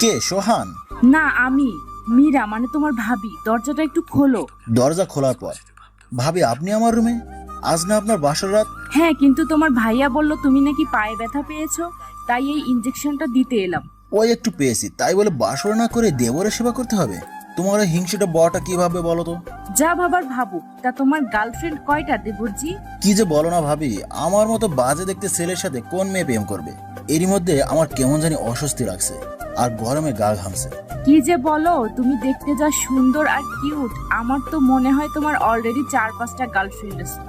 কে? সোহান? না, আমি মীরা, মানে তোমার ভাবি। দরজাটা একটু খোলো। দরজা খোলার পর ভাবি আপনি আমার রুমে? আজ না আপনার বাসর রাত? হ্যাঁ, কিন্তু তোমার ভাইয়া বলল তুমি নাকি পায়ে ব্যথা পেয়েছো, তাই এই ইনজেকশনটা দিতে এলাম। ওই একটু পেয়েছি তাই বলে বাসর না করে দেবরের সেবা করতে হবে? তোমার ওই হিংসেটা বড়টা কিভাবে বলো তো? যা ভাবার ভাবুক। তা তোমার গার্লফ্রেন্ড কয়টা দেবরজি? কি যে বলো না ভাবি, আমার মতো বাজে দেখতে ছেলের সাথে কোন মেয়ে প্রেম করবে? এরই মধ্যে আমার কেমন জানি অস্বস্তি লাগছে আর গরমে গা ঘামছে। কি যে বলো, তুমি দেখতে যা সুন্দর আর কিউট, আমার তো মনে হয় তোমার অলরেডি 4-5টা গার্লফ্রেন্ড আছে।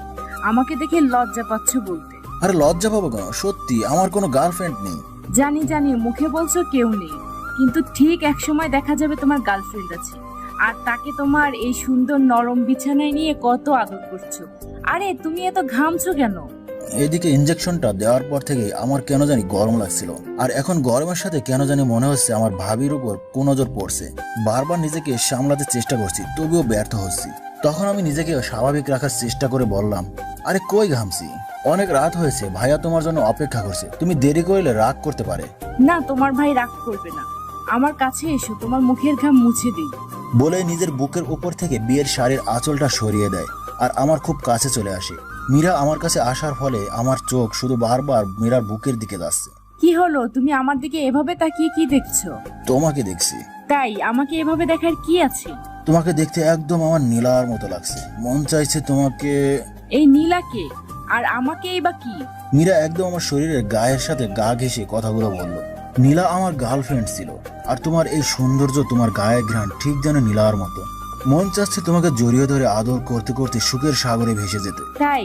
আমাকে দেখে লজ্জা পাচ্ছ বলতে। আরে লজ্জা পাবো কেন? সত্যি আমার কোনো গার্লফ্রেন্ড নেই। জানি জানি, মুখে বলছো কেউ নেই, কিন্তু ঠিক এক সময় দেখা যাবে তোমার গার্লফ্রেন্ড আছে, আর তাকে তোমার এই সুন্দর নরম বিছানায় নিয়ে কত আদর করছো। আরে তুমি এত ঘামছো কেন? এদিকে ইনজেকশনটা দেওয়ার পর থেকে আমার কেন জানি গরম লাগছিল, আর এখন গরমের সাথে কেন জানি মনে হচ্ছে আমার ভাবির উপর কুনজর পড়ছে। বারবার নিজেকে সামলাতে চেষ্টা করছি, তবুও ব্যর্থ হচ্ছি। তখন আমি নিজেকে স্বাভাবিক রাখার চেষ্টা করে বললাম, আরে কই ঘামছি, অনেক রাত হয়েছে, ভাইয়া তোমার জন্য অপেক্ষা করছে, তুমি দেরি করলে রাগ করতে পারে। না, তোমার ভাই রাগ করবে না। আমার কাছে এসো, তোমার মুখের ঘাম মুছে দিই। বলে নিজের বুকের উপর থেকে বিয়ের শাড়ির আঁচলটা সরিয়ে দেয় আর আমার খুব কাছে চলে আসে। মীরা আমার কাছে আসার ফলে আমার চোখ শুধু বারবার মীরার বুকের দিকে যাচ্ছে। কি হলো, তুমি আমার দিকে এভাবে তাকিয়ে কি দেখছো? তোমাকে দেখছি। তাই আমাকে এভাবে দেখার কি আছে? তোমাকে দেখতে একদম আমার নীলার মতো লাগছে, মন চাইছে তোমাকে। এই নীলাকে আর আমাকেই বা কি? মীরা একদম আমার শরীরের গায়ের সাথে গা ঘেঁষে কথাগুলো বলল। নীলা আমার গার্লফ্রেন্ড ছিল, আর তোমার এই সৌন্দর্য, তোমার গায়ের ঘ্রাণ ঠিক যেন নীলার মতো। মন চাচ্ছে তোমাকে জড়িয়ে ধরে আদর করতে করতে সুখের সাগরে ভেসে যেতে। তাই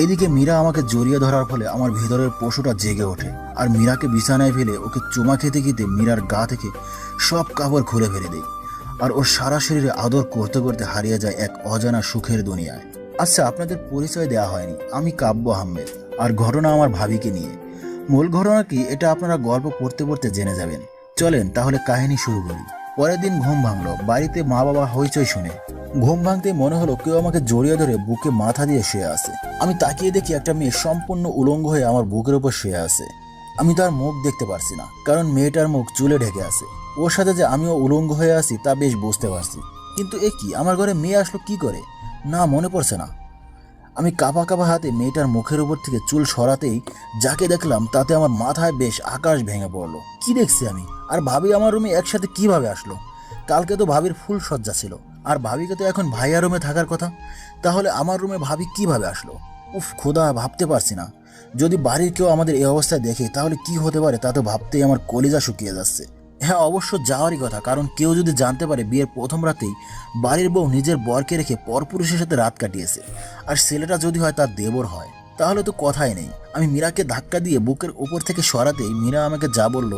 এদিকে মীরা আমাকে জড়িয়ে ধরার ফলে আমার ভিতরের পশুটা জেগে ওঠে, আর মীরাকে বিছানায় ফেলে ওকে চুমা খেতে খেতে মীরার গা থেকে সব কাপড় খুলে ফেলে দেয়, আর ওর সারা শরীরে আদর করতে করতে হারিয়ে যায় এক অজানা সুখের দুনিয়ায়। আচ্ছা, আপনাদের পরিচয় দেওয়া হয়নি, আমি কাব্য আহমেদ, আর ঘটনা আমার ভাবিকে নিয়ে। মূল ঘটনা কি এটা আপনারা গল্প পড়তে পড়তে জেনে যাবেন। চলেন তাহলে কাহিনী শুরু করি। পরের দিন ঘুম ভাঙলো বাড়িতে মা বাবা হইচই শুনে। ঘুম ভাঙতে মনে হলো কেউ আমাকে জড়িয়ে ধরে বুকে মাথা দিয়ে শুয়ে আছে। আমি তাকিয়ে দেখি একটা মেয়ে সম্পূর্ণ উলঙ্গ হয়ে আমার বুকের উপর শুয়ে আছে। আমি তার মুখ দেখতে পারছি না, কারণ মেয়েটার মুখ চুলে ঢেকে আছে। ওর সাথে যে আমিও উলঙ্গ হয়ে আছি তা বেশ বুঝতে পারছি, কিন্তু এ কি, আমার ঘরে মেয়ে আসলো কি করে? না, মনে পড়ছে না। আমি কাঁপা কাঁপা হাতে মেয়েটার মুখের উপর থেকে চুল সরাতেই যাকে দেখলাম তাতে আমার মাথায় বেশ আকাশ ভেঙে পড়লো। কি দেখছি আমি? আর ভাবি আমার রুমে একসাথে কিভাবে আসলো? কালকে তো ভাবির ফুল সজ্জা ছিল, আর ভাবিকে তো এখন ভাইয়া রুমে থাকার কথা, তাহলে আমার রুমে ভাবি কিভাবে আসলো? উফ খোদা, ভাবতে পারছি না। যদি বাড়ির কেউ আমাদের এই অবস্থায় দেখে তাহলে কি হতে পারে তা তো ভাবতেই আমার কলিজা শুকিয়ে যাচ্ছে। হ্যাঁ, অবশ্য যাওয়ারই কথা, কারণ কেউ যদি জানতে পারে বিয়ের প্রথম রাতেই বাড়ির বউ নিজের বরকে রেখে পরপুরুষের সাথে রাত কাটিয়েছে, আর ছেলেটা যদি হয় তার দেবর হয়, তাহলে তো কথাই নেই। আমি মীরাকে ধাক্কা দিয়ে বুকের উপর থেকে সরাতেই মীরা আমাকে যা বলল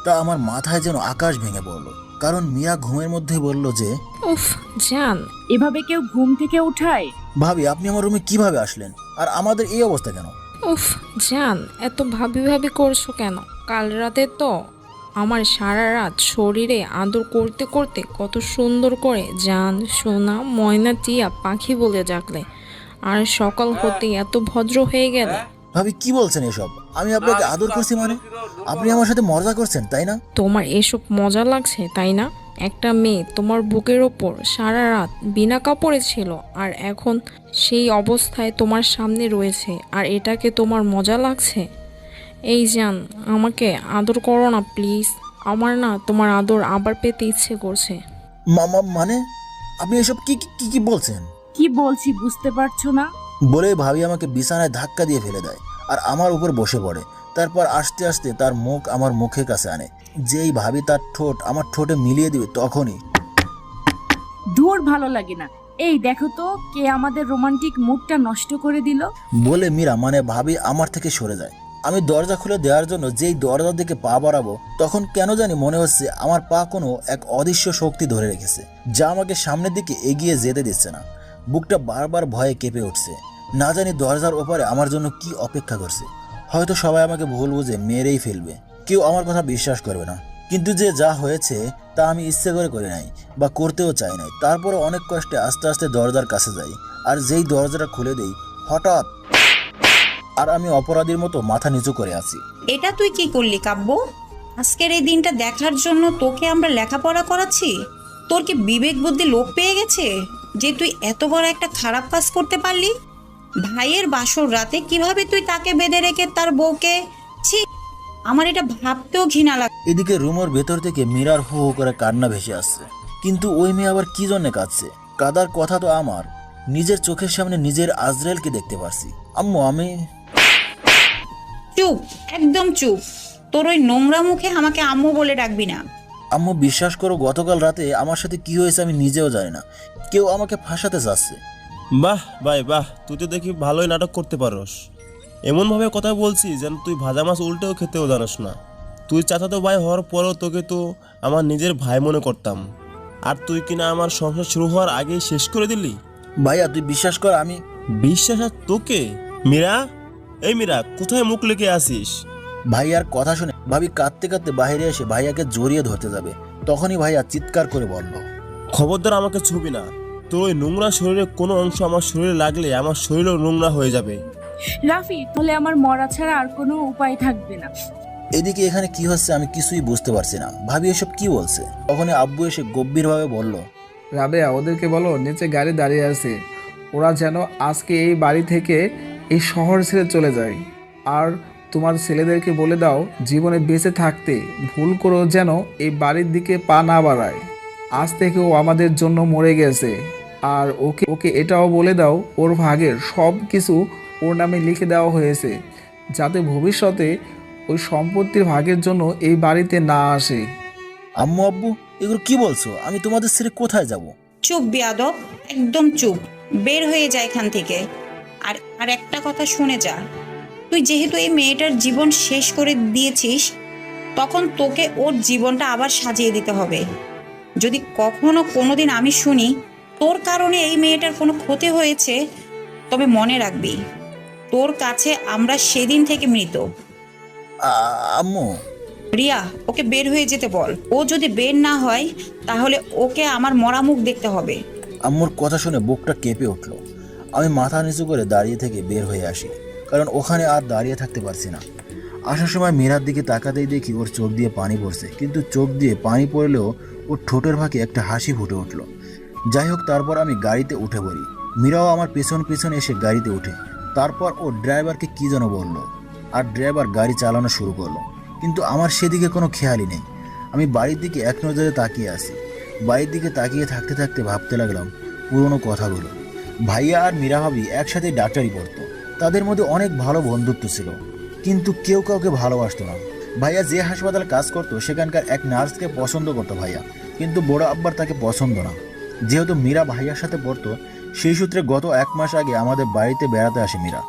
তা আমার মাথায় যেন আকাশ ভেঙে পড়লো। কারণ মীরা ঘুমের মধ্যেই বলল যে, উফ জান, এভাবে কেউ ঘুম থেকে উঠায়? ভাবি আপনি আমার রুমে কিভাবে আসলেন, আর আমাদের এই অবস্থা কেন? উফ জান, এত ভাবি ভাবি করছো কেন? কাল রাতে তো আমার সারা রাত শরীরে আদর করতে করতে কত সুন্দর করে জান, সোনা, ময়না, টিয়া পাখি বলে ডাকলে, আর সকাল হতেই এত ভদ্র হয়ে গেলে। ভাবি কি বলছেন এসব? আমি আপনাকে আদর করছি মানে? আপনি আমার সাথে মজা করছেন তাই না? তোমার এসব মজা লাগছে তাই না? একটা মেয়ে তোমার বুকের ওপর সারা রাত বিনা কাপড়ে ছিল, আর এখন সেই অবস্থায় তোমার সামনে রয়েছে, আর এটাকে তোমার মজা লাগছে? এই জান, আমাকে আদর করো না প্লিজ। আমার না তোমার আদর আবার পেতে ইচ্ছে করছে। মামা মানে আপনি এসব কি কি কি বলছেন? কি বলছি বুঝতে পারছো না? বলে ভাবি আমাকে বিছানায় ধাক্কা দিয়ে ফেলে দেয় আর আমার উপর বসে পড়ে। তারপর আস্তে আস্তে তার মুখ আমার মুখের কাছে আনে। যেই ভাবি তার ঠোঁট আমার ঠোঁটে মিলিয়ে দিবে তখনই দূর, ভালো লাগে না। এই দেখো তো কে আমাদের রোমান্টিক মুডটা নষ্ট করে দিল। বলে মীরা মানে ভাবি আমার থেকে সরে যায়। আমি দরজা খুলে দেওয়ার জন্য যেই দরজার দিকে পা বাড়াবো, তখন কেন জানি মনে হচ্ছে আমার পা কোনো এক অদৃশ্য শক্তি ধরে রেখেছে, যা আমাকে সামনের দিকে এগিয়ে যেতে দিচ্ছে না। বুকটা বারবার ভয়ে কেঁপে উঠছে। না জানি দরজার ওপারে আমার জন্য কি অপেক্ষা করছে। হয়তো সবাই আমাকে ভুল বুঝে মেরেই ফেলবে, কেউ আমার কথা বিশ্বাস করবে না। কিন্তু যে যা হয়েছে তা আমি ইচ্ছে করে নাই বা করতেও চাই নাই। তারপরে অনেক কষ্টে আস্তে আস্তে দরজার কাছে যাই, আর যেই দরজাটা খুলে দেই হঠাৎ, আর আমি অপরাধীর মতো মাথা নিচু করে আছি। এটা তুই কি করলি কাব্য? আজকের এই দিনটা দেখার জন্য তোকে আমরা লেখাপড়া করাচ্ছি? তোর কি বিবেক বুদ্ধি লোপ পেয়ে গেছে যে তুই এত বড় একটা খারাপ কাজ করতে পারলি? ভাইয়ের বাসর রাতে কিভাবে তুই তাকে বেঁধে রেখে তার বউকে, ছি, আমার এটা ভাবতেও ঘৃণা লাগে। এদিকে রুমের ভেতর থেকে মীরার হু হু করে কান্না ভেসে আসছে। কিন্তু ওই মেয়ে আবার কি জন্য কাঁদছে? কাদার কথা তো আমার নিজের চোখের সামনে নিজের আজরাইলকে দেখতে পারছি। আম্মু আমি চুপ, একদম চুপ। তোর ওই নোংরা মুখে আমাকে আম্মু বলে ডাকবি না। আম্মু বিশ্বাস করো, গতকাল রাতে আমার সাথে কি হয়েছে আমি নিজেও জানি না। কেউ আমাকে ফাঁসাতে চাচ্ছে। বাহ ভাই বাহ, তুই তো দেখি ভালোই নাটক করতে পারস। এমনভাবে কথা বলছিস যেন তুই ভাজা মাছ উল্টেও খেতেও জানিস না। তুই চাচাতো ভাই হওয়ার পরেও তোকে তো আমার নিজের ভাই মনে করতাম, আর তুই কিনা আমার সংসার শুরু হওয়ার আগেই শেষ করে দিলি। ভাইয়া তুই বিশ্বাস কর, আমি বিশ্বাস আর তোকে? মীরা, এই মীরা, কোথায় মুখ লেগে আসিস? ভাইয়ার কথা শুনে ভাবি কাঁদতে কাঁদতে বাইরে এসে ভাইয়াকে জড়িয়ে ধরতে যাবে, তখনই ভাইয়া চিৎকার করে বলল, খবরদার আমাকে ছুবি না। তোর ওই নোংরা শরীরের কোনো অংশ আমার শরীরে লাগলে আমার শরীরও নোংরা হয়ে যাবে। রাফি, তাহলে আমার মরা ছাড়া আর কোনো উপায় থাকবে না। এদিকে এখানে কি হচ্ছে আমি কিছুই বুঝতে পারছি না। ভাবি এসব কি বলছে? তখনই আব্বু এসে গম্ভীরভাবে বলল, রাবেয়া, ওদেরকে বলো নিচে গাড়ি দাঁড়িয়ে আছে, ওরা যেন আজকে এই বাড়ি থেকে এই শহর ছেড়ে চলে যায়। আর তোমার ছেলেদেরকে বলে দাও জীবনে বেঁচে থাকতে ভুল করেও যেন এই বাড়ির দিকে পা না বাড়ায়। আজ থেকে ও আমাদের জন্য মরে গেছে। আর ওকে ওকে এটাও বলে দাও ওর ভাগের সব কিছু ওর নামে লিখে দেওয়া হয়েছে, যাতে ভবিষ্যতে ওই সম্পত্তির ভাগের জন্য এই বাড়িতে না আসে। আম্মু আব্বু এগুলো কি বলছো? আমি তোমাদের ছেড়ে কোথায় যাব? চুপ বেয়াদব, একদম চুপ। বের হয়ে যা এখান থেকে। আর আর একটা কথা শুনে যা, তুই যেহেতু এই মেয়েটার জীবন শেষ করে দিয়েছিস, তখন তোকে ওর জীবনটা আবার সাজিয়ে দিতে হবে। যদি কখনো কোনোদিন আমি শুনি তোর কারণে এই মেয়েটার কোনো ক্ষতি হয়েছে, তবে মনে রাখবি তোর কাছে আমরা সেদিন থেকে মৃত। আম্মু রিয়া, ওকে বের হয়ে যেতে বল। ও যদি বের না হয় তাহলে ওকে আমার মরা মুখ দেখতে হবে। আম্মুর কথা শুনে বুকটা কেঁপে উঠল। আমি মাথা নিচু করে দাঁড়িয়ে থেকে বের হয়ে আসি, কারণ ওখানে আর দাঁড়িয়ে থাকতে পারছি না। আসার সময় মীরার দিকে তাকাতেই দেখি ওর চোখ দিয়ে পানি পড়ছে, কিন্তু চোখ দিয়ে পানি পড়লেও ওর ঠোঁটের ফাঁকে একটা হাসি ফুটে উঠল। যাই হোক, তারপর আমি গাড়িতে উঠে পড়ি। মীরাও আমার পেছন পেছন এসে গাড়িতে উঠে। তারপর ও ড্রাইভারকে কি যেন বলল, আর ড্রাইভার গাড়ি চালানো শুরু করলো। কিন্তু আমার সেদিকে কোনো খেয়ালই নেই। আমি বাড়ির দিকে এক নজরে তাকিয়ে আসি। বাড়ির দিকে তাকিয়ে থাকতে থাকতে ভাবতে লাগলাম পুরনো কথাগুলো। ভাইয়া আর মীরা ভাবি একসাথে ডাক্তারি পড়তো। তাদের মধ্যে অনেক ভালো বন্ধুত্ব ছিল, কিন্তু কেউ কাউকে ভালোবাসতো না। ভাইয়া যে হাসপাতালে কাজ করতো সেখানকার এক নার্সকে পছন্দ করতো ভাইয়া, কিন্তু বড় আব্বার তাকে পছন্দ না। যেহেতু মীরা ভাইয়ার সাথে পড়তো, সেই সূত্রে গত 1 মাস আগে আমাদের বাড়িতে বেড়াতে আসে মীরা।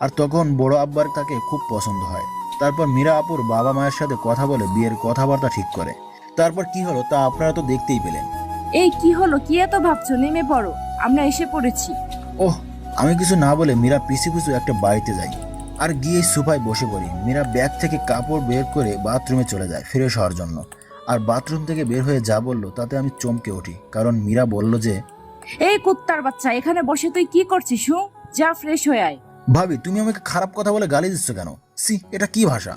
আর তখন বড় আব্বার তাকে খুব পছন্দ হয়। তারপর মীরা আপুর বাবা মায়ের সাথে কথা বলে বিয়ের কথাবার্তা ঠিক করে। তারপর কি হলো তা আপনারা তো দেখতেই পেলেন। এই কি হলো? কি এত ভাবছো? নেমে পড়ো, আমরা এসে পড়েছি। ওহ, আমি কিছু না বলে মীরা পিছু পিছু একটা বাড়িতে যাই আর গিয়ে সোফায় বসে পড়ি। মীরা ব্যাগ থেকে কাপড় বের করে বাথরুমে চলে যায় ফ্রেশ হওয়ার জন্য। আর বাথরুম থেকে বের হয়ে যা বললো তাতে আমি চমকে উঠি, কারণ মীরা বলল যে, এই কুত্তার বাচ্চা, এখানে বসে তুই কি করছিস? যা ফ্রেশ হয়ে আয়। ভাবি তুমি আমাকে খারাপ কথা বলে গালি দিচ্ছ কেন? সি, এটা কি ভাষা?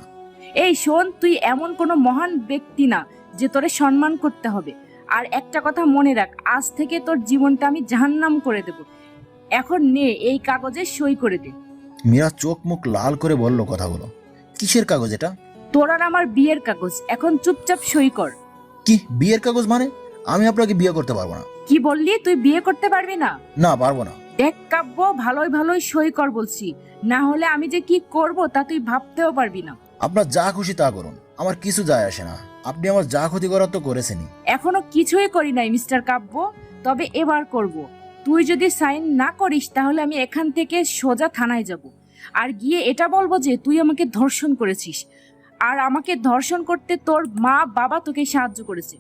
এই শোন, তুই এমন কোনো মহান ব্যক্তি না যে তোরে সম্মান করতে হবে। আর একটা কথা মনে রাখ, আজ থেকে তোর জীবনটা আমি জাহান্নাম করে দেব। এখন নে, এই কাগজে সই করে দে। মীরা চোখ মুখ লাল করে বলল কথাগুলো। কিসের কাগজ এটা? তোর আর আমার বিয়ের কাগজ। এখন চুপচাপ সই কর। কি বিয়ের কাগজ মানে? আমি আপনাকে বিয়ে করতে পারবো না। কি বললি? তুই বিয়ে করতে পারবি না? না, পারবো না। দেখ কাব্য, ভালোই ভালোই সই কর বলছি, না হলে আমি যে কি করব তা তুই ভাবতেও পারবি না। আপনার যা খুশি তা করুন, আমার কিছু যায় আসে না। আপনি আমার যা ক্ষতি করার তো করেছেনই। এখনো কিছুই করি নাই মিস্টার কাব্য, তবে এবার করব। তুই যদি সাইন না করিস তাহলে আমি এখান থেকে সোজা থানায় যাব, আর গিয়ে এটা বলবো যে তুই আমাকে ধর্ষণ করেছিস। আর আমাকে ধর্ষণ করতে তোর মা বাবা তোকে সাহায্য করেছে।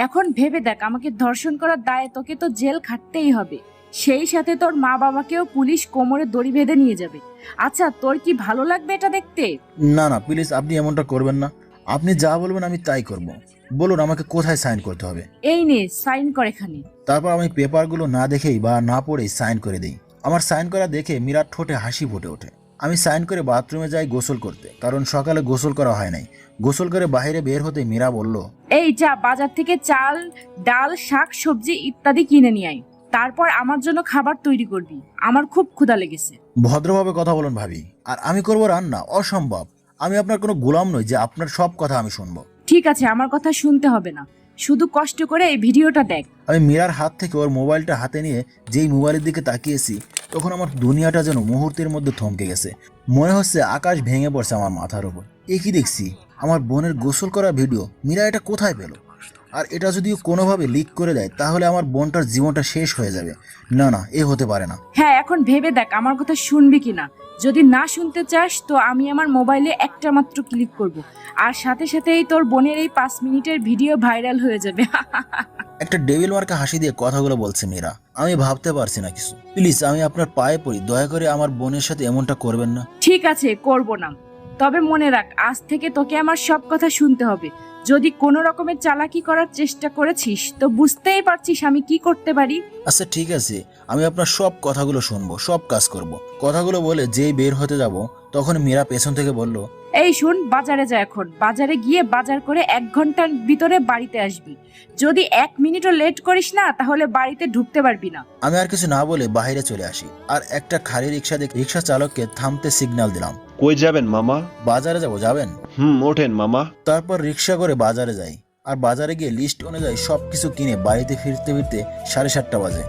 এখন ভেবে দেখ, আমাকে ধর্ষণ করার দায়ে তোকে তো জেল খাটতেই হবে। সেই সাথে তোর মা বাবাকেও পুলিশ কোমরে দড়ি বেঁধে নিয়ে যাবে। আচ্ছা, তোর কি ভালো লাগবে এটা দেখতে? না না, প্লিজ আপনি এমনটা করবেন না। আপনি যা বলবেন আমি তাই করব। বলুন আমাকে কোথায় সাইন করতে হবে? এই নে, সাইন কর এখানে। তারপর আমি পেপারগুলো না দেখেই বা না পড়েই সাইন করে দিই। আমার সাইন করা দেখে মীরার ঠোঁটে হাসি ফুটে ওঠে। আমি সাইন করে বাথরুমে যাই গোসল করতে, কারণ সকালে গোসল করা হয় নাই। গোসল করে বাইরে বের হতে মীরা বলল, এই যা বাজার থেকে চাল, ডাল, শাক, সবজি ইত্যাদি কিনে নিয়ে আয়। তারপর আমার জন্য খাবার তৈরি করবি, আমার খুব ক্ষুধা লেগেছে। ভদ্রভাবে কথা বলুন ভাবি। আর আমি করব রান্না? অসম্ভব। আমি আপনার কোনো গোলাম নই যে আপনার সব কথা আমি শুনবো। ঠিক আছে, আমার কথা শুনতে হবে না, শুধু কষ্ট করে এই ভিডিওটা দেখ। আমি মীরার হাত থেকে ওর মোবাইলটা হাতে নিয়ে যেই মোবাইলের দিকে তাকিয়েছি, তখন আমার দুনিয়াটা যেন মুহূর্তের মধ্যে থমকে গেছে। মনে হচ্ছে আকাশ ভেঙে পড়ছে আমার মাথার উপর। এ কি দেখছি? আমার বোনের গোসল করা ভিডিও। মীরা এটা কোথায় পেল? আর এটা যদি কোনোভাবে লিক করে দেয় তাহলে আমার বোনটার জীবনটা শেষ হয়ে যাবে। না না, এ হতে পারে না। হ্যাঁ, এখন ভেবে দেখ আমার কথা শুনবি কিনা। যদি না শুনতে চাস তো আমি আমার মোবাইলে একটা মাত্র ক্লিক করব, আর সাথে সাথেই তোর বোনের এই 5 মিনিটের ভিডিও ভাইরাল হয়ে যাবে। একটা ডেভিল মার্কা হাসি দিয়ে কথাগুলো বলছে মীরা। আমি ভাবতে পারছি না কিছু। প্লিজ, আমি আপনার পায়ে পড়ি, দয়া করে আমার বোনের সাথে এমনটা করবেন না। ঠিক আছে, করব না। তবে মনে রাখ, আজ থেকে তোকে আমার সব কথা শুনতে হবে। যদি কোনো রকমের চালাকি করার চেষ্টা করেছিস তো বুঝতেই পারছিস আমি কি করতে পারি। আচ্ছা ঠিক আছে, আমি আপনার সব কথাগুলো শুনবো, সব কাজ করব। কথাগুলো বলে যেই বের হতে যাব তখন মীরা পেছন থেকে বলল, এই শুন, বাজারে যা, এখন বাজারে গিয়ে বাজার করে 1 ঘন্টার ভিতরে বাড়িতে আসবি। যদি 1 মিনিটও লেট করিস না তাহলে বাড়িতে ঢুকতে পারবি না। আমি আর কিছু না বলে বাইরে চলে আসি আর একটা খালি রিক্সা দেখে রিক্সা চালককে থামতে সিগন্যাল দিলাম। কই যাবেন মামা? বাজারে যাবেন? ওঠেন মামা। তারপর রিক্সা করে বাজারে যাই আর বাজারে গিয়ে লিস্ট অনুযায়ী সবকিছু কিনে বাড়িতে ফিরতে ফিরতে 7:30 বাজে।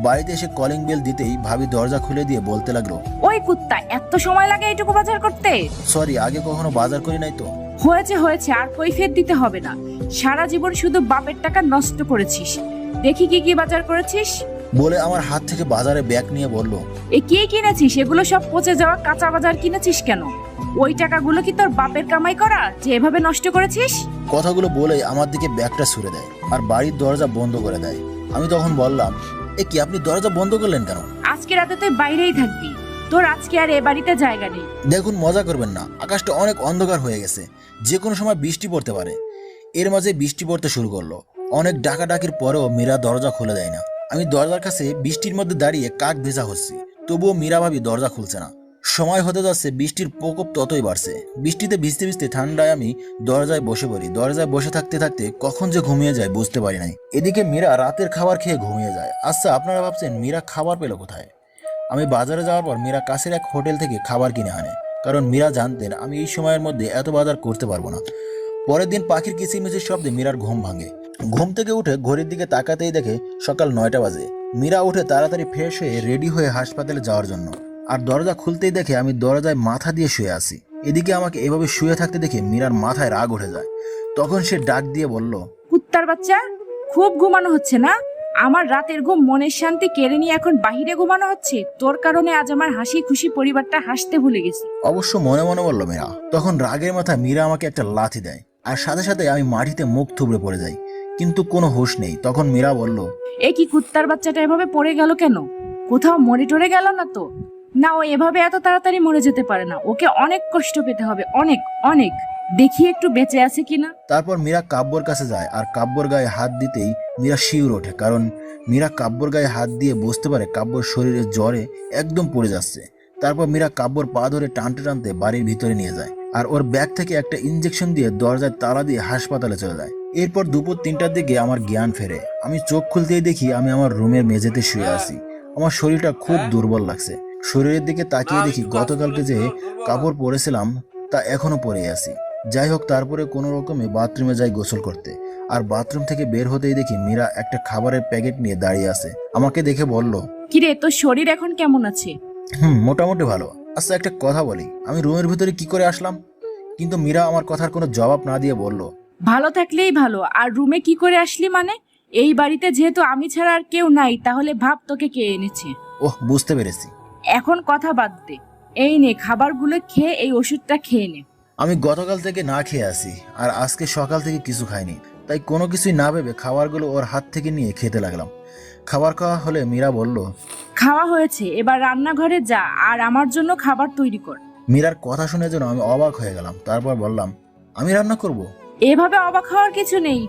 বাড়িতে এসে কলিং বেল দিতেই ভাবি দরজা খুলে দিয়ে বলতে লাগলো, ওই কুত্তা, এত সময় লাগে এইটুকু বাজার করতে? সরি, আগে কখনো বাজার করি নাই তো। হয়েছে, আর কৈফিয়ত দিতে হবে না। সারা জীবন শুধু বাপের টাকা নষ্ট করেছিস। দেখি কি কি বাজার করেছিস। বলে আমার হাত থেকে বাজারে ব্যাগ নিয়ে বলল, এ কি কিনেছিস? এগুলো সব পচে যাওয়া কাঁচা বাজার কিনেছিস কেন? ওই টাকাগুলো কি তোর বাপের কামাই করা যে এভাবে নষ্ট করেছিস? কথাগুলো বলেই আমার দিকে ব্যাগটা ছুড়ে দেয় আর বাড়ির দরজা বন্ধ করে দেয়। আমি তখন বললাম, এ কি, আপনি দরজা বন্ধ করলেন কেন? আজকে রাতে তুই বাইরেই থাকবি, তোর আজকে আর এ বাড়িতে জায়গা নেই। দেখুন, মজা করবেন না, আকাশটা অনেক অন্ধকার হয়ে গেছে, যে কোনো সময় বৃষ্টি পড়তে পারে। এর মাঝে বৃষ্টি পড়তে শুরু করলো। অনেক ডাকাডাকির পরেও মীরা দরজা খুলে দেয় না। আমি দরজার কাছে বৃষ্টির মধ্যে দাঁড়িয়ে কাক ভেজা হচ্ছি, তবুও মীরা ভাবি দরজা খুলছে না। সময় হতে যাচ্ছে, বৃষ্টির প্রকোপ ততই বাড়ছে। বৃষ্টিতে ভিজতে ভিজতে ঠান্ডায় আমি দরজায় বসে পড়ি। দরজায় বসে থাকতে থাকতে কখন যে ঘুমিয়ে যায় বুঝতে পারি নাই। এদিকে মীরা রাতের খাবার খেয়ে ঘুমিয়ে যায়। আচ্ছা, আপনারা ভাবছেন মীরা খাবার পেল কোথায়? আমি বাজারে যাওয়ার পর মীরা কাছের এক হোটেল থেকে খাবার কিনে আনে, কারণ মীরা জানতেন আমি এই সময়ের মধ্যে এত বাজার করতে পারবো না। পরের দিন পাখির কিচিরমিচির শব্দে মীরার ঘুম ভাঙে। ঘুম থেকে উঠে ঘড়ির দিকে তাকাতেই দেখে সকাল 9টা বাজে। মীরা উঠে তাড়াতাড়ি ফ্রেশ হয়ে রেডি হয়ে হাসপাতালে যাওয়ার জন্য। আর দরজা খুলতেই দেখে আমি দরজায় মাথা দিয়ে শুয়ে আছি। এদিকে আমাকে এভাবে শুয়ে থাকতে দেখে মীরার মাথায় রাগ উঠে যায়। তখন সে ডাক দিয়ে বলল, কুত্তার বাচ্চা, খুব ঘুমানো হচ্ছে না? আমার রাতের ঘুম মনের শান্তি কেড়ে নিয়ে এখন বাহিরে ঘুমানো হচ্ছে? তোর কারণে আজ আমার হাসি খুশি পরিবারটা হাসতে ভুলে গেছি। অবশ্য মনে মনে বলল মীরা। তখন রাগের মাথায় মীরা আমাকে একটা লাথি দেয় আর সাথে সাথে আমি মাটিতে মুখ থুবড়ে পড়ে যাই, কিন্তু কোনো হুঁশ নেই। তখন মীরা বলল, এ কি, কুত্তার বাচ্চাটা এভাবে পড়ে গেল কেন? কোথাও মরে টরে গেল না তো? না, ও এভাবে এত তাড়াতাড়ি মরে যেতে পারে না, ওকে অনেক কষ্ট পেতে হবে, অনেক অনেক। দেখি একটু বেঁচে আছে কিনা। তারপর মীরা কাব্যর কাছে যায় আর কাব্যর গায়ে হাত দিতেই মীরা শিউর ওঠে, কারণ মীরা কাব্যর গায়ে হাত দিয়ে বুঝতে পারে কাব্যর শরীরে জ্বরে একদম পড়ে যাচ্ছে। তারপর মীরা কাব্যর পা ধরে টানতে টানতে বাড়ির ভিতরে নিয়ে যায় আর ওর ব্যাগ থেকে একটা ইঞ্জেকশন দিয়ে দরজায় তালা দিয়ে হাসপাতালে চলে যায়। এরপর দুপুর 3টার দিকে আমার জ্ঞান ফেরে। আমি চোখ খুলতেই দেখি আমি আমার রুমের মেঝেতে শুয়ে আছি। আমার শরীরটা খুব দুর্বল লাগছে। শরীরের দিকে তাকিয়ে দেখি গতকালকে যে কাপড় পরেছিলাম তা এখনো পরে আছি। যাই হোক, তারপরে কোনো রকমে বাথরুমে যাই গোসল করতে। আর বাথরুম থেকে বের হতেই দেখি মীরা একটা খাবারের প্যাকেট নিয়ে দাঁড়িয়ে আছে। আমাকে দেখে বলল, কিরে, তোর শরীর এখন কেমন আছে? মোটামুটি ভালো। আচ্ছা, একটা কথা বলি, আমি রুমের ভিতরে কি করে আসলাম? কিন্তু মীরা আমার কথার কোনো জবাব না দিয়ে বলল, ভালো থাকলেই ভালো, আর রুমে কি করে আসলি মানে? এই বাড়িতে যেহেতু আমি ছাড়া আর কেউ নাই, তাহলে ভাব তোকে কে এনেছে। ওহ, বুঝতে পেরেছি। এখন কথা বাদ দে, এই নে খাবারগুলো খেয়ে এই ওষুধটা খেয়ে নে। আমি গতকাল থেকে না খেয়ে আছি আর আজকে সকাল থেকে কিছু খাইনি, তাই কোনো কিছুই না ভেবে খাবারগুলো ওর হাত থেকে নিয়ে খেতে লাগলাম। খাবার খাওয়া হলে মীরা বলল, খাওয়া হয়েছে, এবার রান্নাঘরে যা আর আমার জন্য খাবার তৈরি কর। মীরার কথা শুনে যেন আমি অবাক হয়ে গেলাম। তারপর বললাম, আমি রান্না করব? এভাবে অবাক হওয়ার কিছু নেই।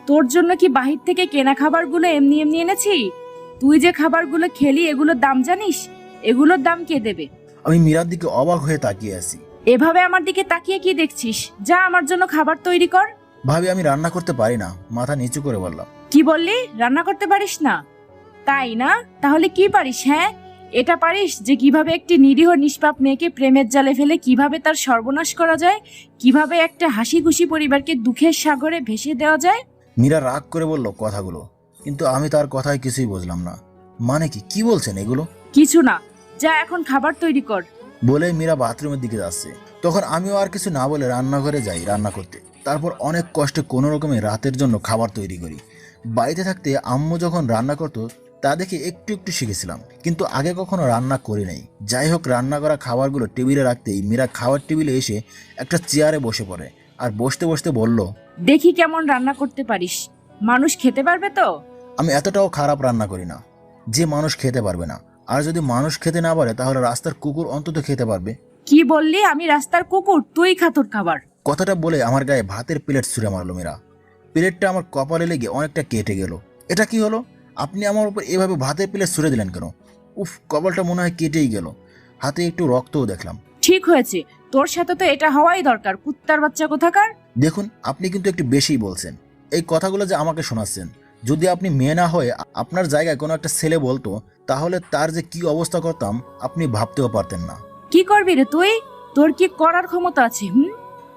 তোর জন্য কি বাহির থেকে কেনা খাবারগুলো এমনি এমনি এনেছি? তুই যে খাবারগুলো খেলি এগুলোর দাম জানিস? এগুলোর দাম কে দেবে? আমি মীরার দিকে অবাক হয়ে তাকিয়ে আছি। এভাবে আমার দিকে তাকিয়ে কি দেখছিস? যা আমার জন্য খাবার তৈরি কর। ভাবি আমি রান্না করতে পারি না, মাথা নিচু করে বললাম। কি বললি? রান্না করতে পারিস না? তাই না? তাহলে কি পারিস? হ্যাঁ, এটা পারিস যে কিভাবে একটি নিরীহ নিষ্পাপ মেয়েকে প্রেমের জালে ফেলে কিভাবে তার সর্বনাশ করা যায়, কিভাবে একটা হাসি খুশি পরিবারকে দুঃখের সাগরে ভেসে দেওয়া যায়। মীরা রাগ করে বলল কথাগুলো, কিন্তু আমি তার কথায় কিছুই বুঝলাম না। মানে কি বলছেন এগুলো? কিছু না, যা এখন খাবার তৈরি কর। বলে মীরা বাথরুমের দিকে যাচ্ছে। তখন আমিও আর কিছু না বলে রান্নাঘরে যাই রান্না করতে। তারপর অনেক কষ্টে কোনো রকমে রাতের জন্য খাবার তৈরি করি। বাড়িতে থাকতে আম্মু যখন রান্না করতো তা দেখে একটু একটু শিখেছিলাম, কিন্তু আগে কখনো রান্না করি নাই। যাই হোক, রান্না করা খাবারগুলো টেবিলে রাখতেই মীরা খাবার টেবিলে এসে একটা চেয়ারে বসে পড়ে আর বসতে বসতে বলল, দেখি কেমন রান্না করতে পারিস। মানুষ খেতে পারবে তো? আমি এতটাও খারাপ রান্না করি না যে মানুষ খেতে পারবে না। আর যদি মানুষ খেতে না পারে তাহলে রাস্তার কুকুর অন্তত খেতে পারবে। কি বললি? আমি রাস্তার কুকুর? তুই খা তোর খাবার। কথাটা বলে আমার গায়ে ভাতের প্লেট ছুঁড়ে মারলো মীরা। প্লেটটা আমার কপালে লেগে অনেকটা কেটে গেল। এটা কি হলো? আপনি আমার উপর এভাবে ভাতের প্লেট ছুঁড়ে দিলেন কেন? উফ, কপালটা মনে হয় কেটেই গেল। হাতে একটু রক্তও দেখলাম। ঠিক হয়েছে, তোর সাথে তো এটা হওয়াই দরকার, কুত্তার বাচ্চা কোথাকার। দেখুন, আপনি কিন্তু একটু বেশিই বলছেন। এই কথাগুলো যে আমাকে শোনাচ্ছেন, যদি আপনি মেয়ে না হয়ে আপনার জায়গায় কোনো একটা ছেলে বলতো তাহলে তার যে কি অবস্থা করতাম আপনি ভাবতেও পারতেন না। কি করবি রে তুই? তোর কি করার ক্ষমতা আছে?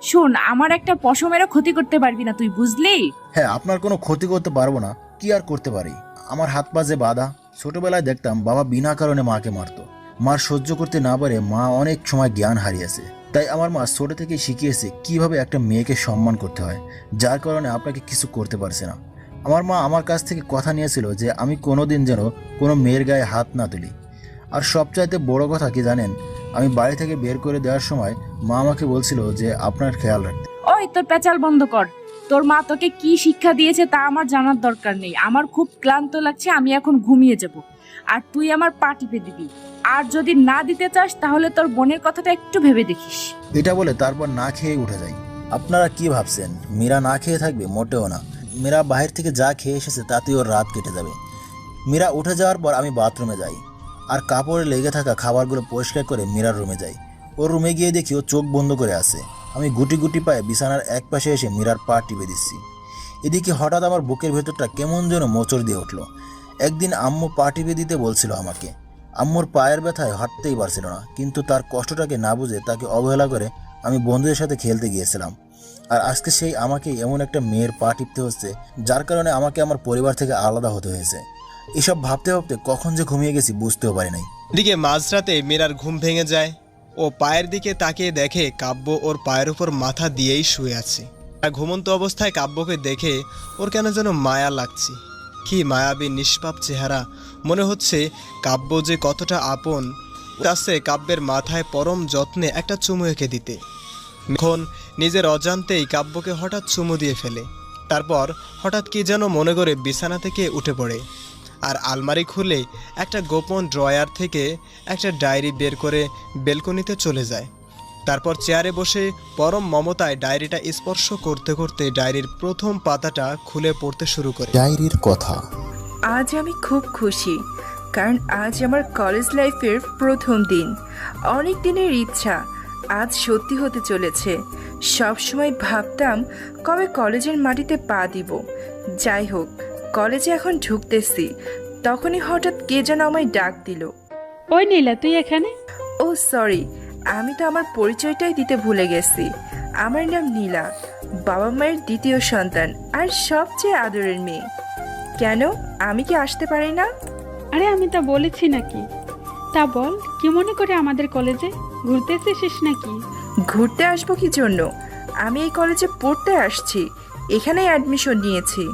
শোন, আমার একটা পশমেরও ক্ষতি করতে পারবি না তুই, বুঝলি? হ্যাঁ, আপনার কোনো ক্ষতি করতে পারবো না, কি আর করতে পারি? আমার হাত পা যে বাঁধা। ছোটবেলায় দেখতাম বাবা বিনা কারণে মাকে মারতো। মার সহ্য করতে না পারে মা অনেক সময় জ্ঞান হারিয়েছে। তাই আমার মা ছোট থেকে শিখিয়েছে কিভাবে একটা মেয়েকে সম্মান করতে হয়, যার কারণে আপনাকে কিছু করতে পারছে না। আমার মা আমার কাছ থেকে কথা নিয়েছিল যে আমি কোনোদিন যেন কোনো মেয়ের গায়ে হাত না তুলি। আর সবচাইতে বড় কথা কি জানেন? আমি বাড়ি থেকে বের করে দেওয়ার সময় মা আমাকে বলছিল যে আপনার খেয়াল রাখতে। ওই তোর পেঁচাল বন্ধ কর। তোর মা তোকে কি শিক্ষা দিয়েছে তা আমার জানার দরকার নেই। আমার খুব ক্লান্ত লাগছে, আমি এখন ঘুমিয়ে যাব। আর তুই আমার পা টিপে দিবি। আর যদি না দিতে চাস তাহলে তোর বোনের কথাটা একটু ভেবে দেখিস। এটা বলে তারপর না খেয়ে উঠে যাই। আপনারা কি ভাবছেন মীরা না খেয়ে থাকবে? মোটেও না। মীরা বাহির থেকে যা খেয়ে এসেছে তাতেই ওর রাত কেটে যাবে। মীরা উঠে যাওয়ার পর আমি বাথরুমে যাই আর কাপড়ে লেগে থাকা খাবারগুলো পরিষ্কার করে মীরার রুমে যাই। ওর রুমে গিয়ে দেখি ও চোখ বন্ধ করে আছে। আমি গুটি গুটি পায়ে বিছানার এক পাশে এসে মীরার পা টিপে দিচ্ছি। এদিকে হঠাৎ আমার বুকের ভেতরটা কেমন যেন মোচড় দিয়ে উঠলো। একদিন আম্মু পা টিপে দিতে বলছিল আমাকে। আম্মুর পায়ের ব্যথায় হাঁটতেই পারছিল না, কিন্তু তার কষ্টটাকে না বুঝে তাকে অবহেলা করে আমি বন্ধুদের সাথে খেলতে গিয়েছিলাম। আর আজকে সেই আমাকে এমন একটা মেয়ের পা টিপতে হচ্ছে, যার কারণে আমাকে আমার পরিবার থেকে আলাদা হতে হয়েছে। এসব ভাবতে ভাবতে কখন যে ঘুমিয়ে গেছি বুঝতেও পারি নাই। দিকে মাঝরাতে মীরার ঘুম ভেঙে যায়। ও পায়ের দিকে তাকিয়ে দেখে কাব্য ওর পায়ের উপর মাথা দিয়েই শুয়ে আছে। আর ঘুমন্ত অবস্থায় কাব্যকে দেখে ওর কেন যেন মায়া লাগছে। কি মায়াবী নিষ্পাপ চেহারা! মনে হচ্ছে কাব্য যে কতটা আপন। কাছে কাব্যের মাথায় পরম যত্নে একটা চুমু এঁকে দিতে। এখন নিজের অজান্তেই কাব্যকে হঠাৎ চুমু দিয়ে ফেলে। তারপর হঠাৎ কি যেন মনে করে বিছানা থেকে উঠে পড়ে আর আলমারি খুলে একটা গোপন ড্রয়ার থেকে একটা ডায়েরি বের করে বেলকনিতে চলে যায়। তারপর চেয়ারে বসে পরম মমতায় ডায়েরিটা স্পর্শ করতে করতে ডায়েরির প্রথম পাতাটা খুলে পড়তে শুরু করে। ডায়েরির কথা। আজ আমি খুব খুশি, কারণ আজ আমার কলেজ লাইফের প্রথম দিন। অনেক দিনের ইচ্ছা আজ সত্যি হতে চলেছে। সব সময় ভাবতাম কবে কলেজের মাটিতে পা দিব। যাই হোক, কলেজে এখন ঢুকতেছি। তখনই হঠাৎ কে যেন আমায় ডাক দিল। ওই নীলা, তুই এখানে? ও সরি, আমি তো আমার পরিচয়টাই দিতে ভুলে গেছি। আমার নাম নীলা, বাবা মায়ের দ্বিতীয় সন্তান আর সবচেয়ে আদরের মেয়ে। কেন, আমি কি আসতে পারি না? আরে আমি তা বলেছি নাকি? তা বল, কি মনে করে আমাদের কলেজে ঘুরতে এসেছিস নাকি? ঘুরতে আসবো কি জন্য? আমি এই কলেজে পড়তে আসছি, এখানেই অ্যাডমিশন নিয়েছি।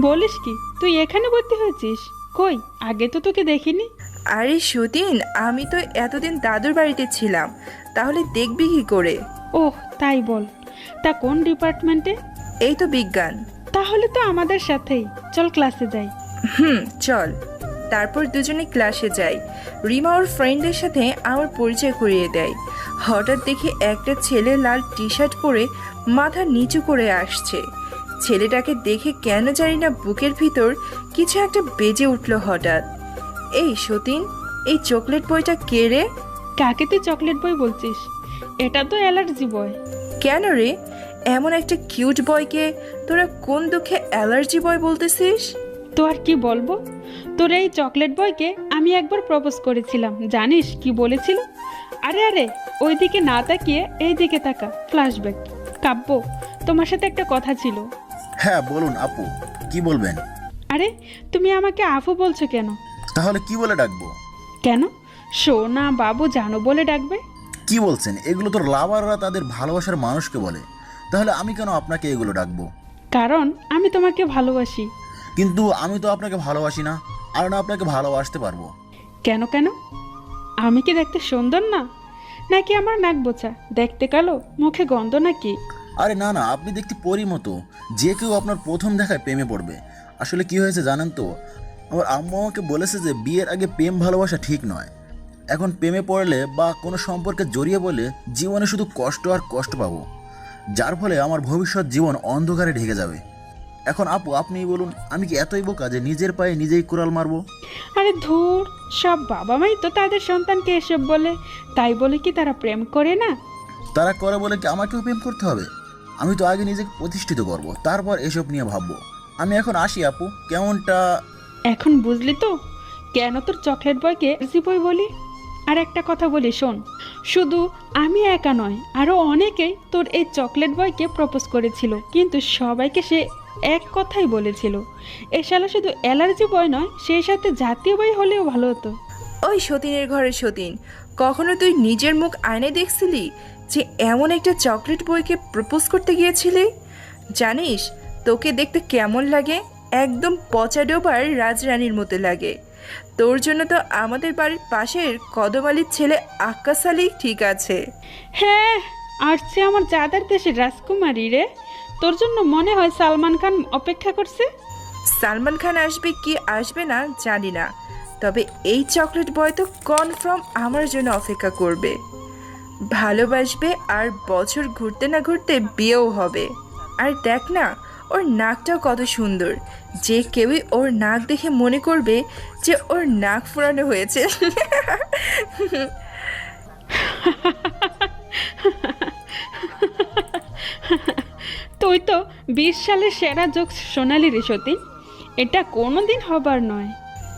বলিস কি, তুই এখানে ভর্তি হয়েছিস? কই, আগে তো তোকে দেখিনি। আরে সুদিন, আমি তো এতদিন দাদুর বাড়িতে ছিলাম, তাহলে দেখবি কি করে? ওহ, তাই বল। তা কোন ডিপার্টমেন্টে? এই তো বিজ্ঞান। তাহলে তো আমাদের সাথেই চল, ক্লাসে যাই। চল। তারপর দুজনে ক্লাসে যাই। রিমা ওর ফ্রেন্ডদের সাথে আমার পরিচয় করিয়ে দেয়। হঠাৎ দেখি একটা ছেলে লাল টি শার্ট পরে মাথা নিচু করে আসছে। ছেলেটাকে দেখে কেন জানি না বুকের ভিতর কিছু একটা বেজে উঠল হঠাৎ। এই সতীন, এই চকলেট বইটা কে রে? কাকে তুই চকলেট বই বলছিস? এটা তো অ্যালার্জি বয়। কেন রে, এমন একটা কিউট বয়কে তোরা কোন দুঃখে অ্যালার্জি বয় বলতেছিস? তো আর কি বলবো, তোর এই চকলেট বয়কে আমি একবার প্রপোজ করেছিলাম, জানিস কি বলেছিল? আরে আরে, ওইদিকে না তাকিয়ে এই দিকে তাকা, ফ্ল্যাশব্যাক। কাব্য, তোমার সাথে একটা কথা ছিল। হ্যাঁ বলুন আপু, কি বলবেন? আরে তুমি আমাকে আফু বলছো কেন? তাহলে কি বলে ডাকবো? কেন, সোনা বাবু জানো বলে ডাকবে। কি বলছেন? এগুলো তো লাভাররা তাদের ভালোবাসার মানুষকে বলে, তাহলে আমি কেন আপনাকে এগুলো ডাকবো? কারণ আমি তোমাকে ভালোবাসি। কিন্তু আমি তো আপনাকে ভালোবাসি না, আর না আপনাকে ভালোবাসতে পারবো। কেন কেন, আমি কি দেখতে সুন্দর না? নাকি আমার নাক বোচা, দেখতে কালো, মুখে গন্ধ নাকি? আরে না না, আপনি দেখতে পরী মতো, যে কেউ আপনার প্রথম দেখায় প্রেমে পড়বে। আসলে কি হয়েছে জানেন তো, আমার আম্মু আমাকে বলেছে যে বিয়ের আগে প্রেম ভালোবাসা ঠিক নয়। এখন প্রেমে পড়লে বা কোনো সম্পর্কে জড়িয়ে পড়লে জীবনে শুধু কষ্ট আর কষ্ট পাবো, যার ফলে আমার ভবিষ্যৎ জীবন অন্ধকারে ঢেকে যাবে। এখন আপু আপনিই বলুন, আমি কি এতই বোকা যে নিজের পায়ে নিজেই কুড়াল মারবো? আরে ধুর, সব বাবা মাই তো তাদের সন্তানকে এসব বলে, তাই বলে কি তারা প্রেম করে না? তারা করে বলে কি আমাকেও প্রেম করতে হবে? আমি তো আগে নিজেকে প্রতিষ্ঠিত করব, তারপর এসব নিয়ে ভাববো। আমি এখন আসি আপু, কেমনটা? এখন বুঝলি তো কেন তোর চকলেট বয়কে এনার্জি বয় বলি? আর একটা কথা বলি শোন, শুধু আমি একা নয়, আরও অনেকেই তোর এই চকলেট বয়কে প্রপোজ করেছিল, কিন্তু সবাইকে সে এক কথাই বলেছিল, এ শালা শুধু অ্যালার্জি বয় নয়, সেই সাথে জাতীয় বয় হলেও ভালো হতো। ওই সতীনের ঘরে সতীন, কখনো তুই নিজের মুখ আয়নায় দেখছিলি যে এমন একটা চকলেট বয়কে প্রপোজ করতে গিয়েছিলি? জানিস তোকে দেখতে কেমন লাগে? একদম পচা ডোবার রাজরানীর মতো লাগে। তোর জন্য তো আমাদের বাড়ির পাশের কদমালির ছেলে আক্কাস আলী ঠিক আছে। হ্যাঁ, আর সে আমার জাদার দেশের রাজকুমারী রে, তোর জন্য মনে হয় সালমান খান অপেক্ষা করছে। সালমান খান আসবে কি আসবে না জানি না, তবে এই চকলেট বয় তো কনফার্ম আমার জন্য অপেক্ষা করবে, ভালোবাসবে, আর বছর ঘুরতে না ঘুরতে বিয়েও হবে। আর দেখ না, ওর নাকটাও কত সুন্দর, যে কেউই ওর নাক দেখে মনে করবে যে ওর নাক ফোরানো হয়েছে। তুই তো 20 সালের সেরা যোগ সোনালি রে সতীন, এটা কোনোদিন হবার নয়।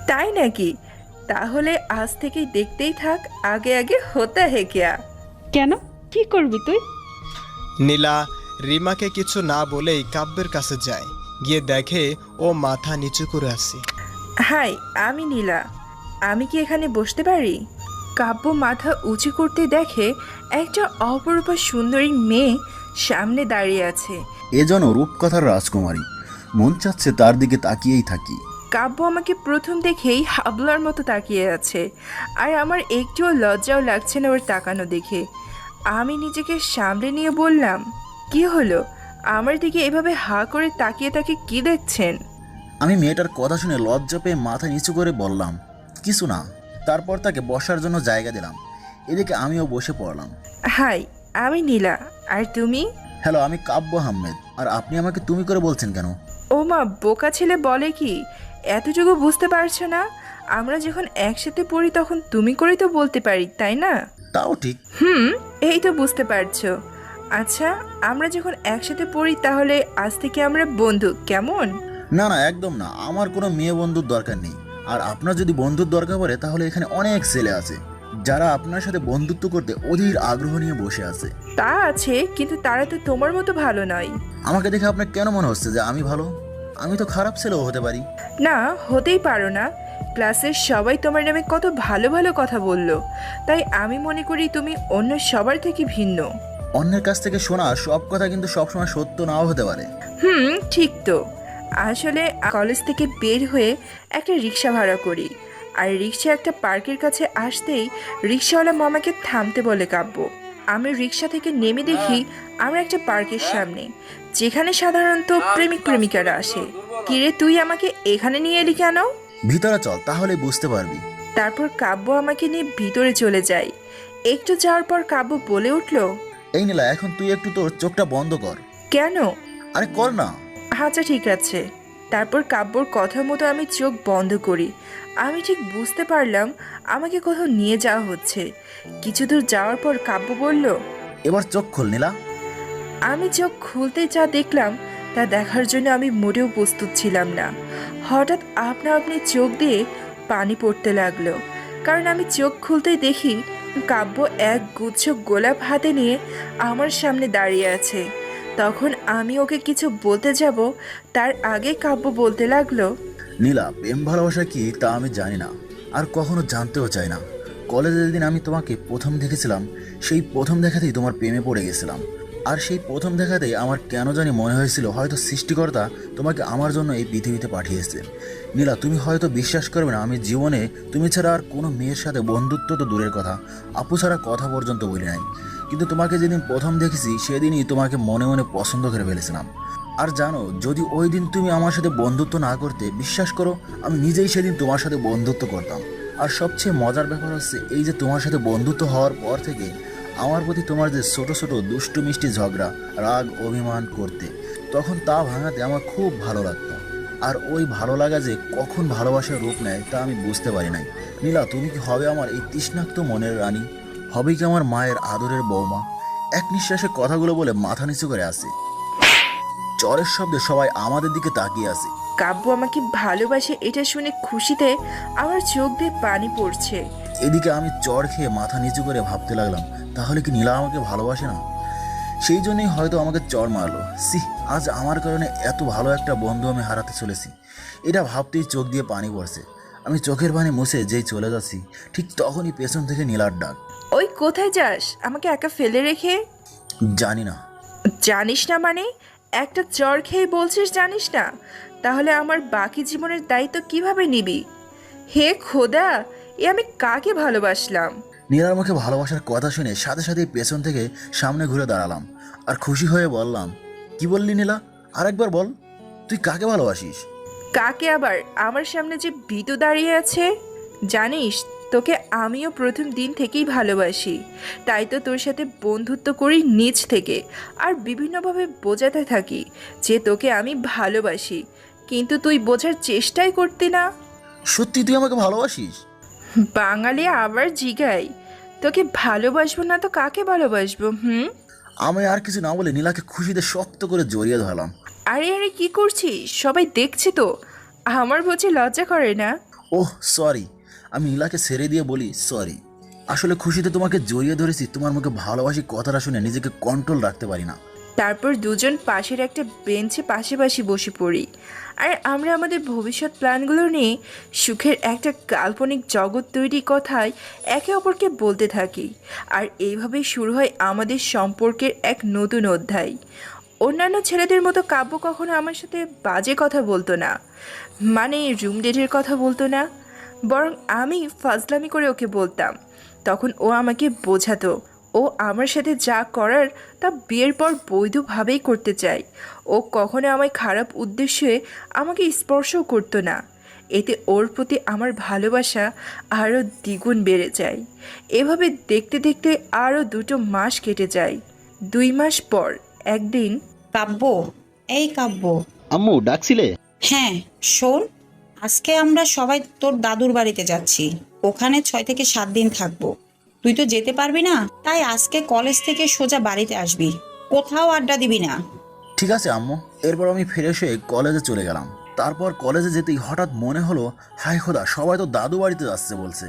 তাই নাকি? তাহলে আজ থেকেই দেখতেই থাক, আগে আগে হতা হে কিয়া। কেন, কি করবি তুই? নীলা রিমাকে কিছু না বলেই কাব্যের কাছে যায়, গিয়ে দেখে ও মাথা নিচু করে আছে। হাই, আমি নীলা, আমি কি এখানে বসতে পারি? কাব্য মাথা উঁচু করতে দেখে একটা অপরূপা সুন্দরী মেয়ে সামনে দাঁড়িয়ে আছে। এজন্য রূপকথার রাজকুমারী, মন চাচ্ছে তার দিকে তাকিয়েই থাকি। কাব্য আমাকে প্রথম দেখেই হাবলার মতো তাকিয়ে আছে, আর আমার একটুও লজ্জাও লাগছে না ওর তাকানো দেখে। আমি নিজেকে সামলে নিয়ে বললাম, কি হলো, আমার দিকে এভাবে হা করে তাকিয়ে তাকে কি দেখছেন? আমি মেয়েটার কথা শুনে লজ্জা পেয়ে মাথা নিচু করে বললাম, কিছু না। তারপর তাকে বসার জন্য জায়গা দিলাম, এদিকে আমিও বসে পড়লাম। হাই, আমি নীলা, আর তুমি? হ্যালো, আমি কাব্য আহমেদ। আর আপনি আমাকে তুমি করে বলছেন কেন? ও মা, বোকা ছেলে বলে কি, এতটুকু বুঝতে পারছো না? আমরা যখন একসাথে পড়ি তখন তুমি করেই তো বলতে পারি, তাই না? তাও ঠিক। এই তো বুঝতে পারছো। আচ্ছা, আমরা যখন একসাথে পড়ি তাহলে আজ থেকে আমরা বন্ধু, কেমন? না না, একদম না, আমার কোনো মেয়ে বন্ধুর দরকার নেই। আর আপনার যদি বন্ধুর দরকার পড়ে তাহলে এখানে অনেক ছেলে আছে যারা আপনার সাথে বন্ধুত্ব করতে অধীর আগ্রহ নিয়ে বসে আছে। তা আছে, কিন্তু তারা তো তোমার মতো ভালো নয়। আমাকে দেখে আপনার কেন মনে হচ্ছে যে আমি ভালো? আমি তো খারাপ ছেলেও হতে পারি। না, হতেই পারো না। ক্লাসের সবাই তোমার নামে কত ভালো ভালো কথা বললো, তাই আমি মনে করি তুমি অন্য সবার থেকে ভিন্ন। অন্যের কাছ থেকে শোনা সব কথা কিন্তু সবসময় সত্য নাও হতে পারে। ঠিক তো। আসলে কলেজ থেকে বের হয়ে একটা রিক্সা ভাড়া করি, আর রিক্সা একটা পার্কের কাছে আসতেই রিক্সাওয়ালা মামাকে থামতে বলে কাব্য। আমি রিক্সা থেকে নেমে দেখি আমরা একটা পার্কের সামনে, যেখানে সাধারণত প্রেমিক প্রেমিকারা আসে। কিরে, তুই আমাকে এখানে নিয়ে এলি কেন? ভিতরে চল, তাহলে বুঝতে পারবি। তারপর কাব্য আমাকে নিয়ে ভিতরে চলে যায়। একটু যাওয়ার পর কাব্য বলে উঠল, এই নীলা, এখন তুই একটু তোর চোখটা বন্ধ কর। কেন? আরে কর না। আচ্ছা ঠিক আছে। তারপর কাব্যর কথা মতো আমি চোখ বন্ধ করি। আমি ঠিক বুঝতে পারলাম আমাকে কোথাও নিয়ে যাওয়া হচ্ছে। কিছু দূর যাওয়ার পর কাব্য বলল, এবার চোখ খোল নীলা। আমি চোখ খুলতে যা দেখলাম তা দেখার জন্য আমি মোটেও প্রস্তুত ছিলাম না। হঠাৎ আপনা আপনি চোখ দিয়ে পানি পড়তে লাগলো, কারণ আমি চোখ খুলতেই দেখি কাব্য এক গুচ্ছ গোলাপ হাতে নিয়ে আমার সামনে দাঁড়িয়ে আছে। তখন আমি ওকে কিছু বলতে যাব, তার আগে কাব্য বলতে লাগলো, নীলা, প্রেম ভালোবাসা কি তা আমি জানি না, আর কখনো জানতেও চাই না। কলেজের দিন আমি তোমাকে প্রথম দেখেছিলাম, সেই প্রথম দেখাতেই তোমার প্রেমে পড়ে গেছিলাম। আর সেই প্রথম দেখাতেই আমার কেন জানি মনে হয়েছিল হয়তো সৃষ্টিকর্তা তোমাকে আমার জন্য এই পৃথিবীতে পাঠিয়েছে। নীলা, তুমি হয়তো বিশ্বাস করবে না, আমি জীবনে তুমি ছাড়া আর কোনো মেয়ের সাথে বন্ধুত্ব তো দূরের কথা, আপু ছাড়া কথা পর্যন্ত বলি নাই। কিন্তু তোমাকে যেদিন প্রথম দেখেছি সেদিনই তোমাকে মনে মনে পছন্দ করে ফেলেছিলাম। আর জানো, যদি ওই দিন তুমি আমার সাথে বন্ধুত্ব না করতে, বিশ্বাস করো আমি নিজেই সেদিন তোমার সাথে বন্ধুত্ব করতাম। আর সবচেয়ে মজার ব্যাপার হচ্ছে এই যে তোমার সাথে বন্ধুত্ব হওয়ার পর থেকে আমার প্রতি তোমার যে ছোট ছোট দুষ্টু মিষ্টি ঝগড়া, রাগ, অভিমান করতে, তখন তা ভাঙাতে আমার খুব ভালো লাগতো। আর ওই ভালো লাগা যে কখন ভালোবাসার রূপ নেয় তা আমি বুঝতে পারি নাই। নীলা, তুমি কি হবে আমার এই তৃষ্ণাক্ত মনের রানী? হবে কি আমার মায়ের আদরের বৌমা? এক নিঃশ্বাসে কথাগুলো বলে মাথা নিচু করে আসে। চরের শব্দে সবাই আমাদের দিকে তাকিয়ে আছে। কাব্য আমাকে ভালোবাসে এটা শুনে খুশিতে আমার চোখ দিয়ে পানি পড়ছে। এদিকে আমি চর খেয়ে মাথা নিচু করে ভাবতে লাগলাম, তাহলে কি নীলা আমাকে ভালোবাসে না? সেই জন্যই হয়তো আমাকে চর মারলো। আজ আমার কারণে এত ভালো একটা বন্ধু আমি হারাতে চলেছি। এটা ভাবতেই চোখ দিয়ে পানি পড়ছে। আমি চোখের পানি মুছে যেই চলে যাচ্ছি, ঠিক তখনই পেছন থেকে নীলার ডাক। ওই কোথায় যাস আমাকে একা ফেলে রেখে? জানি না। জানিস না মানে? একটা চর খেয়ে বলছিস জানিস না? তাহলে আমার বাকি জীবনের দায়িত্ব কিভাবে নিবি? হে খোদা, এ আমি কাকে ভালোবাসলাম? নীলার মুখে ভালোবাসার কথা শুনে সাথে সাথেই পেছন থেকে সামনে ঘুরে দাঁড়ালাম আর খুশি হয়ে বললাম, কি বললি নীলা? আরেকবার বল, তুই কাকে ভালোবাসিস? কাকে আবার? আমার সামনে যে বিতু দাঁড়িয়ে আছে। জানিস, তোকে আমিও প্রথম দিন থেকেই ভালোবাসি। তাই তো তোর সাথে বন্ধুত্ব করি নিজ থেকে, আর বিভিন্নভাবে বোঝাতে থাকি যে তোকে আমি ভালোবাসি, কিন্তু তুই বোঝার চেষ্টাই করতি না। সত্যি তুই আমাকে ভালোবাসিস? বাঙালি আবার জিগাই, তোকে ভালোবাসবো না তো কাকে ভালোবাসবো? আমি আর কিছু না বলে নীলাকে খুশিতে শক্ত করে জড়িয়ে ধরলাম। আরে আরে কি করছিস? সবাই দেখছে তো, আমার বুঝি লজ্জা করে না? Oh sorry. আমি নীলাকে ছেড়ে দিয়ে বলি, সরি। আসলে খুশিতে তোমাকে জড়িয়ে ধরেছি, তোমার মুখে ভালোবাসি কথাটা শুনে নিজেকে কন্ট্রোল রাখতে পারি না। তারপর দুজন পাশের একটা বেঞ্চে পাশাপাশি বসে পড়ি, আর আমরা আমাদের ভবিষ্যৎ প্ল্যানগুলো নিয়ে সুখের একটা কাল্পনিক জগৎ তৈরি কথায় একে অপরকে বলতে থাকি। আর এইভাবেই শুরু হয় আমাদের সম্পর্কের এক নতুন অধ্যায়। অন্যান্য ছেলেদের মতো কাব্য কখনো আমার সাথে বাজে কথা বলতো না, মানে রুম ডেটের কথা বলতো না, বরং আমি ফাজলামি করে ওকে বলতাম। তখন ও আমাকে বোঝাতো ও আমার সাথে যা করার তা বিয়ের পর বৈধভাবেই করতে চায়। ও কখনো আমায় খারাপ উদ্দেশ্যে আমাকে স্পর্শও করতো না। এতে ওর প্রতি আমার ভালোবাসা আরও দ্বিগুণ বেড়ে যায়। এভাবে দেখতে দেখতে আরও 2 মাস কেটে যায়। 2 মাস পর একদিন, কাব্য, এই কাব্য। আম্মু ডাকছিলে? হ্যাঁ শোন, আজকে আমরা সবাই তোর দাদুর বাড়িতে যাচ্ছি। ওখানে 6 থেকে 7 দিন থাকবো। তুই তো যেতে পারবি না, তাই আজকে কলেজ থেকে সোজা বাড়িতে আসবি, কোথাও আড্ডা দিবি না। ঠিক আছে আম্মু। এরপর আমি ফিরে এসে কলেজে চলে গেলাম। তারপর কলেজে যেতেই হঠাৎ মনে হলো, হায় খোদা, সবাই তো দাদু বাড়িতে যাচ্ছে বলছে,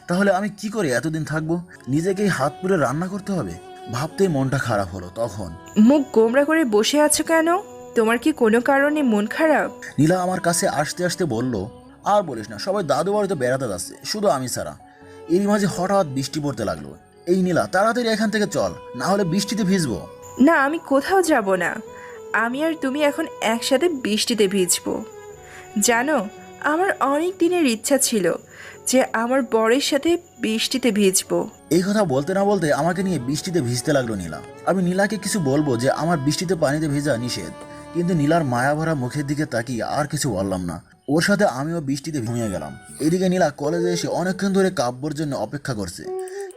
তাহলে আমি কি করে এতদিন থাকবো? নিজেকেই হাত পুড়ে রান্না করতে হবে। ভাবতেই মনটা খারাপ হলো। তখন, মুখ গোমরা করে বসে আছো কেন? তোমার কি কোনো কারণে মন খারাপ? নীলা আমার কাছে আসতে আসতে বলল, আর বলিস না, সবাই দাদু বাড়িতে বেড়াতে যাচ্ছে, শুধু আমি ছাড়া। এরই মাঝে হঠাৎ বৃষ্টি পড়তে লাগলো। এই নীলা, তাড়াতাড়ি এখান থেকে চল, না হলে বৃষ্টিতে ভিজবো। না, আমি কোথাও যাব না। আমি আর তুমি এখন একসাথে বৃষ্টিতে ভিজবো। জানো, আমার অনেক দিনের ইচ্ছা ছিল যে আমার বরের সাথে বৃষ্টিতে ভিজবো। এই কথা বলতে না বলতে আমাকে নিয়ে বৃষ্টিতে ভিজতে লাগলো নীলা। আমি নীলাকে কিছু বলবো যে আমার বৃষ্টিতে পানিতে ভেজা নিষেধ, কিন্তু নীলার মায়া ভরা মুখের দিকে তাকিয়ে আর কিছু বললাম না। ওর সাথে আমিও বৃষ্টিতে ঘুমিয়ে গেলাম। এদিকে নীলা কলেজে এসে অনেকক্ষণ ধরে কাব্যর জন্য অপেক্ষা করছে,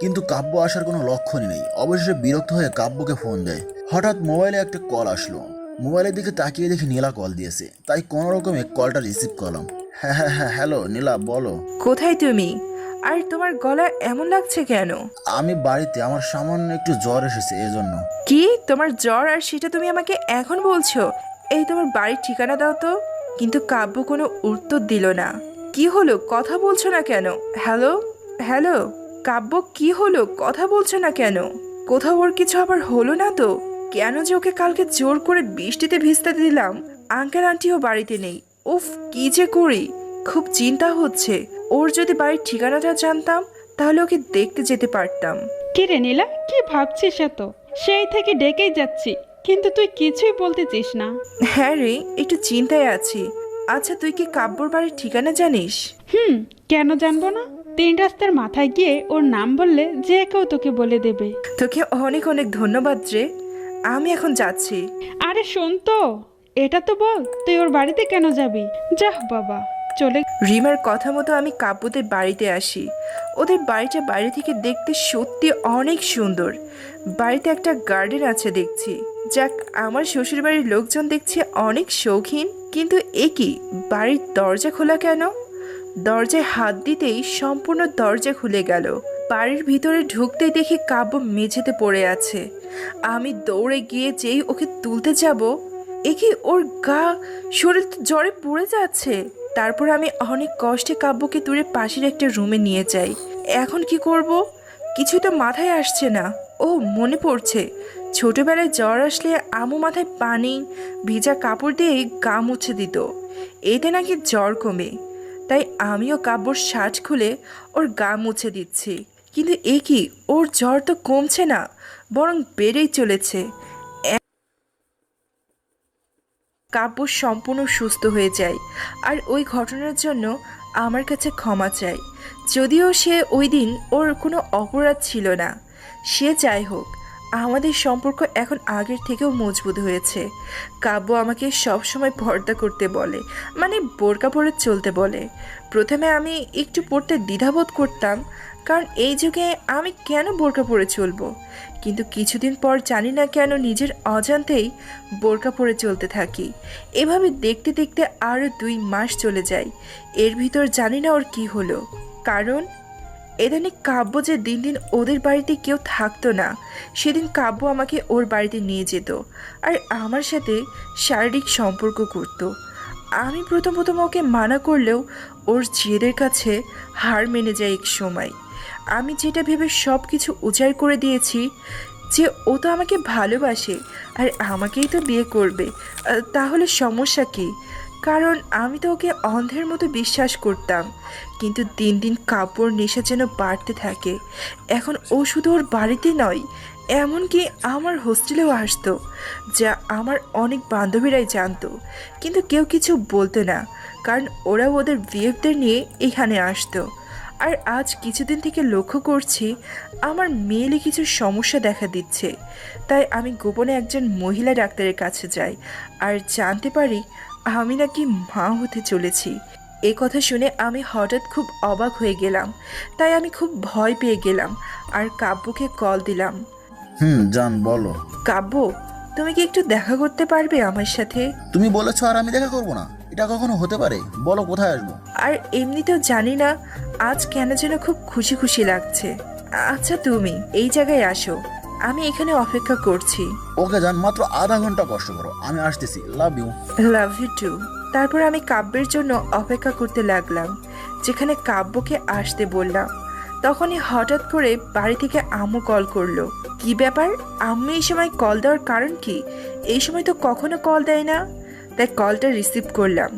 কিন্তু কাব্য আসার কোনো লক্ষণই নেই। অবশেষে বিরক্ত হয়ে কাব্যকে ফোন দেয়। হঠাৎ মোবাইলে একটা কল আসলো। মোবাইলের দিকে তাকিয়ে দেখি নীলা কল দিয়েছে, তাই কোনো রকমে কলটা রিসিভ করলাম। হ্যাঁ হ্যাঁ হ্যাঁ, হ্যালো নীলা, বলো। কোথায় তুমি? আর তোমার গলা এমন লাগছে কেন? আমি বাড়িতে, আমার সামান্য একটু জ্বর এসেছে এজন্য। কি তোমার জ্বর, আর সেটা তুমি আমাকে এখন বলছো? এই তোমার বাড়ির ঠিকানা দাও তো। কিন্তু কাব্য কোনো উত্তর দিল না। কি হলো, কথা বলছো না কেন? হ্যালো হ্যালো কাব্য, কি হলো, কথা বলছো না কেন? কোথাও ওর কিছু আবার হলো না তো? কেন যে ওকে কালকে জোর করে বৃষ্টিতে ভিজতে দিলাম? আঙ্কেল আন্টিও বাড়িতে নেই। উফ, কি যে করি, খুব চিন্তা হচ্ছে। ওর যদি বাড়ির ঠিকানাটা জানতাম তাহলে ওকে দেখতে যেতে পারতাম। কি রে নীলা, কি ভাবছিস এত? সেই থেকে ডেকেই যাচ্ছি, কিন্তু তুই কিছুই বলতেছিস না। হ্যাঁ রে, একটু চিন্তায় আছি। আচ্ছা, তুই কি কাব্যর বাড়ির ঠিকানা জানিস? কেন জানবো না? 3 রাস্তার মাথায় গিয়ে ওর নাম বললে যে কেউ তোকে বলে দেবে। তোকে অনেক অনেক ধন্যবাদ রে। আমি এখন যাচ্ছি। আরে শোন তো, এটা তো বল তুই ওর বাড়িতে কেন যাবি? যাহ বাবা, চলে। রিমার কথা মতো আমি কাব্যদের বাড়িতে আসি। ওদের বাড়িটা বাইরে থেকে দেখতে সত্যি অনেক সুন্দর। বাড়িতে একটা গার্ডেন আছে দেখছি। যাক, আমার শ্বশুর বাড়ির লোকজন দেখছি অনেক শৌখিন। কিন্তু এ কি, বাড়ির দরজা খোলা কেন? দরজায় হাত দিতেই সম্পূর্ণ দরজা খুলে গেল। বাড়ির ভিতরে ঢুকতেই দেখি কাব্য মেঝেতে পড়ে আছে। আমি দৌড়ে গিয়ে যেই ওকে তুলতে যাব, এ কি, ওর গা, শরীর তো জ্বরে পড়ে যাচ্ছে। তারপর আমি অনেক কষ্টে কাব্যকে তুলে পাশের একটা রুমে নিয়ে যাই। এখন কি করব, কিছু তো মাথায় আসছে না। ও, মনে পড়ছে, ছোটবেলায় জ্বর আসলে আম্মু মাথায় পানি ভিজা কাপড় দিয়ে গা মুছে দিত, এতে নাকি জ্বর কমে। তাই আমিও কাব্যর শার্ট খুলে ওর গা মুছে দিচ্ছি। কিন্তু এ কি, ওর জ্বর তো কমছে না, বরং বেড়েই চলেছে। কাব্য সম্পূর্ণ সুস্থ হয়ে যায়। আর ওই ঘটনার জন্য আমার কাছে ক্ষমা চাই। যদিও সে ওই দিন ওর কোনো অপরাধ ছিল না। সে যাই হোক, আমাদের সম্পর্ক এখন আগের থেকেও মজবুত হয়েছে। কাব্য আমাকে সবসময় পর্দা করতে বলে, মানে বোরকা পরে চলতে বলে। প্রথমে আমি একটু পড়তে দ্বিধাবোধ করতাম, কারণ এই যুগে আমি কেন বোরকা পরে চলবো। কিন্তু কিছুদিন পর জানি না কেন নিজের অজান্তেই বোরকা পরে চলতে থাকি। এভাবে দেখতে দেখতে আরও 2 মাস চলে যায়। এর ভিতর জানি না ওর কি হলো। কারণ এদিনে কাব্য যে দিন দিন ওদের বাড়িতে কেউ থাকতো না, সেদিন কাব্য আমাকে ওর বাড়িতে নিয়ে যেত আর আমার সাথে শারীরিক সম্পর্ক করত। আমি প্রথম ওকে মানা করলেও ওর জেদের কাছে হার মেনে যায় এক সময়। আমি যেটা ভেবে সব কিছু উজাড় করে দিয়েছি যে ও তো আমাকে ভালোবাসে আর আমাকেই তো বিয়ে করবে, তাহলে সমস্যা কী? কারণ আমি তো ওকে অন্ধের মতো বিশ্বাস করতাম। কিন্তু দিন দিন কাপড় নেশা যেন বাড়তে থাকে। এখন ও শুধু ওর বাড়িতে নয়, এমনকি আমার হোস্টেলেও আসতো, যা আমার অনেক বান্ধবীরাই জানতো। কিন্তু কেউ কিছু বলতো না, কারণ ওরা ওদের বিয়েদের নিয়ে এখানে আসতো। আর আজ কিছুদিন থেকে লক্ষ্য করছি আমার মেয়েলে কিছু সমস্যা দেখা দিচ্ছে। তাই আমি গোপনে একজন মহিলা ডাক্তারের কাছে যাই আর জানতে পারি আমি নাকি মা হতে চলেছি। এ কথা শুনে আমি হঠাৎ খুব অবাক হয়ে গেলাম। তাই আমি খুব ভয় পেয়ে গেলাম আর কাব্যকে কল দিলাম। জান বলো। কাব্য, তুমি কি একটু দেখা করতে পারবে আমার সাথে? তুমি বলেছো আর আমি দেখা করব না, এটা কখনো হতে পারে? বলো কোথায় আসবো। আর এমনিতেও জানি না আজ কেন যেন খুব খুশি খুশি লাগছে। আচ্ছা, তুমি এই জায়গায় আসো, আমি এখানে অপেক্ষা করছি। ওকে জান, মাত্র আধা ঘন্টা কষ্ট করো, আমি আসতেছি। Love you. Love you too. তারপর আমি কাব্যের জন্য অপেক্ষা করতে লাগলাম। যেখানে কাব্যকে আসতে বললাম, তখনই হঠাৎ করে বাড়ি থেকে আম্মু কল করলো। কি ব্যাপার, আম্মু এই সময় কল দেওয়ার কারণ কি? এই সময় তো কখনো কল দেয় না। তাই কলটা রিসিভ করলাম।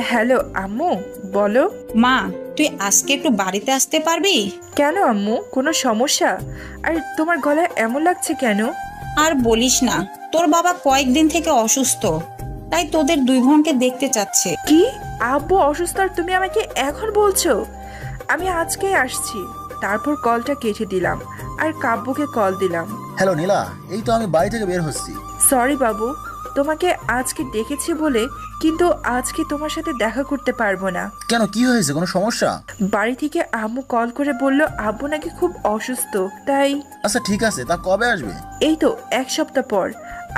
হ্যালো আম্মু, বলো। মা, তুই আজকে একটু বাড়িতে আসতে পারবি? কেন আম্মু, কোনো সমস্যা? আর তোমার গলায় এমন লাগছে কেন? আর বলিস না, তোর বাবা কয়েকদিন থেকে অসুস্থ, তাই তোদের 2 বোনকে দেখতে চাচ্ছে। কি, আব্বু অসুস্থ আর তুমি আমাকে এখন বলছো? আমি আজকেই আসছি। তারপর কলটা কেটে দিলাম আর কাব্যকে কল দিলাম। হ্যালো নীলা, এই তো আমি বাড়ি থেকে বের হচ্ছি। সরি বাবু, তোমাকে আজকে ডেকেছি বলে, কিন্তু আজকে তোমার সাথে দেখা করতে পারবো না। কেন, কি হয়েছে? কোনো সমস্যা? বাড়ি থেকে আম্মু কল করে বলল আব্বু নাকি খুব অসুস্থ, তাই। আচ্ছা ঠিক আছে, তা কবে আসবে? এই তো 1 সপ্তাহ পর।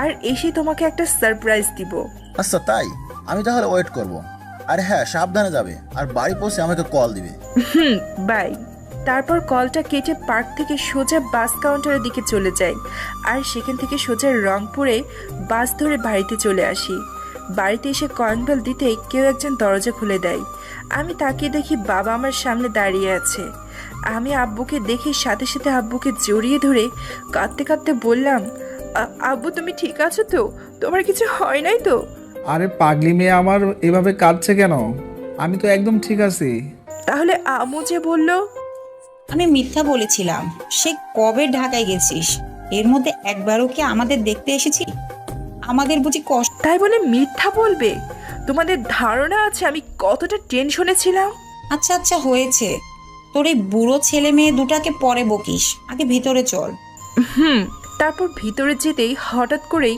আর এসে তোমাকে একটা সারপ্রাইজ দিব। আচ্ছা তাই, আমি তাহলে ওয়েট করব। আর হ্যাঁ, সাবধানে যাবে আর বাড়ি পৌঁছে আমাকে কল দিবে। বাই। তারপর কলটা কেটে পার্ক থেকে সোজা বাস কাউন্টারের দিকে চলে যাই আর সেখান থেকে সোজা রংপুরে বাস ধরে বাড়িতে চলে আসি। বাড়িতে এসে কলিং বেল দিতেই কেউ একজন দরজা খুলে দেয়। আমি তাকিয়ে দেখি বাবা আমার সামনে দাঁড়িয়ে আছে। আমি আব্বুকে দেখে সাথে সাথে আব্বুকে জড়িয়ে ধরে কাঁদতে কাঁদতে বললাম, আব্বু তুমি ঠিক আছো তো? তোমার কিছু হয় নাই তো? আরে পাগলি মেয়ে আমার এভাবে কাঁদছে কেন? আমি তো একদম ঠিক আছি। তাহলে আম্মু যে বললো? আমি মিথ্যা বলেছিলাম। সে কবে ঢাকায় গেছিস? এর মধ্যে একবারও কি আমাদের দেখতে এসেছি? আমাদের বুঝি কষ্ট? তাই বলে মিথ্যা বলবে? তোমাদের ধারণা আছে আমি কতটা টেনশনে ছিলাম? আচ্ছা আচ্ছা হয়েছে, তোর এই বুড়ো ছেলে মেয়ে দুটাকে পরে বকিস, আগে ভিতরে চল। তারপর ভিতরে যেতেই হঠাৎ করেই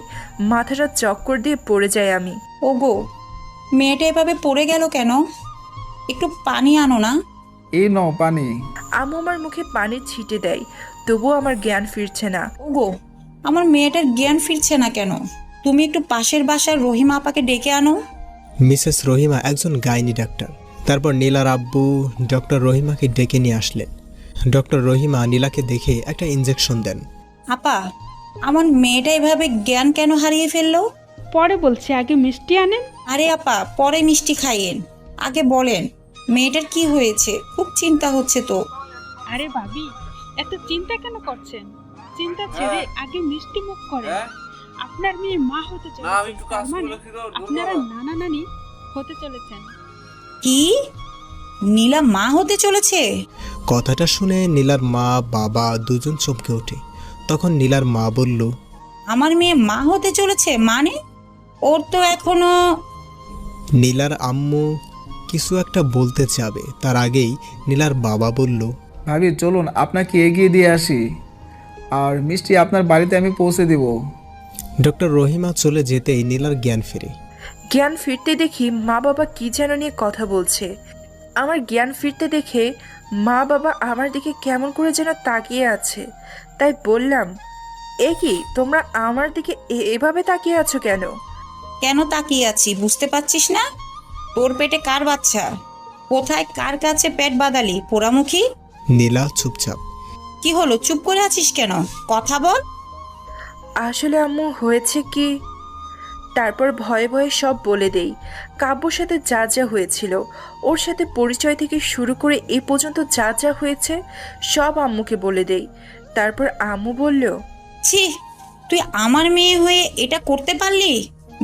মাথাটা চক্কর দিয়ে পড়ে যায় আমি। ওগো, মেয়েটা এভাবে পড়ে গেল কেন? একটু পানি আনো না। এই নাও পানি। আম্মু আমার মুখে পানির ছিটে দেয়, তবুও আমার জ্ঞান ফিরছে না। ওগো, আমার মেয়েটার জ্ঞান ফিরছে না কেন? তুমি একটু পাশের বাসার রহিমা আপাকে ডেকে আনো। মিসেস রহিমা একজন গাইনি ডাক্তার। তারপর নীলার আব্বু ডক্টর রহিমাকে ডেকে নিয়ে আসলেন। ডক্টর রহিমা নীলাকে দেখে একটা ইঞ্জেকশন দেন। আপা, আমার মেয়েটা এভাবে জ্ঞান কেন হারিয়ে ফেললো? পরে বলছি, আগে মিষ্টি আনেন। আরে আপা, পরে মিষ্টি খাইয়েন, আগে বলেন মেয়েটার কি হয়েছে? খুব চিন্তা হচ্ছে তো। আরে ভাবি, এত চিন্তা কেন করছেন? চিন্তা ছেড়ে আগে মিষ্টি মুখ করেন। আপনার মেয়ে মা হতে চলেছে, তার মানে আপনারা নানা নানি হতে চলেছেন। কি? নীলা মা হতে চলেছে? কথাটা শুনে নীলার মা বাবা দুজন চমকে ওঠে। তখন নীলার মা বলল, আমার মেয়ে মা হতে চলেছে মানে? ওর তো এখনো। নীলার আম্মু কিছু একটা বলতে যাবে, তার আগেই নীলার বাবা বলল, ভাবি চলুন আপনাকে এগিয়ে দিয়ে আসি, আর মিষ্টি আপনার বাড়িতে আমি পৌঁছে দিব। ডক্টর রহিমা চলে যেতেই নীলার জ্ঞান ফেরে। জ্ঞান ফিরতে দেখি মা বাবা কি যেন নিয়ে কথা বলছে। আমার জ্ঞান ফিরতে দেখে মা বাবা আমার দিকে কেমন করে যেন তাকিয়ে আছে। তাই বললাম, এ কি তোমরা আমার দিকে এভাবে তাকিয়ে আছো কেন? কেন তাকিয়ে আছি বুঝতে পারছিস না? তোর পেটে কার বাচ্চা? কোথায় কার কাছে পেট বাঁধালি পোড়ামুখী? নীলা চুপচাপ। কি হলো, চুপ করে আছিস কেন? কথা বল। আসলে আম্মু হয়েছে কি? তারপর ভয়ে ভয়ে সব বলে দেই। কাব্যর সাথে যা যা হয়েছিল, ওর সাথে পরিচয় থেকে শুরু করে এ পর্যন্ত যা যা হয়েছে সব আম্মুকে বলে দেই। তারপর আম্মু বলল, ছি, তুই আমার মেয়ে হয়ে এটা করতে পারলি?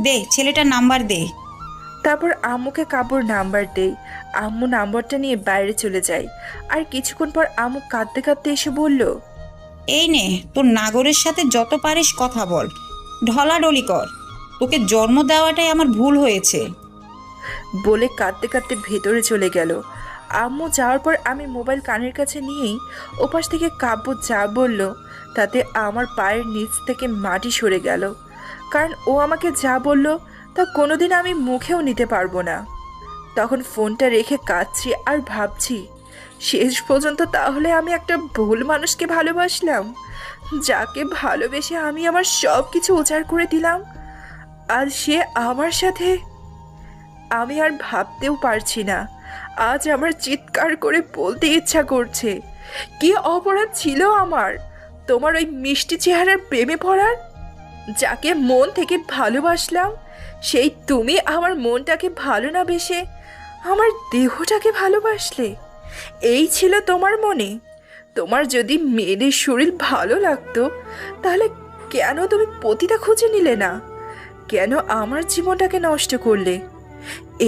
দে ছেলেটার নাম্বার দে। তারপর আম্মুকে কাব্যর নাম্বার দেই। আম্মু নাম্বারটা নিয়ে বাইরে চলে যায়। আর কিছুক্ষণ পর আম্মু কাঁদতে কাঁদতে এসে বলল, এই নে, তোর নাগরের সাথে যত পারিস কথা বল, ঢলাঢলি কর। তোকে জন্ম দেওয়াটাই আমার ভুল হয়েছে। বলে কাঁদতে কাঁদতে ভেতরে চলে গেল। আম্মু যাওয়ার পর আমি মোবাইল কানের কাছে নিয়েই ওপাশ থেকে কাব্য যা বলল তাতে আমার পায়ের নিচ থেকে মাটি সরে গেল। কারণ ও আমাকে যা বলল তা কোনোদিন আমি মুখেও নিতে পারবো না। তখন ফোনটা রেখে কাঁদছি আর ভাবছি, শেষ পর্যন্ত তাহলে আমি একটা ভুল মানুষকে ভালোবাসলাম, যাকে ভালোবেসে আমি আমার সব কিছু উজাড় করে দিলাম, আর সে আমার সাথে। আমি আর ভাবতেও পারছি না। আজ আমার চিৎকার করে বলতে ইচ্ছা করছে, কি অপরাধ ছিল আমার তোমার ওই মিষ্টি চেহারার প্রেমে পড়ার? যাকে মন থেকে ভালোবাসলাম সেই তুমি আমার মনটাকে ভালো না বেসে আমার দেহটাকে ভালোবাসলে। এই ছিল তোমার মনে? তোমার যদি মেয়েদের শরীর ভালো লাগতো তাহলে কেন তুমি পতিতা খুঁজে নিলে না? কেন আমার জীবনটাকে নষ্ট করলে?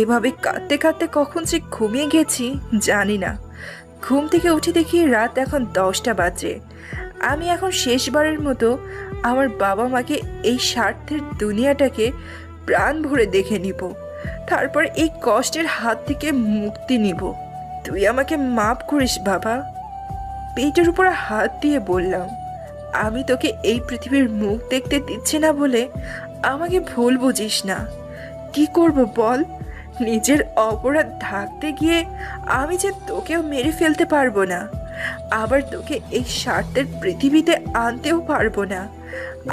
এভাবে কাঁদতে কাঁদতে কখন যে ঘুমিয়ে গেছি জানি না। ঘুম থেকে উঠে দেখি রাত এখন 10টা বাজে। আমি এখন শেষবারের মতো আমার বাবা মাকে এই স্বার্থের দুনিয়াটাকে প্রাণ ভরে দেখে নিব, তারপর এই কষ্টের হাত থেকে মুক্তি নিব। তুই আমাকে মাফ করিস বাবা। পেটের উপর হাত দিয়ে বললাম, আমি তোকে এই পৃথিবীর মুখ দেখতে দিচ্ছি না বলে আমাকে ভুল বুঝিস না। কি করব বল? নিজের অপরাধ ঢাকতে গিয়ে আমি যে তোকেও মেরে ফেলতে পারবো না, আবার তোকে এই স্বার্থের পৃথিবীতে আনতেও পারবো না।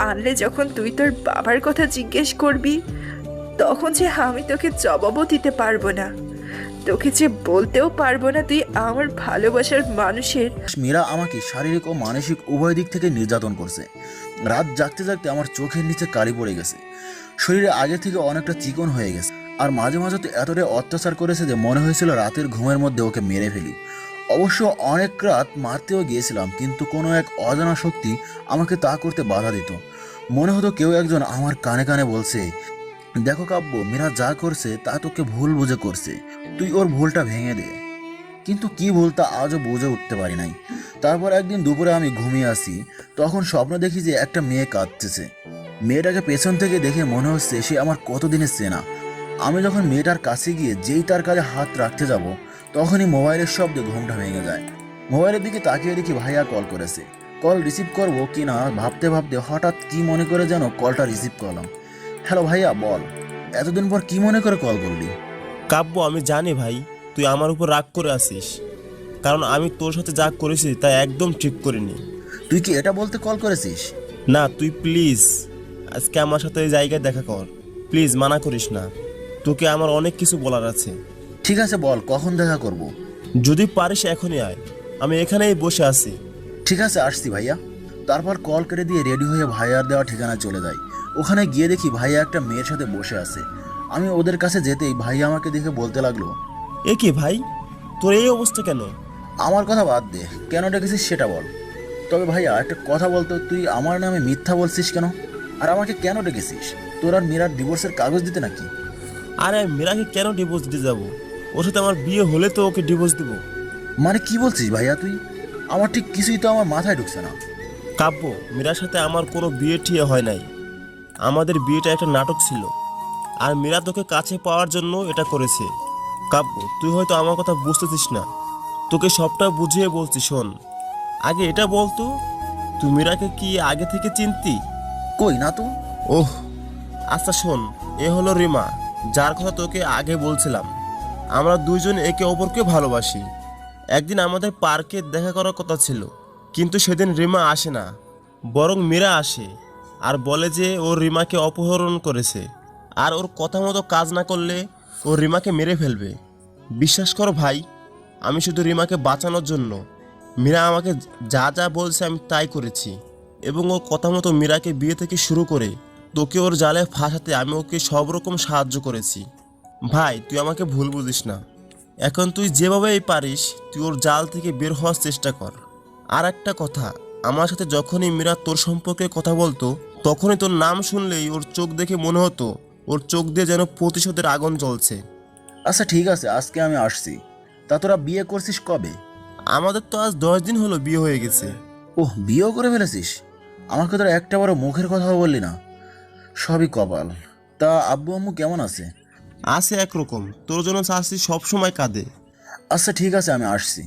আনলে যখন তুই তোর বাবার কথা জিজ্ঞেস করবি তখন যে আমি তোকে জবাবও দিতে পারবো না। তোকে যে বলতেও পারবো না তুই আমার ভালোবাসার মানুষের। মীরা আমাকে শারীরিক ও মানসিক উভয় দিক থেকে নির্যাতন করছে। রাত জাগতে জাগতে আমার চোখের নিচে কালি পড়ে গেছে, শরীরে আগে থেকে অনেকটা চিকন হয়ে গেছে। আর মাঝে মাঝে তো এতটাই অত্যাচার করেছে যে মনে হয়েছিল রাতের ঘুমের মধ্যে ওকে মেরে ফেলি। অবশ্য অনেক রাত মারতেও গিয়েছিলাম, কিন্তু কোনো এক অজানা শক্তি আমাকে তা করতে বাধা দিত। মনে হতো কেউ একজন আমার কানে কানে বলছে, দেখো কাব্য, মীরা যা করছে তা তোকে ভুল বুঝে করছে, তুই ওর ভুলটা ভেঙে দে। কিন্তু কি ভুল তা আজও বুঝে উঠতে পারি নাই। তারপর একদিন দুপুরে আমি ঘুমিয়ে আসি, তখন স্বপ্ন দেখি যে একটা মেয়ে কাঁদতেছে। মেয়েটাকে পেছন থেকে দেখে মনে হচ্ছে সে আমার কতদিনের চেনা। আমি যখন মেয়েটার কাছে গিয়ে যেই তার কাছে হাত রাখতে যাব, তখনই মোবাইলের শব্দে ঘুমটা ভেঙে যায়। মোবাইলের দিকে তাকিয়ে দেখি ভাইয়া কল করেছে। কল রিসিভ করবো কি না ভাবতে ভাবতে হঠাৎ কি মনে করে যেন কলটা রিসিভ করলাম। হ্যালো ভাইয়া, বল, এতদিন পর কি মনে করে কল করলি? কাব্য, আমি জানি ভাই তুই আমার উপর রাগ করে আসিস, কারণ আমি তোর সাথে যা করেছি তা একদম ঠিক করিনি। তুই কি এটা বলতে কল করেছিস? না, তুই প্লিজ আজকে আমার সাথে এই জায়গায় দেখা কর, প্লিজ, মানা করিস না। তোকে আমার অনেক কিছু বলার আছে। ঠিক আছে, বল কখন দেখা করব? যদি পারিস এখনই আয়, আমি এখানেই বসে আছি। ঠিক আছে, আসছি ভাইয়া। তারপর কল কেটে দিয়ে রেডি হয়ে ভাইয়ার দেওয়া ঠিকানায় চলে যাই। ওখানে গিয়ে দেখি ভাইয়া একটা মেয়ের সাথে বসে আছে। আমি ওদের কাছে যেতেই ভাইয়া আমাকে দেখে বলতে লাগলো, এ কি ভাই, তোর এই অবস্থা কেন? আমার কথা বাদ দে, কেন ডেকেছিস সেটা বল। তবে ভাইয়া একটা কথা বলতো, তুই আমার নামে মিথ্যা বলছিস কেন? আর আমাকে কেন ডেকেছিস? তোর আর মীরার ডিভোর্সের কাগজ দিতে নাকি? আরে মীরাকে কেন ডিভোর্স দিতে যাবো? ওর সাথে আমার বিয়ে হলে তো ওকে ডিভোর্স দিব। মানে কি বলছিস ভাইয়া তুই? আমার ঠিক কিছুই তো আমার মাথায় ঢুকছে না। কাব্য, মীরার সাথে আমার কোনো বিয়ে টিয়ে হয় নাই। আমাদের বিয়েটা একটা নাটক ছিল, আর মীরা তোকে কাছে পাওয়ার জন্য এটা করেছে। কাব্য, তুই হয়তো আমার কথা বুঝতেছিস না, তোকে সবটা বুঝিয়ে বলছি। শোন, আগে এটা বলতো, তুই মীরাকে কি আগে থেকে চিনতি? কই না তো। ওহ আচ্ছা, শোন, এ হলো রিমা, যার কথা তোকে আগে বলছিলাম। আমরা দুইজন একে অপরকে ভালোবাসি। একদিন আমাদের পার্কে দেখা করার কথা ছিল, কিন্তু সেদিন রিমা আসে না, বরং মীরা আসে আর বলে যে ও রিমাকে অপহরণ করেছে, আর ওর কথা মতো কাজ না করলে ও রিমাকে মেরে ফেলবে। বিশ্বাস করো ভাই, আমি শুধু রিমাকে বাঁচানোর জন্য মীরা আমাকে যা যা বলছে আমি তাই করেছি, এবং ও কথা মতো মীরাকে বিয়ে থেকে শুরু করে তোকে ওর জালে ফাঁসাতে আমি ওকে সব রকম সাহায্য করেছি। ভাই, তুই আমাকে ভুল বুঝিস না। এখন তুই যেভাবেই পারিস তুই ওর জাল থেকে বের হওয়ার চেষ্টা কর। আর একটা কথা, আমার সাথে যখনই মীরা তোর সম্পর্কে কথা বলতো, তখনই তোর নাম শুনলেই ওর চোখ দেখে মনে হতো ওর চোখ দিয়ে যেন প্রতিশোধের আগুন জ্বলছে। আচ্ছা ঠিক আছে, আজকে আমি আসছি। তা তোরা বিয়ে করছিস কবে? আমাদের তো আজ 10 দিন হলো বিয়ে হয়ে গেছে। ওহ, বিয়েও করে ফেলেছিস? আমাকে তোরা একটা বড় মুখের কথাও বললি না। সবই কপাল। তা আব্বু আম্মু কেমন আছে? আছে একরকম, তোর জন্য চাষি সবসময় কাঁদে। আচ্ছা ঠিক আছে, আমি আসছি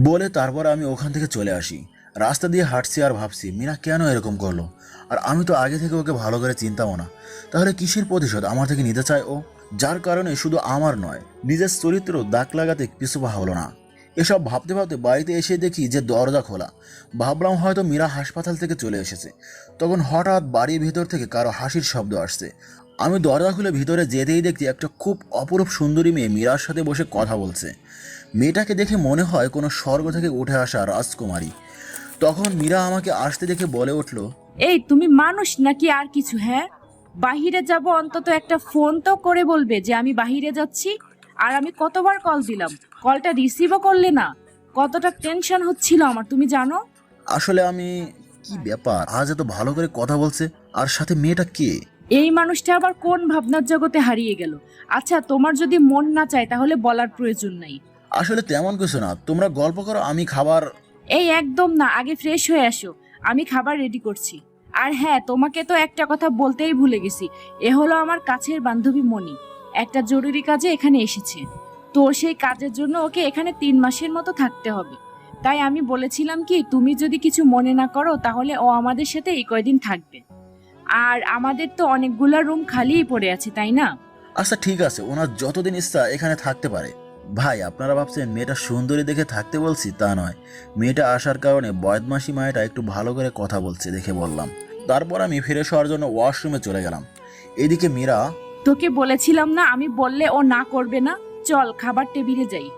বলে তারপর আমি ওখান থেকে চলে আসি। রাস্তা দিয়ে হাঁটছি আর ভাবছি মীরা কেন এরকম করলো। আর আমি তো আগে থেকে ওকে ভালো করে চিনতামও না। তাহলে কিসের প্রতিশোধ আমার থেকে নিতে চায় ও, যার কারণে শুধু আমার নয় নিজের চরিত্র দাগ লাগাতে পিছু পা হলো না। এসব ভাবতে ভাবতে বাড়িতে এসে দেখি যে দরজা খোলা। ভাবলাম হয়তো মীরা হাসপাতাল থেকে চলে এসেছে। তখন হঠাৎ বাড়ির ভিতর থেকে কারো হাসির শব্দ আসছে। আমি দরজা খুলে ভিতরে যেতেই দেখি একটা খুব অপরূপ সুন্দরী মেয়ে মীরার সাথে বসে কথা বলছে। মেয়েটাকে দেখে মনে হয় কোনো স্বর্গ থেকে উঠে আসা রাজকুমারী। তখন মীরা আমাকে আসতে দেখে বলে উঠল, এই তুমি মানুষ নাকি আর কিছু? হ্যাঁ, বাহিরে যাব, অন্তত একটা ফোন তো করে বলবে যে আমি বাহিরে যাচ্ছি। আর আমি কতবার কল দিলাম, কলটা রিসিভও করলে না। কতটা টেনশন হচ্ছিল আমার তুমি জানো। আসলে আমি, কি ব্যাপার আজ এত ভালো করে কথা বলছে, আর সাথে মেয়েটা কে? এই মানুষটা আবার কোন ভাবনার জগতে হারিয়ে গেল। আচ্ছা, তোমার যদি মন না চায় তাহলে বলার প্রয়োজন নাই। আসলে তেমন কিছু না, তোমরা গল্প করো, আমি খাবার। এই একদম না, আগে ফ্রেশ হয়ে আসো, আমি খাবার রেডি করছি। আর হ্যাঁ, তোমাকে তো একটা কথা বলতেই ভুলে গেছি। এ হলো আমার কাছের বান্ধবী মনি, একটা জরুরি কাজে এখানে এসেছে। তোর সেই কাজের জন্য ওকে এখানে 3 মাসের মতো থাকতে হবে। তাই আমি বলেছিলাম কি, তুমি যদি কিছু মনে না করো তাহলে ও আমাদের সাথে এই কয়দিন থাকবে। আর আমাদের তো অনেকগুলো রুম খালিই পড়ে আছে, তাই না? আচ্ছা ঠিক আছে, ওনার যতদিন ইচ্ছা এখানে থাকতে পারে। ভাই, আপনারা ভাবছেন মেয়েটা সুন্দরী দেখে থাকতে বলছি, তা নয়। মেয়েটা আসার কারণে বদমাশি মায়েটা একটু ভালো করে কথা বলছে দেখে বললাম। তারপর আমি ফ্রেশ হওয়ার জন্য ওয়াশরুমে চলে গেলাম। এদিকে মীরা, তোকে বলেছিলাম না আমি বললে ও না করবে না। চল খাবার টেবিলে যাই।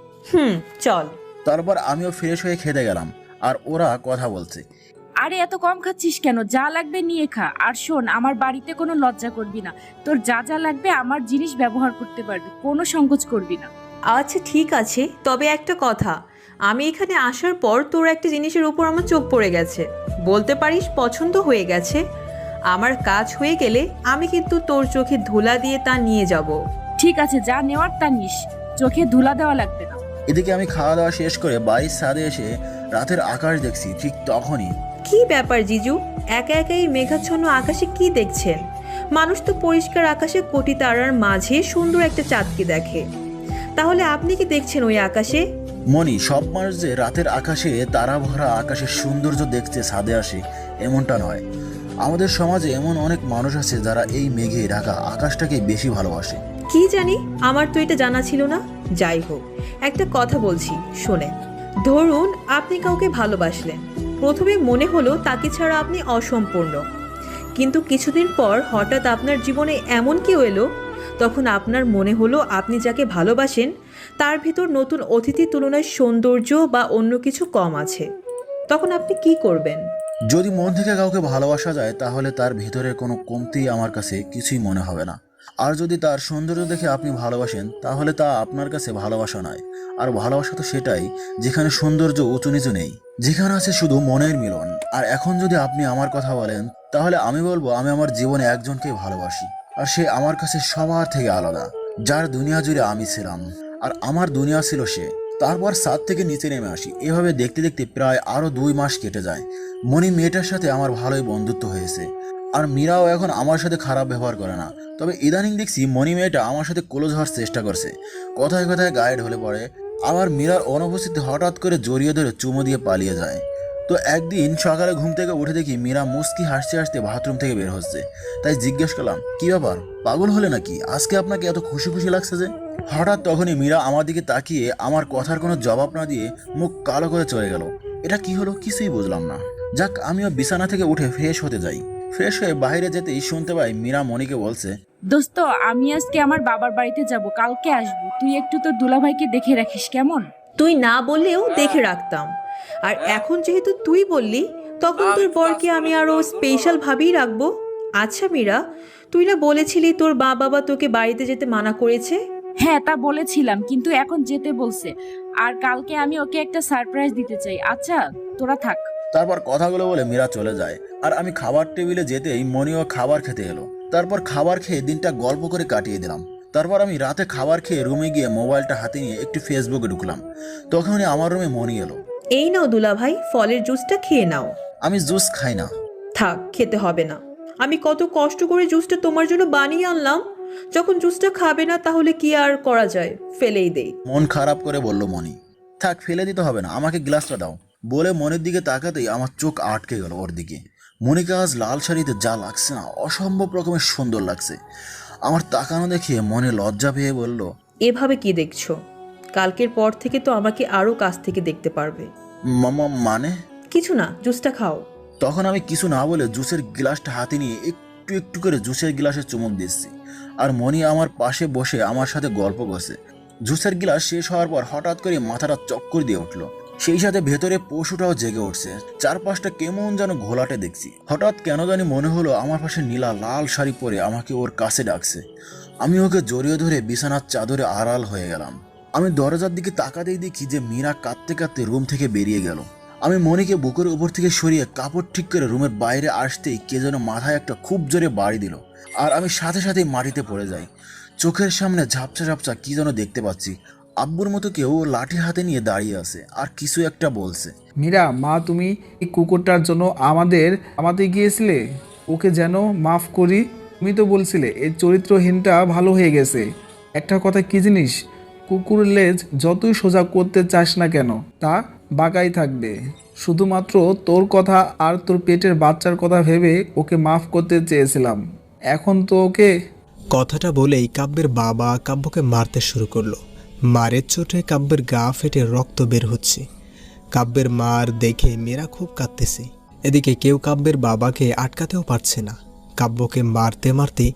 চল। তারপর আমিও ফ্রেশ হয়ে খেতে গেলাম আর ওরা কথা বলছে। আরে এত কম খাচ্ছিস কেন? যা লাগবে নিয়ে খা। আর শোন, আমার বাড়িতে কোনো লজ্জা করবি না। তোর যা যা লাগবে আমার জিনিস ব্যবহার করতে পারবি, কোনো সংকোচ করবি না। আচ্ছা ঠিক আছে, তবে একটা কথা, আমি এখানে আসার পর তোর একটা জিনিসের উপর আমার চোখ পড়ে গেছে, বলতে পারিস পছন্দ হয়ে গেছে। আমার কাজ হয়ে গেলে আমি কিন্তু তোর চোখে ধুলা দিয়ে তা নিয়ে যাব। ঠিক আছে, যা নেওয়ার তা নিস, চোখে ধুলা দেওয়া লাগবে না। এদিকে আমি খাওয়া দাওয়া শেষ করে বাড়ির ছাদে এসে রাতের আকাশ দেখছি। ঠিক তখনই কি ব্যাপার জিজু, একা একা এই মেঘাচ্ছন্ন আকাশে কি দেখছেন? মানুষ তো পরিষ্কার আকাশে কোটি তারার মাঝে সুন্দর একটা চাঁদকে দেখে, তাহলে আপনি কি দেখছেন ওই আকাশে? মনি, সব মানুষ যে রাতের আকাশে তারা ভরা আকাশের সৌন্দর্য দেখতে ছাদে আসে এমনটা নয়। আমাদের সমাজে এমন অনেক মানুষ আছে যারা এই মেঘে ঢাকা আকাশটাকে বেশি ভালোবাসে। কি জানি, আমার তো এটা জানা ছিল না। যাই হোক, একটা কথা বলছি শোনেন। ধরুন আপনি কাউকে ভালোবাসলেন, প্রথমে মনে হলো তাকে ছাড়া আপনি অসম্পূর্ণ, কিন্তু কিছুদিন পর হঠাৎ আপনার জীবনে এমন কেউ এলো, তখন আপনার মনে হলো আপনি যাকে ভালোবাসেন তার ভিতর নতুন অতিথির তুলনায় সৌন্দর্য বা অন্য কিছু কম আছে, তখন আপনি কি করবেন? যদি মন থেকে কাউকে ভালোবাসা যায় তাহলে তার ভিতরে কোনো কমতি আমার কাছে কিছুই মনে হবে না। আর যদি তার সৌন্দর্য দেখে আপনি ভালোবাসেন তাহলে তা আপনার কাছে ভালোবাসা নয়। আর ভালোবাসা তো সেটাই যেখানে সৌন্দর্য উঁচু নিচু নেই, যেখানে আছে শুধু মনের মিলন। আর এখন যদি আপনি আমার কথা বলেন তাহলে আমি বলবো আমি আমার জীবনে একজনকেই ভালোবাসি, আর সে আমার কাছে সবার থেকে আলাদা, যার দুনিয়া জুড়ে আমি ছিলাম আর আমার দুনিয়া ছিল সে। তারপর ছাদ থেকে নিচে নেমে আসি। এভাবে দেখতে দেখতে প্রায় আরো 2 মাস কেটে যায়। মনি মেয়েটার সাথে আমার ভালোই বন্ধুত্ব হয়েছে, আর মীরাও এখন আমার সাথে খারাপ ব্যবহার করে না। তবে ইদানিং দেখছি মনি মেয়েটা আমার সাথে ক্লোজ হওয়ার চেষ্টা করছে, কথায় কথায় গায়ে ঢলে পড়ে। আবার মীরার অনুপস্থিতি হঠাৎ করে জড়িয়ে ধরে চুমো দিয়ে পালিয়ে যায়। তো একদিন সকালে ঘুম থেকে উঠে দেখি মীরা মুস্কি হাসতে হাসতে বাথরুম থেকে বের হচ্ছে। তাই জিজ্ঞেস করলাম, কি ব্যাপার, পাগল হলে নাকি? আজকে আপনাকে এত খুশি খুশি লাগছে যে? হঠাৎ তখনই মীরা আমার দিকে তাকিয়ে আমার কথার কোনো জবাব না দিয়ে মুখ কালো করে চলে গেল। এটা কি হলো কিছুই বুঝলাম না। যাক, আমিও বিছানা থেকে উঠে ফ্রেশ হতে যাই। ফ্রেশ হয়ে বাইরে যেতেই শুনতে পাই মীরা মনিকে বলছে, দোস্ত, আমি আজকে আমার বাবার বাড়িতে যাব, কালকে আসবো। তুই একটু তোর দুলাভাইকে দেখে রাখিস কেমন? তুই না বললেও দেখে রাখতাম, আর এখন যেহেতু তুই বললি তখন তোর বরকে আমি আরো স্পেশাল ভাবেই রাখবো। আচ্ছা মীরা, তুই না বলেছিলি তোর বাবা তোকে বাড়িতে যেতে মানা করেছে? হ্যাঁ, তা বলেছিলাম, কিন্তু এখন যেতে বলছে। আর কালকে আমি ওকে একটা সারপ্রাইজ দিতে চাই। আচ্ছা, তোরা থাক। তারপর কথাগুলো বলে মীরা চলে যায়। আর আমি খাবার টেবিলে যেতেই মনিও খাবার খেতে এলো। তারপর খাবার খেয়ে দিনটা গল্প করে কাটিয়ে দিলাম। তারপর আমি রাতে খাবার খেয়ে রুমে গিয়ে মোবাইলটা হাতে নিয়ে একটু ফেসবুকে ঢুকলাম। তখনই আমার রুমে মনি এলো। এই নাও দুলা ভাই, ফলের জুসটা খেয়ে নাও। আমি জুস খাই না। থাক, খেতে হবে না। আমি কত কষ্ট করে জুসটা তোমার জন্য বানিয়ে আনলাম, যখন জুসটা খাবে না তাহলে কি আর করা যায়, ফেলেই দেই। মন খারাপ করে বলল মনি। থাক, ফেলে দিতে হবে না, আমাকে গ্লাসটা দাও বলে মনির দিকে তাকাতেই আমার চোখ আটকে গেল ওর দিকে। মনিকে আজ লাল শাড়িতে যা লাগছে না, অসম্ভব রকমের সুন্দর লাগছে। আমার তাকানো দেখে মনে লজ্জা পেয়ে বলল, এভাবে কি দেখছো? কালকের পর থেকে তো আমাকে আরো কাছ থেকে দেখতে পারবে। মামা মানে? কিছু না, জুসটা খাও। তখন আমি কিছু না বলে জুসের গ্লাসটা হাতে নিয়ে একটু একটু করে জুসের গ্লাসে চুমুক দিচ্ছি। আর মনি আমার পাশে বসে আমার সাথে গল্প করছে। জুসের গ্লাস শেষ হওয়ার পর হঠাৎ করে মাথাটা চক্কর দিয়ে উঠলো। সেই সাথে ভেতরে পশুটাও জেগে উঠছে। চারপাশটা কেমন যেন ঘোলাটে দেখছি। হঠাৎ কেন জানি মনে হলো আমার পাশে নীলা লাল শাড়ি পরে আমাকে ওর কাছে ডাকছে। আমি ওকে জড়িয়ে ধরে বিছানার চাদরে আড়াল হয়ে গেলাম। আমি দরজার দিকে তাকাতেই দেখি যে মীরা কাঁদতে কাঁদতে রুম থেকে বেরিয়ে গেল। আমি মনিকে বুকের উপর থেকে সরিয়ে কাপড় ঠিক করে রুমের বাইরে আসতেই কে যেন মাথায় একটা খুব জোরে বাড়ি দিল। আর আমি সাথে সাথে মাটিতে পড়ে যাই। চোখের সামনে ঝাপসা ঝাপসা কি যেন দেখতে পাচ্ছি। আব্বুর মতো কেউ লাঠি হাতে নিয়ে দাঁড়িয়ে আছে আর কিছু একটা বলছে। মীরা, মা তুমি এই কুকুরটার জন্য আমাদের গিয়েছিলে, ওকে যেন মাফ করি। তুমি তো বলছিলে এই চরিত্রহীনটা ভালো হয়ে গেছে। একটা কথা কি জিনিস, কুকুরের লেজ যতই সোজা করতে চাস না কেন তা বাঁকাই থাকবে। শুধুমাত্র তোর কথা আর তোর পেটের বাচ্চার কথা ভেবে ওকে মাফ করতে চেয়েছিলাম, এখন তো ওকে। কথাটা বলেই কাব্যের বাবা কাব্যকে মারতে শুরু করলো। মারের চোটে কাব্যের গা ফেটে রক্ত বের হচ্ছে। কাব্যের মার দেখে মীরা খুব কাঁদতেছে। এদিকে কেউ কাব্যের বাবাকে আটকাতেও পারছে না। কাব্যকে মারতে মারতে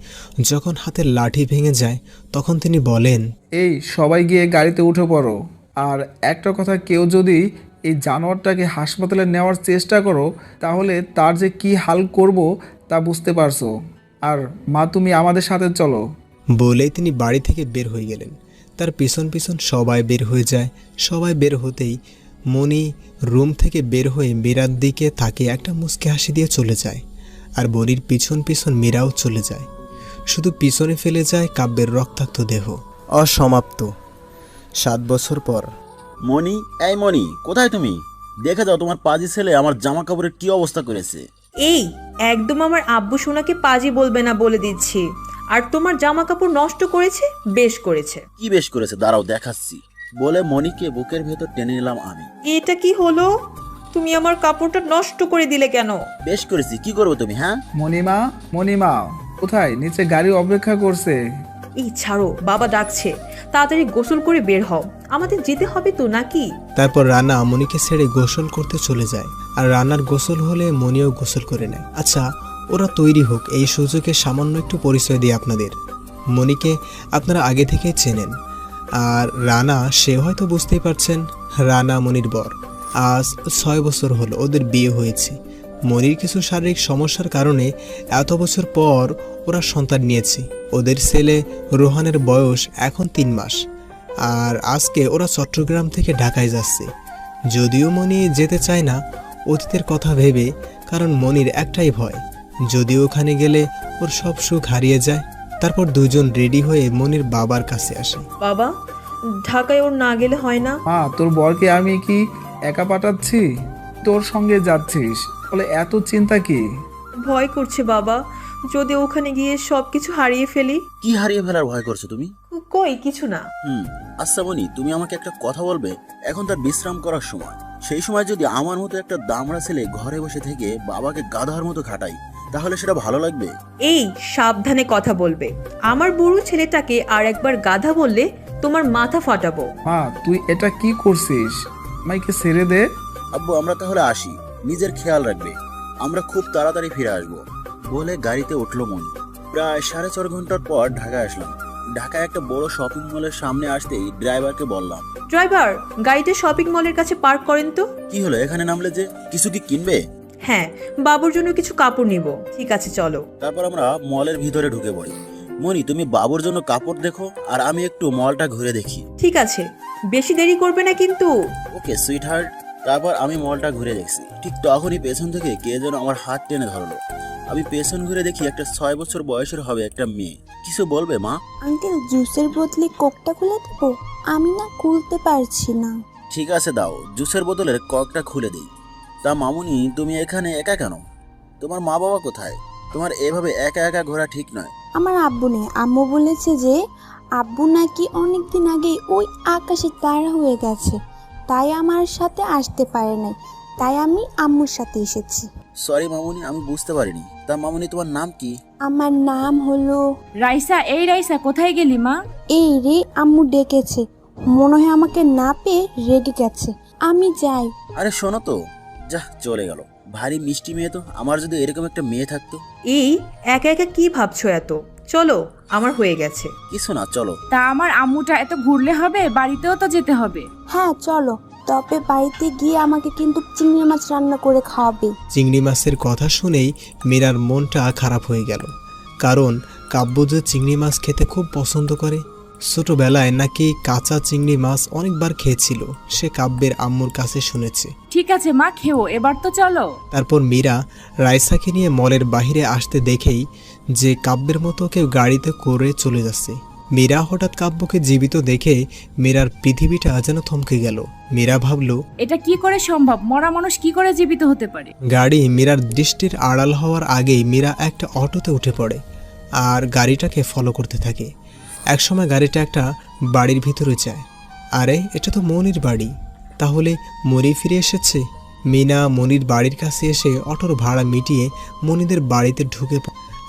যখন হাতের লাঠি ভেঙে যায় তখন তিনি বলেন, এই সবাই গিয়ে গাড়িতে উঠে পড়ো। আর একটা কথা, কেউ যদি এই জানোয়ারটাকে হাসপাতালে নেওয়ার চেষ্টা করো তাহলে তার যে কি হাল করব তা বুঝতে পারছো। আর মা, তুমি আমাদের সাথে চলো। বলেই তিনি বাড়ি থেকে বের হয়ে গেলেন। তার পিছন পিছন সবাই বের হয়ে যায়। সবাই বের হতেই মনি রুম থেকে বের হয়ে মীরার দিকে তাকে একটা মুচকি হাসি দিয়ে চলে যায়। আর মনির পিছন পিছন মীরাও চলে যায়। শুধু পিছনে ফেলে যায় কাব্যের রক্তাক্ত দেহ। অসমাপ্ত। 7 বছর পর। মনি, এই মনি, কোথায় তুমি? দেখে যাও তোমার পাজি ছেলে আমার জামা কাপড়ের কি অবস্থা করেছে। এই একদম আমার আব্বু সোনাকে পাজি বলবে না বলে দিচ্ছি। আর তোমার জামা কাপড় নষ্ট করেছে, বেশ করেছে। কি বেশ করেছে, দাঁড়াও দেখাচ্ছি বলে মনিকে বুকের ভেতর টেনে নিলাম আমি। এটা কি হলো? তুমি আমার কাপড়টা নষ্ট করে দিলে কেন? বেশ করেছি, কি করবে তুমি? হ্যাঁ মণিমা, মণিমা কোথায়? নিচে গাড়ি অপেক্ষা করছে। এই ছাড়ো, বাবা ডাকছে। তাড়াতাড়ি গোসল করে বের হও, আমাদের যেতে হবে তো নাকি? তারপর রানা মনিকে ছেড়ে গোসল করতে চলে যায়। আর রানার গোসল হলে মনিও গোসল করে নেয়। আচ্ছা, ওরা তৈরি হোক, এই সুযোগে সামান্য একটু পরিচয় দিই আপনাদের। মনিকে আপনারা আগে থেকে চেনেন। আর রানা, সে হয়তো বুঝতেই পারছেন, রানা মনির বর। আজ 6 বছর হলো ওদের বিয়ে হয়েছে। মনির কিছু শারীরিক সমস্যার কারণে এত বছর পর ওরা সন্তান নিয়েছে। ওদের ছেলে রোহানের বয়স এখন 3 মাস। আর আজকে ওরা চট্টগ্রাম থেকে ঢাকায় যাচ্ছে। যদিও মনি যেতে চায় না অতীতের কথা ভেবে, কারণ মনির একটাই ভয়, যদি ওখানে গেলে ওর সব সুখ হারিয়ে যায়। তারপর দুজন রেডি হয়ে মনির বাবার কাছে আসে। বাবা, ঢাকায় ওর না গেলে হয় না? মা, তোর বরকে আমি কি একা পাঠাচ্ছি? তোর সঙ্গে যাচ্ছিস বলে এত চিন্তা কি? ভয় করছে বাবা, যদি ওখানে গিয়ে সবকিছু হারিয়ে ফেলি। কি হারিয়ে ফেলার ভয় করছো তুমি? কই কিছু না। আচ্ছা মনি, তুমি আমাকে একটা কথা বলবে? এখন তার বিশ্রাম করার সময়। সেই সময় যদি আমার মতো একটা দামড়া ছেলে ঘরে বসে থেকে বাবাকে গাধার মতো খাটাই, তাহলে সেটা ভালো লাগবে? এই সাবধানে কথা বলবে। আমার বুড়ো ছেলেটাকে আর একবার গাধা বললে তোমার মাথা ফাটাবো। মা, তুই এটা কি করছিস? মাইকে ছেড়ে দে। আব্বু, আমরা তাহলে আসি, নিজের খেয়াল রাখবে, আমরা খুব তাড়াতাড়ি ফিরে আসবো বলে গাড়িতে উঠলো মনি। প্রায় 4.5 ঘন্টার পর ঢাকায় আসলাম। ঢাকায় একটা বড় শপিং মলের সামনে আসতেই ড্রাইভারকে বললাম, ড্রাইভার, গাড়িটা শপিং মলের কাছে পার্ক করেন তো। কি হলো, এখানে নামলে যে? কিছু কি কিনবে? হ্যাঁ, বাবুর জন্য কিছু কাপড় নিব। ঠিক আছে, চলো। তারপর আমরা মলের ভিতরে ঢুকে পড়ি। মনি, তুমি বাবুর জন্য কাপড় দেখো আর আমি একটু মলটা ঘুরে দেখি। ঠিক আছে, বেশি দেরি করবে না কিন্তু। ওকে সুইট হার্ট। তারপর আমি মলটা ঘুরে দেখছি। ঠিক তখনই পেছন থেকে কে যেন আমার হাত টেনে ধরলো। আমি পেছন ঘুরে দেখি একটা 6 বছর বয়সের হবে একটা মেয়ে। কিছু বলবে মা? আঙ্কেল, জুসের বদলে কোকটা খুলে দেবো? আমি না খুলতে পারছি না। ঠিক আছে দাও, জুসের বোতলের কর্কটা খুলে দিই। তা মামুনি, তুমি এখানে একা কেন? তোমার মা বাবা কোথায়? তোমার এভাবে একা একা ঘোরা ঠিক নয়। আমার আব্বু নেই। আম্মু বলেছে যে আব্বু নাকি অনেকদিন আগেই ওই আকাশে তারা হয়ে গেছে, তাই আমার সাথে আসতে পারে নাই। তাই আমি আম্মুর সাথে এসেছি। সরি মামুনি, আমি বুঝতে পারিনি। তা মামুনি, তোমার নাম কি? আমার নাম হলো রাইসা। এই রাইসা, কোথায় গেলি মা? এই রে, আম্মু ডেকেছে, মনে হয় আমাকে না পেয়ে রেগে গেছে। আমি যাই। আরে শোনো তো, যা চলে গেল। ভারী মিষ্টি মেয়ে তো। আমার যদি এরকম একটা মেয়ে থাকতো। এই একা একা কি ভাবছো এত? চলো, আমার হয়ে গেছে। কিছু না, চলো। তা আমার আম্মুটা এত ঘুরলে হবে? বাড়িতেও তো যেতে হবে। হ্যাঁ চলো, তবে বাড়িতে গিয়ে আমাকে কিন্তু চিংড়ি মাছ রান্না করে খাওয়াবে। চিংড়ি মাছের কথা শুনেই মীরার মনটা খারাপ হয়ে গেল, কারণ কাব্য যে চিংড়ি মাছ খেতে খুব পছন্দ করে। ছোটবেলায় নাকি কাঁচা চিংড়ি মাছ অনেকবার খেয়েছিল, সে কাব্যের আম্মুর কাছে শুনেছে। ঠিক আছে মা, খেও, এবার তো চলো। তারপর মীরা রাইসাকে নিয়ে মলের বাহিরে আসতে দেখেই যে কাব্যের মতো কেউ গাড়িতে করে চলে যাচ্ছে। মীরা হঠাৎ কাব্যকে জীবিত দেখে মীরার পৃথিবীটা যেন থমকে গেল। মীরা ভাবলো, এটা কি করে সম্ভব? মরা মানুষ কি করে জীবিত হতে পারে? গাড়ি মীরার দৃষ্টির আড়াল হওয়ার আগেই মীরা একটা অটোতে উঠে পড়ে আর গাড়িটাকে ফলো করতে থাকে। একসময় গাড়িটা একটা বাড়ির ভিতরে যায়। আরে, এটা তো মনির বাড়ি। তাহলে মনি ফিরে এসেছে। মিনা মনির বাড়ির কাছে এসে অটোর ভাড়া মিটিয়ে মনিদের বাড়িতে ঢুকে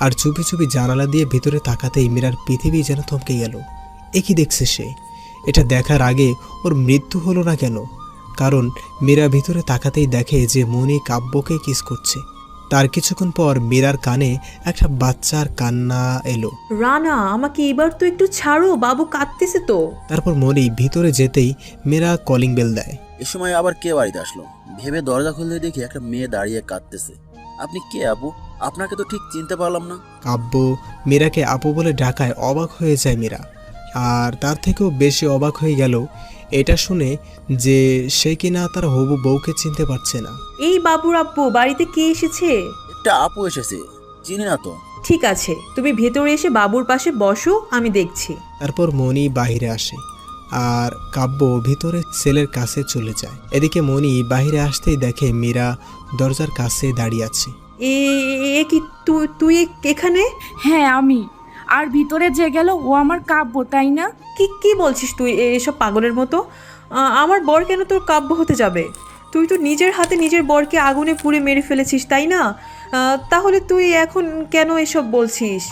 আর চুপি চুপি জানালা দিয়ে ভিতরে তাকাতেই মীরার পৃথিবী যেন থমকে গেল। এ কি দেখছে সে? এটা দেখার আগে ওর মৃত্যু হলো না কেন? কারণ মীরা ভিতরে তাকাতেই দেখে যে মনি কাব্যকে কিস করছে। তার কিছুক্ষণ পর মীরার কানে একটা বাচ্চার কান্না এলো। রানা, আমাকে এবার তো একটু ছাড়ো, বাবু কাঁদতেছে তো। তারপর মনি ভিতরে যেতেই মীরা কলিং বেল দেয়। এ সময় আবার কে বাড়িতে আসলো ভেবে দরজা খুলতে দেখি একটা মেয়ে দাঁড়িয়ে কাঁদতেছে। আপনি কে আপু? আপনাকে তো ঠিক চিনতে পারলাম না। কাব্য মীরাকে আপু বলে ডাকায় অবাক হয়ে যায় মীরা, আর তার থেকেও বেশি অবাক হয়ে গেল এটা শুনে যে সে কিনা তার হবু বউকে চিনতে পারছে না। এই বাবুর আব্বু, বাড়িতে কে এসেছে? একটা আপু এসেছে, চিনি না তো। ঠিক আছে, তুমি ভেতরে এসে বাবুর পাশে বসো, আমি দেখছি। তারপর মনি বাহিরে আসে আর কাব্য ভিতরে সেলের কাছে চলে যায়। এদিকে মনি বাহিরে আসতেই দেখে মীরা দরজার কাছে দাঁড়িয়ে আছে। এ কি তুই এখানে? হ্যাঁ আমি। আর ভিতরে যে গেল ও আমার কাব্য, তাই না? কি বলছিস তুই এসব পাগলের মতো? আমার বর কেন তোর কাব্য হতে যাবে? তুই তো নিজের হাতে নিজের বরকে আগুনে পুড়ে মেরে ফেলেছিস, তাই না? তাহলে তুই এখন কেন এসব বলছিস?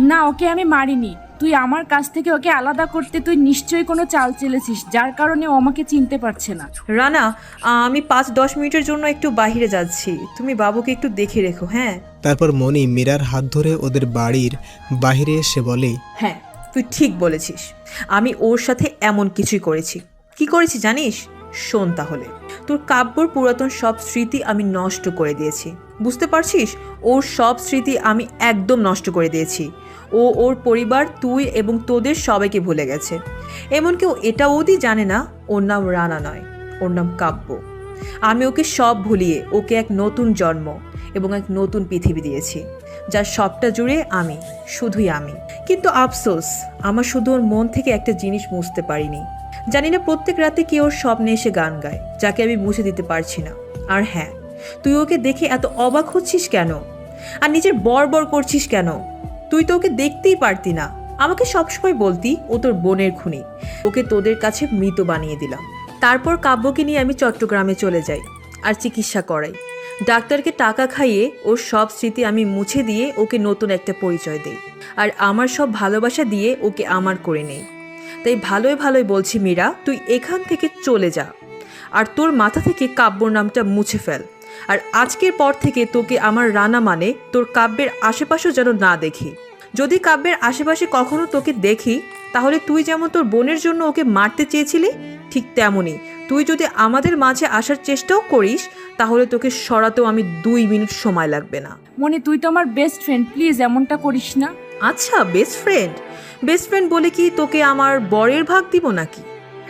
না, ওকে আমি মারিনি। তুই আমার কাছ থেকে ওকে আলাদা করতে তুই নিশ্চয়ই কোনো চাল চেলেছিস, যার কারণে ও আমাকে চিনতে পারছে না। রানা, আমি 5-10 মিনিটের জন্য একটু বাইরে যাচ্ছি, তুমি বাবুকে একটু দেখে রেখো। হ্যাঁ। তারপর মনি মীরার হাত ধরে ওদের বাড়ির বাইরে এসে বলে, হ্যাঁ, তুই ঠিক বলেছিস, আমি ওর সাথে এমন কিছুই করেছি। কি করেছি জানিস? শোন তাহলে। তোর কাব্যর পুরাতন সব স্মৃতি আমি নষ্ট করে দিয়েছি, বুঝতে পারছিস? ওর সব স্মৃতি আমি একদম নষ্ট করে দিয়েছি। ও ওর পরিবার, তুই এবং তোদের সবাইকে ভুলে গেছে। এমনকি ও এটা অবধি জানে না ওর নাম রানা নয়, ওর নাম কাব্য। আমি ওকে সব ভুলিয়ে ওকে এক নতুন জন্ম এবং এক নতুন পৃথিবী দিয়েছি, যার সবটা জুড়ে আমি, শুধুই আমি। কিন্তু আফসোস, আমার শুধু ওর মন থেকে একটা জিনিস মুছতে পারিনি। জানি না প্রত্যেক রাতে কি ওর স্বপ্নে এসে গান গায়, যাকে আমি মুছে দিতে পারছি না। আর হ্যাঁ, তুই ওকে দেখে এত অবাক হচ্ছিস কেন? আর নিজের বর করছিস কেন? তুই তো ওকে দেখতেই পারতি না। আমাকে সবসময় বলতি ও তোর বোনের খুনি। ওকে তোদের কাছে মৃত বানিয়ে দিলাম। তারপর কাব্যকে নিয়ে আমি চট্টগ্রামে চলে যাই আর চিকিৎসা করাই। ডাক্তারকে টাকা খাইয়ে ওর সব স্মৃতি আমি মুছে দিয়ে ওকে নতুন একটা পরিচয় দেই, আর আমার সব ভালোবাসা দিয়ে ওকে আমার করে নেই। তাই ভালোই বলছি মীরা, তুই এখান থেকে চলে যা, আর তোর মাথা থেকে কাব্যর নামটা মুছে ফেল। আর আজকের পর থেকে তোকে আমার রানা মানে তোর কাব্যের আশেপাশেও যেন না দেখি। যদি কাব্যের আশেপাশে কখনো তোকে দেখি, তাহলে তুই যেমন তোর বোনের জন্য ওকে মারতে চেয়েছিলি, ঠিক তেমনই তুই যদি আমাদের মাঝে আসার চেষ্টাও করিস, তাহলে তোকে সরাতেও আমি 2 মিনিট সময় লাগবে না। মনি, তুই তো আমার বেস্ট ফ্রেন্ড, প্লিজ এমনটা করিস না। আচ্ছা, বেস্ট ফ্রেন্ড বলে কি তোকে আমার বরের ভাগ দিব নাকি?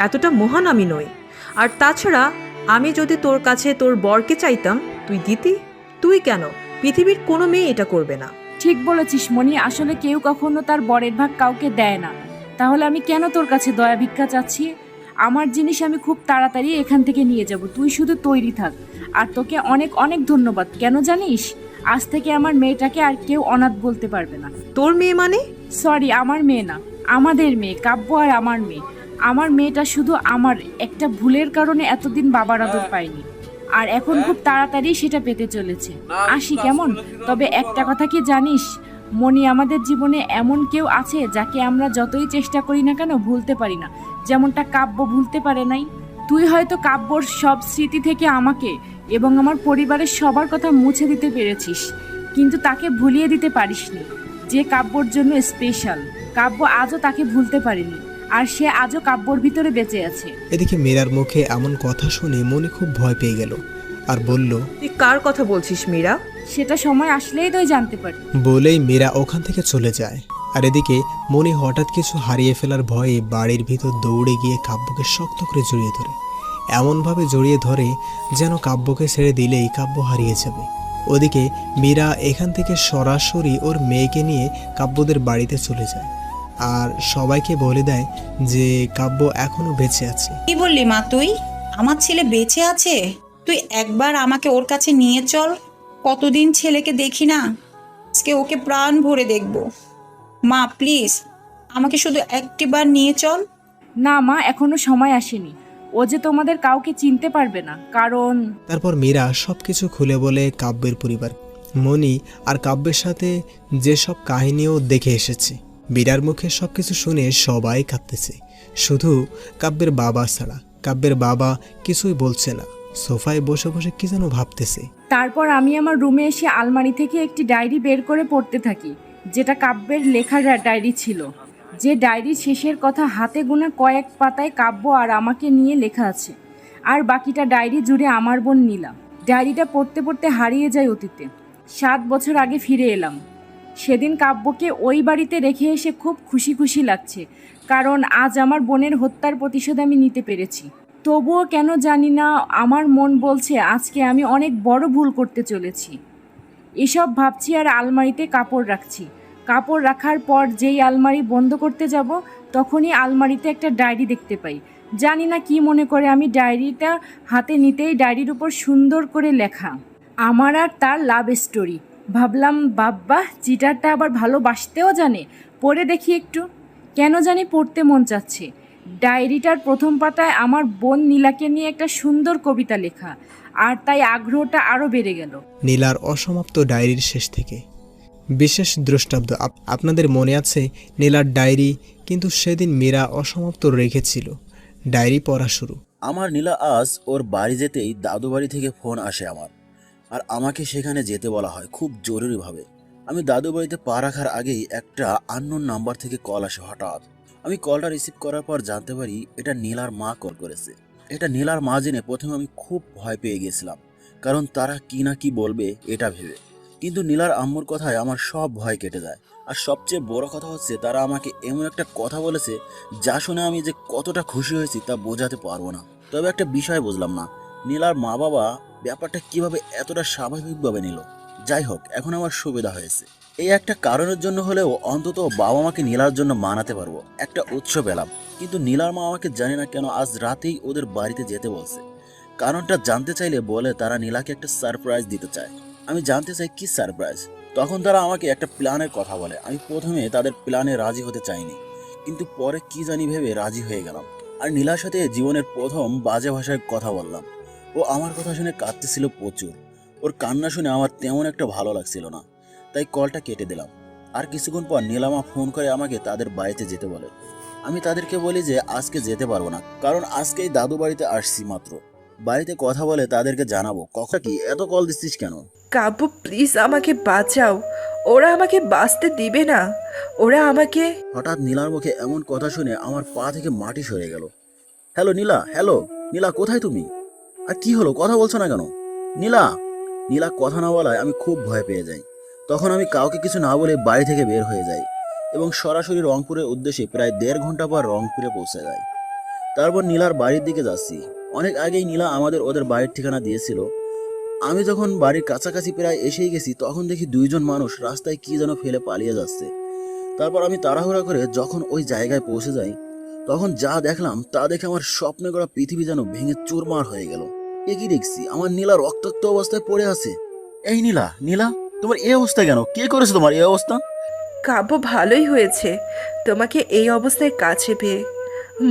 এতটা মহান আমি নই। আর তাছাড়া আমি যদি তোর কাছে তোর বরকে চাইতাম, তুই দিতি? তুই কেন? পৃথিবীর কোনো মেয়ে এটা করবে না। ঠিক বলেছিস মনি, আসলে কেউ কখনো তার বরের ভাগ কাউকে দেয় না। তাহলে আমি কেন তোর কাছে দয়া ভিক্ষা চাচ্ছি? আমার জিনিস আমি খুব তাড়াতাড়ি এখান থেকে নিয়ে যাব, তুই শুধু তৈরি থাক। আর তোকে অনেক অনেক ধন্যবাদ। কেন জানিস? আজ থেকে আমার মেয়েটাকে আর কেউ অনাথ বলতে পারবে না। তোর মেয়ে মানে? সরি, আমার মেয়ে না, আমাদের মেয়ে, কাব্য আর আমার মেয়ে। আমার মেয়েটা শুধু আমার একটা ভুলের কারণে এতদিন বাবার আদর পায়নি, আর এখন খুব তাড়াতাড়ি সেটা পেতে চলেছে। আসি কেমন? তবে একটা কথা কি জানিস মনি, আমাদের জীবনে এমন কেউ আছে যাকে আমরা যতই চেষ্টা করি না কেন ভুলতে পারি না, যেমনটা কাব্য ভুলতে পারে নাই। তুই হয়তো কাব্যর সব স্মৃতি থেকে আমাকে এবং আমার পরিবারের সবার কথা মুছে দিতে পেরেছিস, কিন্তু তাকে ভুলিয়ে দিতে পারিসনি, যে কাব্যর জন্য স্পেশাল। কাব্য আজও তাকে ভুলতে পারেনি, আর সে আজও কাব্যর ভিতরে বেঁচে আছে। এদিকে মীরার মুখে এমন কথা শুনে মনি খুব ভয় পেয়ে গেল আর বলল, তুই কার কথা বলছিস মীরা? সেটা সময় আসলেই তুই জানতে পারবি। বলেই মীরা ওখান থেকে চলে যায়। আর এদিকে মনি হঠাৎ কিছু হারিয়ে ফেলার ভয়ে বাড়ির ভিতর দৌড়ে গিয়ে কাব্যকে শক্ত করে জড়িয়ে ধরে, এমনভাবে জড়িয়ে ধরে যেন কাব্যকে ছেড়ে দিলেই কাব্য হারিয়ে যাবে। ওদিকে মীরা এখান থেকে সরাসরি ওর মেয়েকে নিয়ে কাব্যদের বাড়িতে চলে যায় আর সবাইকে বলে দেয় যে কাব্য এখনো বেঁচে আছে। কি বললি মা তুই? আমার ছেলে বেঁচে আছে? তুই একবার আমাকে ওর কাছে নিয়ে চল, কতদিন ছেলেকে দেখি না, আজকে ওকে প্রাণ ভরে দেখব। মা প্লিজ আমাকে শুধু একটিবার নিয়ে চল। না মা, এখনো সময় আসেনি। ও যে তোমাদের কাউকে চিনতে পারবে না, কারণ... তারপর মীরা সবকিছু খুলে বলে কাব্যের পরিবার, মনি আর কাব্যের সাথে যেসব কাহিনীও দেখে এসেছে। মীরার মুখে সবকিছু শুনে সবাই কাঁদতেছে, শুধু কাব্যের বাবা ছাড়া। কাব্যের বাবা কিছুই বলছে না, সোফায় বসে বসে কি যেন ভাবতেছে। তারপর আমি আমার রুমে এসে আলমারি থেকে একটি ডায়েরি বের করে পড়তে থাকি, যেটা কাব্যের লেখার ডায়েরি ছিল। যে ডায়েরির শেষের কথা হাতে গোনা কয়েক পাতায় কাব্য আর আমাকে নিয়ে লেখা আছে, আর বাকিটা ডায়েরি জুড়ে আমার বোন নীলা। ডায়েরিটা পড়তে পড়তে হারিয়ে যায় অতীতে। 7 বছর আগে ফিরে এলাম। সেদিন কাব্যকে ওই বাড়িতে রেখে এসে খুব খুশি খুশি লাগছে, কারণ আজ আমার বোনের হত্যার প্রতিশোধ আমি নিতে পেরেছি। তবুও কেন জানি না আমার মন বলছে আজকে আমি অনেক বড় ভুল করতে চলেছি। এসব ভাবছি আর আলমারিতে কাপড় রাখছি। কাপড় রাখার পর যেই আলমারি বন্ধ করতে যাব, তখনই আলমারিতে একটা ডায়েরি দেখতে পাই। জানি না কি মনে করে আমি ডায়েরিটা হাতে নিতেই ডায়েরির উপর সুন্দর করে লেখা, আমার আর তার লাভ স্টোরি। ভাবলাম বাব্বা, চিটারটা আবার ভালোবাসতেও জানে। পড়ে দেখি একটু, কেন জানি পড়তে মন চাচ্ছে। ডায়েরিটার প্রথম পাতায় আমার বোন নীলাকে নিয়ে একটা সুন্দর কবিতা লেখা, আর তাই আগ্রহটা আরও বেড়ে গেল। নীলার অসমাপ্ত ডায়েরির শেষ থেকে বিশেষ দ্রষ্টাব্দ। আপনাদের মনে আছে নীলার ডায়েরি? কিন্তু সেদিন মীরা অসমাপ্ত রেখেছিল। ডায়েরি পড়া শুরু। আমার নীলা আজ ওর বাড়ি যেতেই দাদু বাড়ি থেকে ফোন আসে আমার, আর আমাকে সেখানে যেতে বলা হয় খুব জরুরিভাবে। আমি দাদু বাড়িতে পা রাখার আগেই একটা আননোন নাম্বার থেকে কল আসে হঠাৎ। আমি কলটা রিসিভ করার পর জানতে পারি এটা নীলার মা কল করেছে। এটা নীলার মা জেনে প্রথমে আমি খুব ভয় পেয়ে গেছিলাম, কারণ তারা কি না কি বলবে এটা ভেবে। কিন্তু নীলার আম্মুর কথায় আমার সব ভয় কেটে যায়। আর সবচেয়ে বড় কথা হচ্ছে তারা আমাকে এমন একটা কথা বলেছে যা শুনে আমি যে কতটা খুশি হয়েছি তা বোঝাতে পারবো না। তবে একটা বিষয় বুঝলাম না, নীলার মা বাবা ব্যাপারটা কিভাবে এতটা স্বাভাবিকভাবে নিল। যাই হোক, এখন আমার সুবিধা হয়েছে। এই একটা কারণের জন্য হলেও অন্তত বাবা মাকে নীলার জন্য মানাতে পারবো, একটা উৎস পেলাম। কিন্তু নীলার মা আমাকে জানি না কেন আজ রাতেই ওদের বাড়িতে যেতে বলছে। কারণটা জানতে চাইলে বলে তারা নীলাকে একটা সারপ্রাইজ দিতে চায়। আমি জানতে চাই কি সারপ্রাইজ। তখন তারা আমাকে একটা প্ল্যানের কথা বলে। আমি প্রথমে তাদের প্ল্যানে রাজি হতে চাইনি, কিন্তু পরে কি জানি ভেবে রাজি হয়ে গেলাম। আর নীলার সাথে জীবনের প্রথম বাজে ভাষায় কথা বললাম। ও আমার কথা শুনে কাঁদতেছিল প্রচুর। ওর কান্না শুনে আমার তেমন একটা ভালো লাগছিল না, তাই কলটা কেটে দিলাম। আর কিছুক্ষণ পর নীলামা ফোন করে আমাকে তাদের বাড়িতে যেতে বলে। আমি তাদেরকে বলি যে আজকে যেতে পারবো না, কারণ আজকেই দাদু বাড়িতে আসছি মাত্র। বাড়িতে কথা বলে তাদেরকে জানাবো। কখন কি এত কল দিচ্ছিস কেন? কাব্য প্লিজ আমাকে বাঁচাও, ওরা আমাকে বাঁচতে দিবে না, ওরা আমাকে। হঠাৎ নীলার মুখে এমন কথা শুনে আমার পা থেকে মাটি সরে গেল। হ্যালো নীলা, হ্যালো নীলা, কোথায় তুমি? আর কি হলো, কথা বলছো না কেন? নীলা। নীলা কথা না বলায় আমি খুব ভয় পেয়ে যাই। তখন আমি কাউকে কিছু না বলে বাড়ি থেকে বের হয়ে যাই এবং সরাসরি রংপুরের উদ্দেশ্যে প্রায় 1.5 ঘন্টা পর রংপুরে পৌঁছে যাই। তারপর নীলার বাড়ির দিকে যাচ্ছি। অনেক আগেই নীলা আমাদের ওদের বাড়ির ঠিকানা দিয়েছিল। আমি যখন বাড়ির কাছাকাছি প্রায় এসেই গেছি, তখন দেখি 2 জন মানুষ রাস্তায় কি যেন ফেলে পালিয়ে যাচ্ছে। তারপর আমি তাড়াহুড়া করে যখন ওই জায়গায় পৌঁছে যাই, তখন যা দেখলাম তা দেখে আমার স্বপ্নে গড়া পৃথিবী যেন ভেঙে চুরমার হয়ে গেল। এ কি দেখছি, আমার নীলা রক্তাক্ত অবস্থায় পড়ে আছে। এই নীলা, নীলা, তোমার এই অবস্থা কেন? কে করেছে তোমার এই অবস্থা? কাব্য ভালোই হয়েছে তোমাকে এই অবস্থায় কাছে পেয়ে।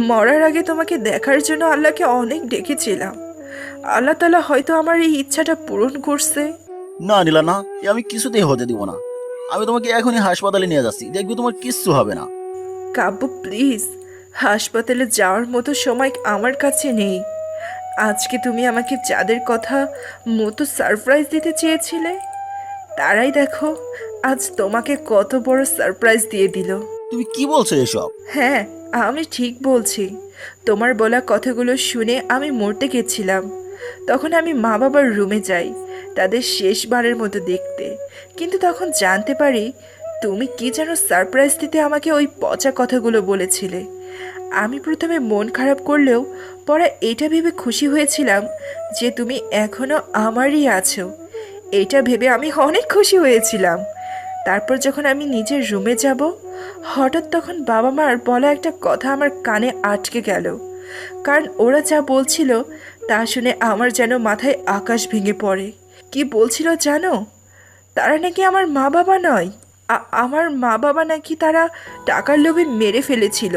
মরার আগে তোমাকে দেখার জন্য আল্লাহকে অনেক ডেকেছিলাম। আল্লাহ তাআলা হয়তো আমার এই ইচ্ছাটা পূরণ করছে। না নীলা, না, এ আমি কিছুতেই হতে দিব না। আমি তোমাকে এখনই হাসপাতালে নিয়ে যাচ্ছি, দেখবি তোমার কিচ্ছু হবে না। কাব্য প্লিজ, হাসপাতালে যাওয়ার মতো সময় আমার কাছে নেই। আজকে তুমি আমাকে যাদের কথা মতো সারপ্রাইজ দিতে চেয়েছিলে, তারাই দেখো আজ তোমাকে কত বড় সারপ্রাইজ দিয়ে দিল। তুমি কি বলছো এসব? হ্যাঁ, আমি ঠিক বলছি। তোমার বলা কথাগুলো শুনে আমি মরতে গেছিলাম। তখন আমি মা বাবার রুমে যাই তাদের শেষবারের মতো দেখতে, কিন্তু তখন জানতে পারি তুমি কি যেন সারপ্রাইজ দিতে আমাকে ওই পচা কথাগুলো বলেছিলে। আমি প্রথমে মন খারাপ করলেও পরে এটা ভেবে খুশি হয়েছিলাম যে তুমি এখনো আমারই আছো। এটা ভেবে আমি অনেক খুশি হয়েছিলাম। তারপর যখন আমি নিজের রুমে যাব, হঠাৎ তখন বাবা মার বলা একটা কথা আমার কানে আটকে গেল। কারণ ওরা যা বলছিল তা শুনে আমার যেন মাথায় আকাশ ভেঙে পড়ে। কি বলছিল জানো? তারা নাকি আমার মা বাবা নয়, আমার মা বাবা নাকি তারা টাকার লোভে মেরে ফেলেছিল।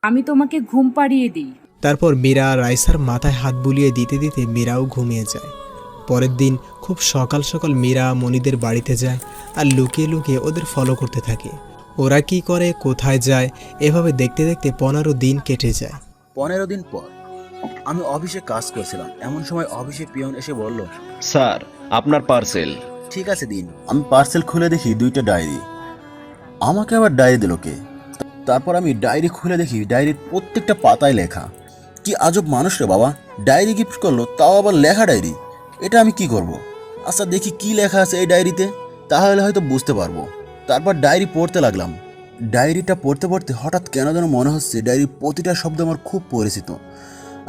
আমি তোমাকে ঘুম পাড়িয়ে দিই। তারপর মীরা রাইসার মাথায় হাত বুলিয়ে দিতে দিতে মীরাও ঘুমিয়ে যায়। পরের দিন খুব সকাল সকাল মীরা মনিদের বাড়িতে যায় আর লুকিয়ে লুকিয়ে ওদের ফলো করতে থাকে। ওরা কি করে, কোথায় যায়, এভাবে দেখতে দেখতে 15 দিন কেটে যায়। 15 দিন পর আমি অফিসে কাজ করছিলাম, এমন সময় অফিসে পিয়ন এসে বলল, স্যার আপনার পার্সেল। ঠিক আছে দিন। আমি পার্সেল খুলে দেখি 2টা ডায়েরি। আমাকে আবার ডায়েরি দিল কে? তারপর আমি ডায়েরি খুলে দেখি ডায়েরির প্রত্যেকটা পাতায় লেখা। কি আজব মানুষ রে বাবা, ডায়েরি গিফট করলো, তাও আবার লেখা ডায়েরি। এটা আমি কি করব? আচ্ছা দেখি কি লেখা আছে এই ডায়েরিতে, তাহলে হয়তো বুঝতে পারবো। তারপর ডায়েরি পড়তে লাগলাম। ডায়েরিটা পড়তে পড়তে হঠাৎ কেন যেন মনে হচ্ছে ডায়েরির প্রতিটা শব্দ আমার খুব পরিচিত,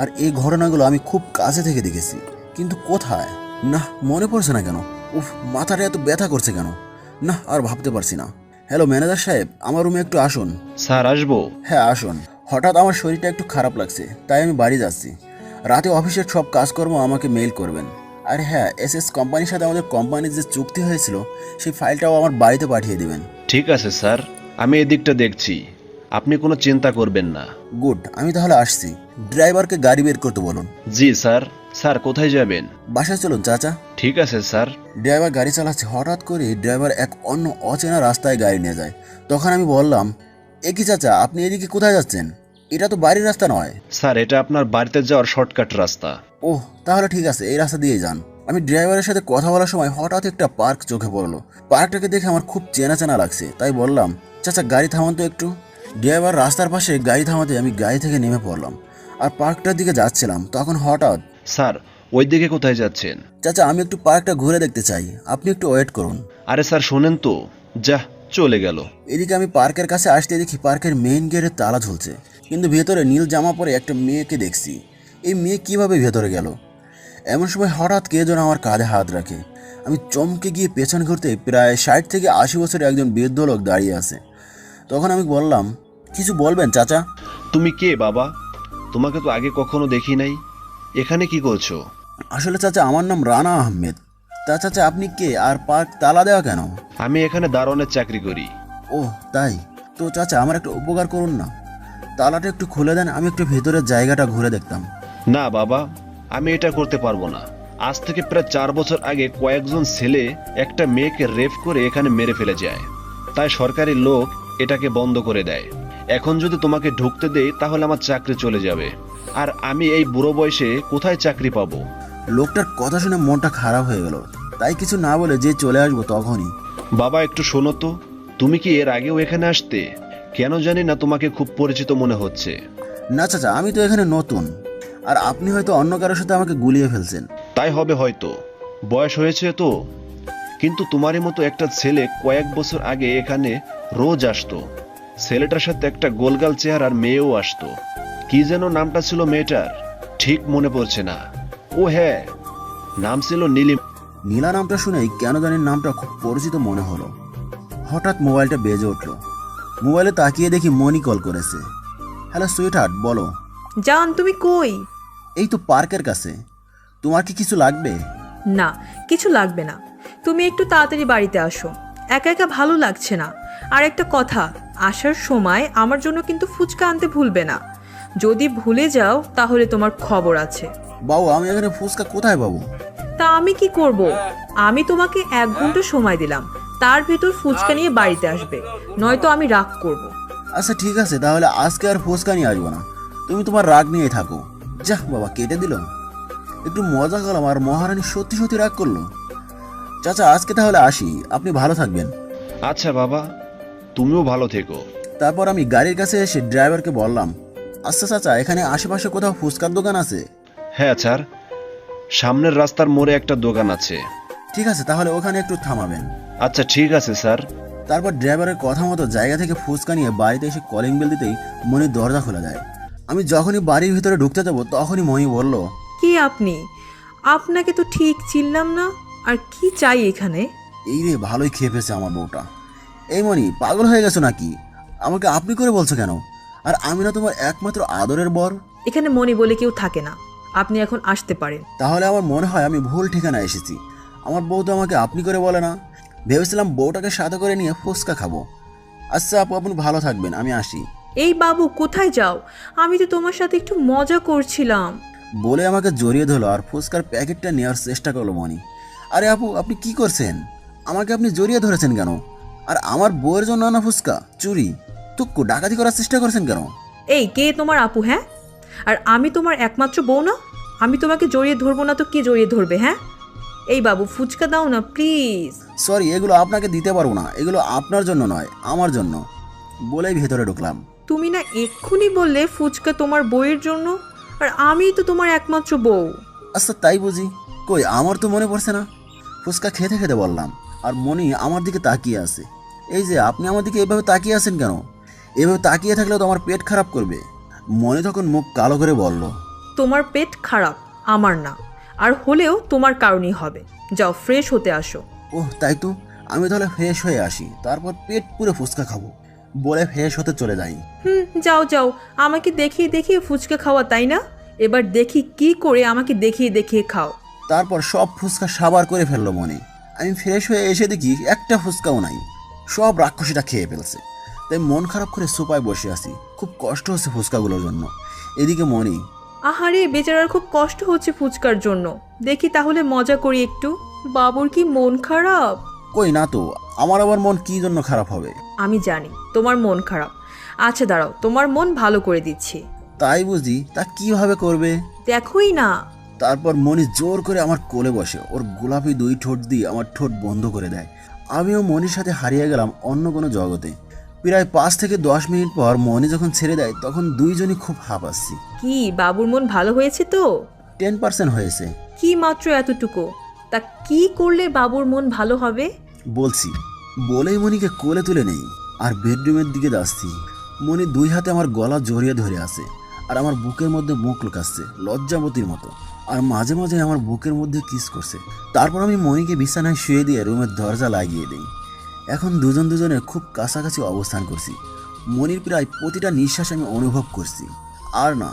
আর এই ঘটনাগুলো আমি খুব কাছে থেকে দেখেছি, কিন্তু কোথায় না মনে পড়ছে না কেন। উফ, মাথাটা এত ব্যথা করছে কেন, না আর ভাবতে পারছি না। হ্যালো ম্যানেজার সাহেব, আমার রুমে একটু আসুন। স্যার আসবো? হ্যাঁ আসুন। হঠাৎ আমার শরীরটা একটু খারাপ লাগছে, তাই আমি বাড়ি যাচ্ছি। রাতে অফিসের সব কাজকর্ম আমাকে মেইল করবেন। আর হ্যাঁ, এসএস কোম্পানির সাথে আমাদের কোম্পানির যে চুক্তি হয়েছিল সেই ফাইলটাও আমার বাড়িতে পাঠিয়ে দেবেন। ঠিক আছে স্যার, আমি এদিকটা দেখছি, আপনি কোনো চিন্তা করবেন না। গুড, আমি তাহলে আসছি। ড্রাইভারকে গাড়ি বের করতে বলুন। জি স্যার। স্যার কোথায় যাবেন? বাসায় চলুন চাচা। ঠিক আছে স্যার। ড্রাইভার গাড়ি চালাচ্ছে, হঠাৎ করে ড্রাইভার এক অন্য অচেনা রাস্তায় গাড়ি নিয়ে যায়। তখন আমি বললাম, এ কি চাচা, আপনি এদিকে কোথায় যাচ্ছেন? এটা তো বাড়ির রাস্তা নয়। স্যার এটা আপনার বাড়িতে যাওয়ার শর্টকাট রাস্তা। ওহ তাহলে ঠিক আছে, এই রাস্তা দিয়ে যান। আমি ড্রাইভারের সাথে কথা বলার সময় হঠাৎ একটা পার্ক চোখে পড়লো। পার্কটাকে দেখে আমার খুব চেনা চেনা লাগছে, তাই বললাম, চাচা গাড়ি থামান তো একটু। ড্রাইভার রাস্তার পাশে গাড়ি থামাতে আমি গাড়ি থেকে নেমে পড়লাম আর পার্কটার দিকে যাচ্ছিলাম। তখন হঠাৎ, স্যার ওই দিকে কোথায় যাচ্ছেন? চাচা আমি একটু পার্কটা ঘুরে দেখতে চাই, আপনি একটু ওয়েট করুন। আরে স্যার শোনেন তো, যা চলে গেল। এদিকে আমি পার্কের কাছে আসতে দেখি পার্কের মেইন গেটে তালা ঝুলছে, কিন্তু ভেতরে নীল জামা পরে একটা মেয়েকে দেখছি। এই মেয়ে কিভাবে ভেতরে গেল? এমন সময় হঠাৎ কে যেন আমার কাঁধে হাত রাখে। আমি চমকে গিয়ে পেছন ঘুরতে প্রায় 60 থেকে 80 বছরের একজন বৃদ্ধ লোক দাঁড়িয়ে আছে। তখন আমি বললাম, কিছু বলবেন চাচা? তুমি কে বাবা? তোমাকে তো আগে কখনো দেখি নাই, এখানে কি করছো? আসলে চাচা আমার নাম রানা আহমেদ। তা চাচা আপনি কে, আর পার্ক তালা দেওয়া কেন? আমি এখানে দারোয়ানের চাকরি করি। ও তাই? তো চাচা আমার একটা উপকার করুন না, তালাটা একটু খুলে দেন, আমি একটু ভেতরের জায়গাটা ঘুরে দেখতাম। না বাবা, আমি এটা করতে পারবো না। আজ থেকে প্রায় 4 বছর আগে কয়েকজন ছেলে একটা মেয়েকে রেপ করে এখানে মেরে ফেলে যায়, তাই সরকারি লোক এটাকে বন্ধ করে দেয়। এখন যদি তোমাকে ঢুকতে দেই তাহলে আমার চাকরি চলে যাবে, আর আমি এই বুড়ো বয়সে কোথায় চাকরি পাবো? লোকটার কথা শুনে মনটা খারাপ হয়ে গেল, তাই কিছু না বলে যে চলে আসবো তখনই। বাবা একটু শোনো তো, তুমি কি এর আগেও এখানে আসতে? কেন জানি না তোমাকে খুব পরিচিত মনে হচ্ছে। না চাচা, আমি তো এখানে নতুন, আর আপনি হয়তো অন্য কারোর সাথে আমাকে গুলিয়ে ফেলছেন। তাই হবে হয়তো, বয়স হয়েছে তো। কিন্তু তোমারই মতো একটা ছেলে কয়েক বছর আগে এখানে রোজ আসতো। ছেলেটার সাথে একটা গোলগাল চেহারার মেয়েও আসতো। কি যেন নামটা ছিল মেয়েটার, ঠিক মনে পড়ছে না। ও হ্যাঁ, নাম ছিল নীলিম। নীলা নামটা শুনেই কেন জানি নামটা খুব পরিচিত মনে হলো। হঠাৎ মোবাইলটা বেজে উঠলো। মোবাইলে তাকিয়ে দেখি মনি কল করেছে। হ্যালো সুইটহার্ট, বলো। জান তুমি কই? এই তো পার্কের কাছে। তোমার কি কিছু লাগবে? না, কিছু লাগবে না, তুমি একটু তাড়াতাড়ি বাড়িতে আসো, একা একা ভালো লাগছে না। আর একটা কথা, আসার সময় আমার জন্য কিন্তু ফুচকা আনতে ভুলবে না। যদি ভুলে যাও তাহলে তোমার খবর আছে। বাবু আমি এখানে ফুচকা কোথায় পাবো? তা আমি কি করব? আমি তোমাকে 1 ঘন্টা সময় দিলাম, তার ভেতর ফুচকা নিয়ে বাড়িতে আসবে, নয়তো আমি রাগ করব। আচ্ছা ঠিক আছে, তাহলে আজকে আর ফুচকা নিয়ে আসবো না, তুমি তোমার রাগ নিয়ে থাকো। যাহ বাবা, কেটে দিল। একটু মজা করলাম আর মহারানী সত্যি সত্যি রাগ করলো। চাচা আজকে তাহলে আসি, আপনি ভালো থাকবেন। আচ্ছা বাবা, তুমিও ভালো থেকো। তারপর আমি গাড়ির কাছে এসে ড্রাইভারকে বললাম, আচ্ছা চাচা এখানে আশেপাশে কোথাও ফুচকার দোকান আছে? হ্যাঁ স্যার, সামনের রাস্তার মোড়ে একটা দোকান আছে। ঠিক আছে, তাহলে ওখানে একটু থামাবেন। আচ্ছা ঠিক আছে স্যার। তারপর ড্রাইভারের কথা মতো জায়গা থেকে ফুচকা নিয়ে বাড়িতে এসে কলিং বেল দিতেই মনির দরজা খোলা যায়। আমি যখনই বাড়ির ভিতরে ঢুকতে যাবো তখনই মহি বলল, কি আপনি? আপনাকে তো ঠিক চিনলাম না। আর কি চাই এখানে? এই রে, ভালোই খেয়ে ফেছে আমার বউটা। এই মনি, পাগল হয়ে গেছো নাকি? আমাকে আপনি করে বলছো কেন? আর আমি না তোমার একমাত্র আদরের বর? এখানে মনি বলে কেউ থাকে না, আপনি এখন আসতে পারেন। তাহলে আমার মনে হয় আমি ভুল ঠিকানা এসেছি। আমার বউ তো আমাকে আপনি করে বলে না। ভেবেছিলাম বউটাকে সাথে করে নিয়ে ফুচকা খাবো। আচ্ছা আপু, আপনি ভালো থাকবেন, আমি আসি। এই বাবু, কোথায় যাও? আমি তো তোমার সাথে একটু মজা করছিলাম। বলে আমাকে জড়িয়ে ধরলো আর ফুচকার প্যাকেটটা নেওয়ার চেষ্টা করলো মনি। আরে আপু, আপনি কি করছেন? আমাকে আপনি জড়িয়ে ধরেছেন কেন? আর আমার বউয়ের জন্য না ফুচকা, চুরি তুক্কু ডাকাতি করার চেষ্টা করছেন কেন? এই কে তোমার আপু? হ্যাঁ, আর আমি তোমার একমাত্র বউ না? আমি তোমাকে জড়িয়ে ধরবো না তো কে জড়িয়ে ধরবে? হ্যাঁ, এই বাবু, ফুচকা দাও না প্লিজ। সরি, এগুলো আপনাকে দিতে পারবো না, এগুলো আপনার জন্য নয়, আমার জন্য। বলেই ভেতরে ঢুকলাম। তুমি না এক্ষুনি বললে ফুচকা তোমার বউয়ের জন্য, আর আমি তো তোমার একমাত্র বউ। আচ্ছা তাই বুঝি, কই আমার তো মনে পড়ছে না। ফুচকা খেতে খেতে বললাম, আর মনি আমার দিকে তাকিয়ে আছে। এই যে আপনি আমার দিকে এভাবে তাকিয়ে আছেন কেন? এভাবে তাকিয়ে থাকলে তো আমার পেট খারাপ করবে। মনি তখন মুখ কালো করে বলল, তোমার পেট খারাপ, আমার না। আর হলেও তোমার কারণেই হবে। যাও ফ্রেশ হতে আসো। ওহ তাই তো, আমি তাহলে ফ্রেশ হয়ে আসি, তারপর পেট পুরো ফুচকা খাবো। বলে ফ্রেশ হতে চলে যাই। যাও যাও, আমাকে দেখিয়ে দেখিয়ে ফুচকা খাওয়া, তাই না? এবার দেখি কি করে আমাকে দেখিয়ে দেখিয়ে খাও। তারপর সব ফুচকা সাবার করে ফেললো মনে। আমি ফ্রেশ হয়ে এসে দেখি একটা ফুচকাও নাই, সব রাক্ষসীটা খেয়ে ফেলছে। তাই মন খারাপ করে সোফায় বসে আছি, খুব কষ্ট হচ্ছে ফুচকাগুলোর জন্য। এদিকে মনি, আহারে, বেচারার খুব কষ্ট হচ্ছে ফুচকার জন্য। দেখি তাহলে মজা করি একটু। বাবুর কি মন খারাপ? কই না তো, আমার আবার মন কি জন্য খারাপ হবে? আমি জানি তোমার মন খারাপ। আচ্ছা দাঁড়াও, তোমার মন ভালো করে দিচ্ছি। তাই বুঝি, তা কিভাবে করবে? দেখোই না। তারপর মনি জোর করে আমার কোলে বসে ওর গোলাপি দুই ঠোঁট দিয়ে আমার ঠোঁট বন্ধ করে দেয়। আমিও মনির সাথে হারিয়ে গেলাম অন্য কোনো জগতে। প্রায় 5 থেকে 10 মিনিট পর মনি যখন ছেড়ে দেয় তখন দুইজনই খুব হাঁপাচ্ছি। কি বাবুর মন ভালো হয়েছে তো? 10% হয়েছে। কি মাত্র এতটুকু? তা কি করলে বাবুর মন ভালো হবে? বলছি। বলেই মনিকে কোলে তুলে নেই আর বেডরুমের দিকে যাচ্ছি। মনি 2 হাতে আমার গলা জড়িয়ে ধরে আছে আর আমার বুকের মধ্যে মুখ লুকাচ্ছে লজ্জাবতীর মতো, আর মাঝে মাঝে আমার বুকের মধ্যে কিস করছে। তারপর আমি মনিকে বিছানায় শুয়ে দিয়ে রুমের দরজা লাগিয়ে দিই। এখন দুজনের খুব কাছাকাছি অবস্থান করছি। মনির প্রায় প্রতিটা নিঃশ্বাস আমি অনুভব করছি। আর না,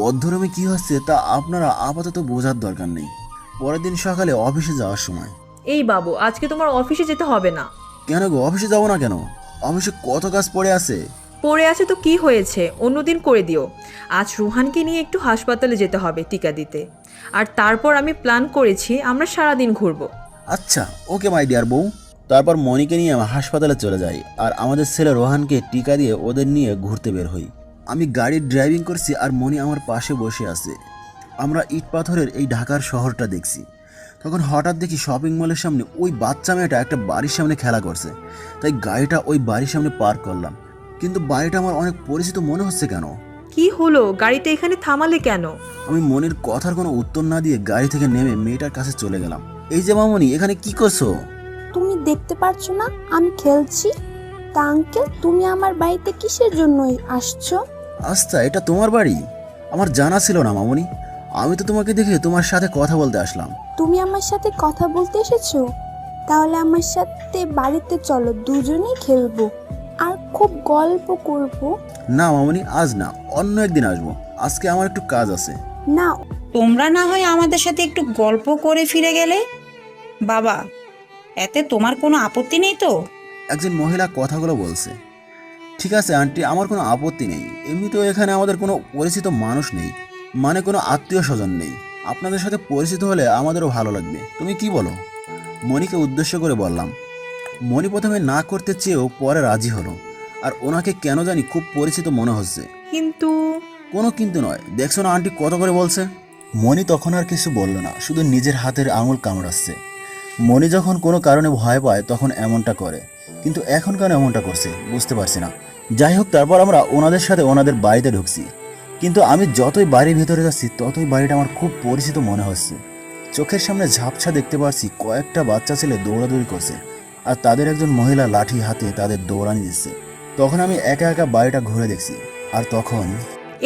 বদ্ধরুমে কি হচ্ছে তা আপনারা আপাতত বোঝার দরকার নেই। পরের দিন সকালে অফিসে যাওয়ার সময়। এই বাবু, আজকে তোমার অফিসে যেতে হবে না। কেন গো, অফিসে যাবো না কেন? অফিসে কত কাজ পড়ে আছে। পড়ে আছে তো কি হয়েছে, অন্যদিন করে দিও। আজ রুহানকে নিয়ে একটু হাসপাতালে যেতে হবে টিকা দিতে। আর তারপর আমি প্ল্যান করেছি আমরা সারাদিন ঘুরবো। আচ্ছা ওকে মাই ডিয়ার বউ। তারপর মনিকে নিয়ে হাসপাতালে চলে যাই আর আমাদের ছেলে রোহানকে টিকা দিয়ে ওদের নিয়ে ঘুরতে বের হই। আমি গাড়ির ড্রাইভিং করছি আর মনি আমার পাশে বসে আছে। আমরা ইট পাথরের এই ঢাকার শহরটা দেখছি। তখন হঠাৎ দেখি শপিং মলের সামনে ওই বাচ্চা মেয়েটা একটা বাড়ির সামনে খেলা করছে। তাই গাড়িটা ওই বাড়ির সামনে পার্ক করলাম, কিন্তু বাড়িটা আমার অনেক পরিচিত মনে হচ্ছে কেন। কি হলো, গাড়িটা এখানে থামালে কেন? আমি মনির কথার কোনো উত্তর না দিয়ে গাড়ি থেকে নেমে মেয়েটার কাছে চলে গেলাম। এই যে মামনি, এখানে কি করছো? তুমি দেখতে পারছো না আমি খেলছি? তা আঙ্কেল, তুমি আমার বাড়িতে কিসের জন্য আসছো? আচ্ছা, এটা তোমার বাড়ি? আমার জানা ছিল না মামনি। আমি তো তোমাকে দেখে তোমার সাথে কথা বলতে আসলাম। তুমি আমার সাথে কথা বলতে এসেছো? তাহলে আমার সাথে বাড়িতে চলো, দুজনেই খেলবো আর খুব গল্প করব। না মামনি, আজ না, অন্য একদিন আসবো। আজকে আমার একটু কাজ আছে। না, তোমরা না হয় আমাদের সাথে একটু গল্প করে ফিরে গেলে। বাবা, এতে তোমার কোনো আপত্তি নেই তো? একজন মহিলা কথাগুলো বলছে। ঠিক আছে আন্টি, আমার কোনো আপত্তি নেই। এমনিতেও এখানে আমাদের কোনো পরিচিত মানুষ নেই, মানে কোনো আত্মীয় স্বজন নেই। আপনাদের সাথে পরিচিত হলে আমাদেরও ভালো লাগবে। তুমি কি বলো? মনিকে উদ্দেশ্য করে বললাম। মনি প্রথমে না করতে চেয়েও পরে রাজি হলো, আর ওনাকে কেন জানি খুব পরিচিত মনে হচ্ছে। কিন্তু কোনো কিন্তু নয়, দেখছো না আন্টি কত করে বলছে। মনি তখন আর কিছু বলল না, শুধু নিজের হাতের আঙুল কামড়াচ্ছে। মনি যখন কোনো কারণে ভয় পায় তখন এমনটা করে, কিন্তু এখন কেন এমনটা করছে বুঝতে পারছি না। যাই হোক, তারপর আমরা ওনাদের সাথে ওনাদের বাড়িতে ঢুকছি। কিন্তু আমি যতই বাড়ির ভিতরে যাচ্ছি ততই বাড়িটা আমার খুব পরিচিত মনে হচ্ছে। চোখের সামনে ঝাপসা দেখতে পাচ্ছি কয়েকটা বাচ্চা ছেলে দৌড়াদৌড়ি করছে, আর তাদের একজন মহিলা লাঠি হাতে তাদের দৌড়ানি দিচ্ছে। তখন আমি একা একা বাড়িটা ঘুরে দেখছি, আর তখন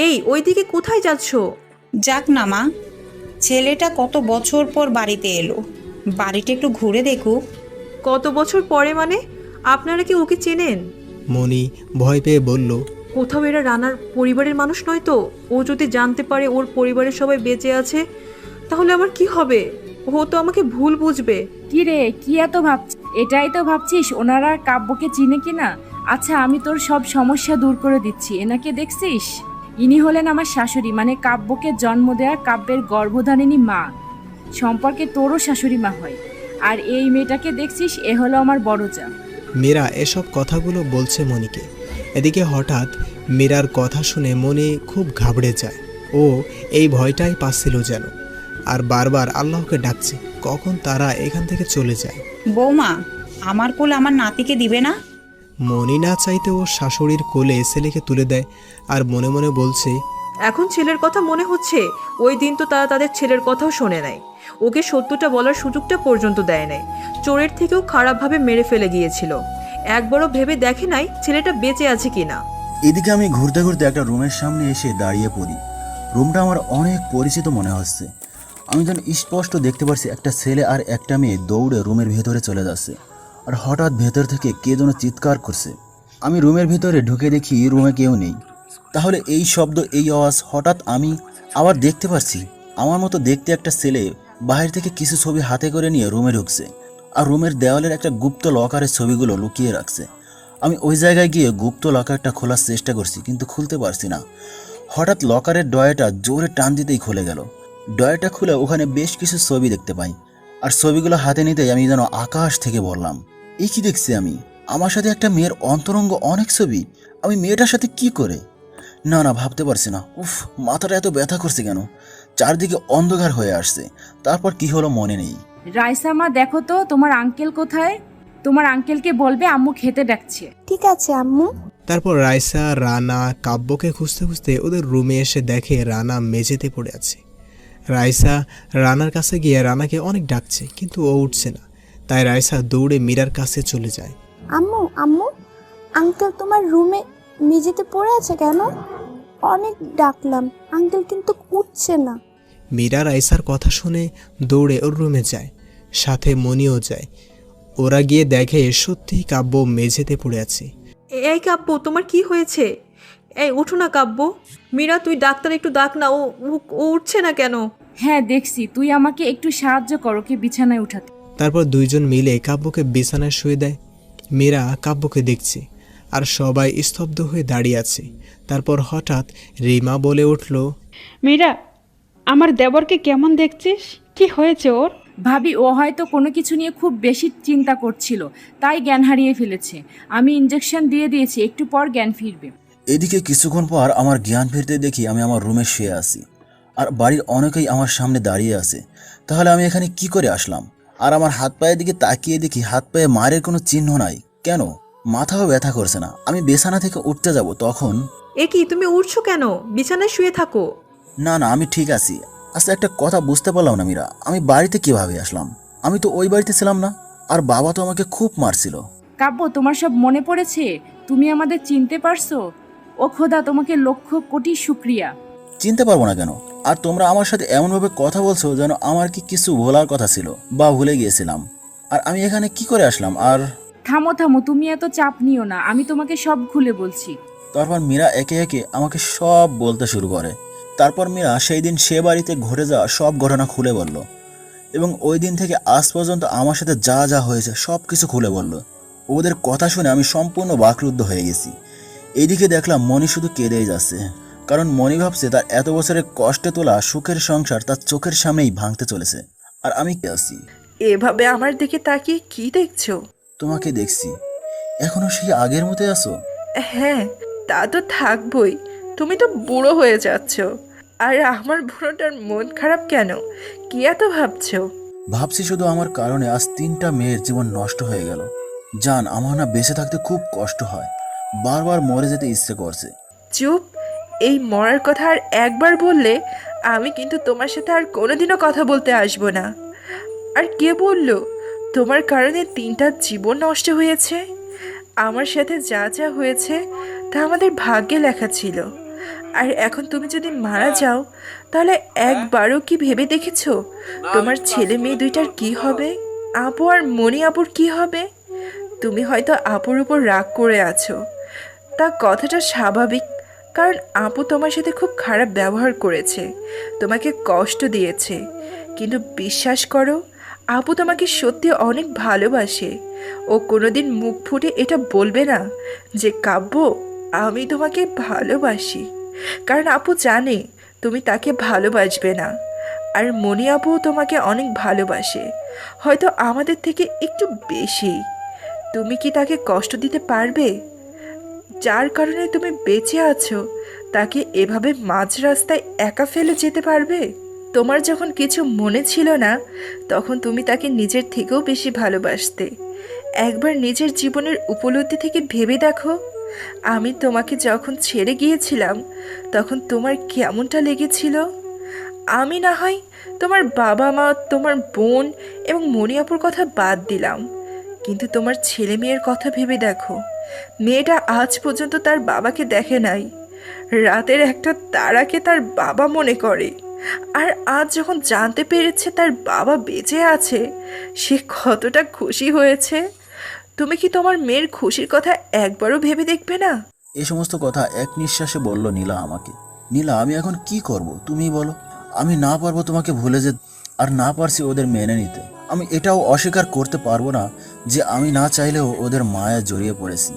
এই ওইদিকে কোথায় যাচ্ছ? যাক না মা, ছেলেটা কত বছর পর বাড়িতে এলো, বাড়িটা একটু ঘুরে দেখুক। কত বছর পরে মানে? আপনারা কি ওকে চেনেন? মনি ভয় পেয়ে বলল, কোথাও এরা রানার পরিবারের মানুষ নয় তো? ও যদি জানতে পারে ওর পরিবারের সবাই বেঁচে আছে, তাহলে আমার কি হবে? ও তো আমাকে ভুল বুঝবে। কি রে, কি এত ভাবছিস? এটাই তো ভাবছিস ওনারা কাব্যকে চিনে কিনা? আচ্ছা, আমি তোর সব সমস্যা দূর করে দিচ্ছি। এনাকে দেখছিস? ইনি হলেন আমার শাশুড়ি, মানে কাব্যকে জন্ম দেওয়া কাব্যের গর্ভধারিণী মা। সম্পর্কে তোরও শাশুড়ি মা হয়। আর এই মেয়েটাকে দেখছিস, এ হলো আমার বড় যা। মীরা এসব কথাগুলো বলছে মনিকে। এদিকে হঠাৎ মীরার কথা শুনে মনি খুব ঘাবড়ে যায়। ও এই ভয়টাই পাচ্ছিল যেন, আর বারবার আল্লাহকে ডাকছে কখন তারা এখান থেকে চলে যায়। বৌমা, আমার কোলে আমার নাতিকে দিবে না? মনি না চাইতে ও শাশুড়ির কোলে ছেলেকে তুলে দেয় আর মনে মনে বলছে, এখন ছেলের কথা মনে হচ্ছে, ওই দিন তো তারা তাদের ছেলের কথাও শোনে নাই, ওকে সত্যটা বলার সুযোগটা পর্যন্ত দেয় নাই। চোরের থেকেও খারাপভাবে মেরে ফেলে গিয়েছিল। একবারও ভেবে দেখে নাই ছেলেটা বেঁচে আছে কিনা। এদিকে আমি ঘুরতে ঘুরতে একটা রুমের সামনে এসে দাঁড়িয়ে পড়ি। রুমটা আমার অনেক পরিচিত মনে হচ্ছে। আমি যেন স্পষ্ট দেখতে পাচ্ছি একটা ছেলে আর একটা মেয়ে দৌড়ে রুমের ভেতরে চলে যাচ্ছে, আর হঠাৎ ভেতর থেকে কে যেন চিৎকার করছে। আমি রুমের ভিতরে ঢুকে দেখি রুমে কেউ নেই। তাহলে এই শব্দ, এই আওয়াজ, হঠাৎ আমি আবার দেখতে পাচ্ছি আমার মতো দেখতে একটা ছেলে বাইরে থেকে কিছু ছবি হাতে করে নিয়ে রুমে ঢুকছে, আর রুমের দেওয়ালের একটা গুপ্ত লকারের ছবিগুলো লুকিয়ে রাখছে। আমি ওই জায়গায় গিয়ে গুপ্ত লকারটা খোলার চেষ্টা করছি, কিন্তু খুলতে পারছি না। হঠাৎ লকারের ডয়াটা জোরে টান দিতেই খুলে গেল। ডয়াটা খুলে ওখানে বেশ কিছু ছবি দেখতে পাই, আর ছবিগুলো হাতে নিতেই আমি যেন আকাশ থেকে বললাম, এই কি দেখছি আমি? আমার সাথে একটা মেয়ের অন্তরঙ্গ অনেক ছবি। আমি মেয়েটার সাথে কি করে? না না, ভাবতে পারছি না। উফ, মাথাটা এত ব্যথা করছে কেন? চারদিকে অন্ধকার হয়ে আসছে। তারপর কি হলো মনে নেই। রাইসা মা, দেখো তো তোমার আঙ্কেল কোথায়? তোমার আঙ্কেলকে বলবে আম্মু খেতে ডাকছে। ঠিক আছে আম্মু। তারপর রাইসা রানা কাব্যকে খুঁজতে খুঁজতে ওদের রুমে এসে দেখে রানা মেঝেতে পড়ে আছে। রাইসা রানার কাছে গিয়ে রানাকে অনেক ডাকছে, কিন্তু ও উঠছে না। তাই রাইসা দৌড়ে মীরার কাছে চলে যায়। আম্মু আম্মু, আঙ্কেল তোমার রুমে মেঝেতে পড়ে আছে কেন? অনেক ডাকলাম, আঙ্কেল কিন্তু উঠছে না। মীরা রাইসার কথা শুনে দৌড়ে ওর রুমে যায়, সাথে মনিও যায়। ওরা গিয়ে দেখে সত্যিই কাব্য মেঝেতে পড়ে আছে। এই কাব্য, তোমার কি হয়েছে? এই উঠো না কাব্য। মীরা, তুই ডাক্তার একটু ডাক না, ও ও উঠছে না কেন? হ্যাঁ দেখছি, তুই আমাকে একটু সাহায্য কর ওকে বিছানায় উঠাতে। তারপর দুইজন মিলে কাব্যকে বিছানায় শুয়ে দেয়। মীরা কাব্যকে দেখছে, আর সবাই স্তব্ধ হয়ে দাঁড়িয়ে আছে। তারপর হঠাৎ রিমা বলে উঠল, মীরা, আমার দেবরকে কেমন দেখছিস? কি হয়েছে ওর? ভাবি, ও হয়তো কোনো কিছু নিয়ে খুব বেশি চিন্তা করছিল, তাই জ্ঞান হারিয়ে ফেলেছে। আমি ইঞ্জেকশন দিয়ে দিয়েছি, একটু পর জ্ঞান ফিরবে। এদিকে কিছুক্ষণ পর আমার জ্ঞান ফিরতে দেখি আমি আমার রুমে শুয়ে আছি, আর বাড়ির অনেকেই আমার সামনে দাঁড়িয়ে আছে। তাহলে আমি এখানে কি করে আসলাম? আর আমার হাত পায়ের দিকে তাকিয়ে দেখি হাত পায়ে মারের কোনো চিহ্ন নাই। কেন? মাথাও ব্যথা করছে না। আমি বিছানা থেকে উঠতে যাব, তখন এ কি, তুমি উঠছো কেন? বিছানায় শুয়ে থাকো। না না, আমি ঠিক আছি। আচ্ছা, একটা কথা বুঝতে পারলাম না মীরা, আমি বাড়িতে কিভাবে আসলাম? আমি তো ওই বাড়িতে ছিলাম না, আর বাবা তো আমাকে খুব মারছিল। কাব্য, তোমার সব মনে পড়েছে? তুমি আমাদের চিনতে পারছো? ও খোদা, তোমাকে লক্ষ কোটি শুক্রিয়া। চিনতে পারবো না কেন? আর তোমরা আমার সাথে এমনভাবে কথা বলছো যেন আমার কি কিছু ভোলার কথা ছিল বা ভুলে গিয়েছিলাম। আর আমি এখানে কি করে আসলাম? আর থামো থামো, তুমি এত চাপ নিও না, আমি তোমাকে সব খুলে বলছি। তারপর মীরা একে একে আমাকে সব বলতে শুরু করে। তারপর মীরা সেই দিন সে বাড়িতে ঘটে যাওয়া সব ঘটনা খুলে বলল, এবং ওই দিন থেকে আজ পর্যন্ত আমার সাথে যা যা হয়েছে সব কিছু খুলে বলল। ওদের কথা শুনে আমি সম্পূর্ণ বাকরুদ্ধ হয়ে গেছি। এইদিকে দেখলাম মনি শুধু কেঁদেই যাচ্ছে, কারণ মনি ভাবছে তার এত বছরের কষ্টে তোলা সুখের সংসার তার চোখের সামনেই ভাঙতে চলেছে। আর আমি কে আছি? এভাবে আমার দিকে তাকিয়ে কি দেখছো? তোমাকে দেখছি। এখনো সেই আগের মতোই আছো? হ্যাঁ, তা তো থাকবই। তুমি তো বুড়ো হয়ে যাচ্ছ। আর আমার বুড়োটার মন খারাপ কেন? কি এত ভাবছো? ভাবছি শুধু আমার কারণে আজ 3টা মেয়ের জীবন নষ্ট হয়ে গেল। জান, আমার না বেঁচে থাকতে খুব কষ্ট হয়, বারবার মরে যেতে ইচ্ছে করছে। চুপ! এই মরার কথা আর একবার বললে আমি কিন্তু তোমার সাথে আর কোনোদিনও কথা বলতে আসবো না। আর কে বলল তোমার কারণে 3টা জীবন নষ্ট হয়েছে? আমার সাথে যা যা হয়েছে তা আমাদের ভাগ্যে লেখা ছিল। আর এখন তুমি যদি মারা যাও তাহলে একবারও কি ভেবে দেখেছো তোমার ছেলে মেয়ে দুইটার কি হবে? আপু আর মনি আপুর কি হবে? তুমি হয়তো আপুর উপর রাগ করে আছো, তা কথাটা স্বাভাবিক, কারণ আপু তোমার সাথে খুব খারাপ ব্যবহার করেছে, তোমাকে কষ্ট দিয়েছে। কিন্তু বিশ্বাস করো, আপু তোমাকে সত্যি অনেক ভালোবাসে। ও কোনোদিন মুখ ফুটে এটা বলবে না যে কাব্য আমি তোমাকে ভালোবাসি, কারণ আপু জানে তুমি তাকে ভালোবাসবে না। আর মনি আপুও তোমাকে অনেক ভালোবাসে, হয়তো আমাদের থেকে একটু বেশি। তুমি কি তাকে কষ্ট দিতে পারবে? যার কারণে তুমি বেঁচে আছো তাকে এভাবে মাঝ রাস্তায় একা ফেলে যেতে পারবে? তোমার যখন কিছু মনে ছিল না তখন তুমি তাকে নিজের থেকেও বেশি ভালোবাসতে। একবার নিজের জীবনের উপলব্ধি থেকে ভেবে দেখো, আমি তোমাকে যখন ছেড়ে গিয়েছিলাম তখন তোমার কেমনটা লেগেছিল। আমি না হয় তোমার বাবা মা, তোমার বোন এবং মণিয়াপুর কথা বাদ দিলাম, কিন্তু তোমার ছেলে মেয়ের কথা ভেবে দেখো। মেয়েটা আজ পর্যন্ত তার বাবাকে দেখে নাই, রাতের একটা তারাকে তার বাবা মনে করে। আর আজ যখন জানতে পেরেছে তার বাবা বেঁচে আছে, সে কতটা খুশি হয়েছে। তুমি কি তোমার মেয়ের খুশির কথা একবারও ভেবে দেখবে না? এই সমস্ত কথা এক নিঃশ্বাসে বলল নীলা আমাকে। নীলা, আমি এখন কি করব তুমি বলো? আমি না পারবো তোমাকে ভুলে যেতে, আর না পারছি ওদের মেনে নিতে। আমি এটাও অস্বীকার করতে পারবো না যে আমি না চাইলেও ওদের মায়া জড়িয়ে পড়েছি।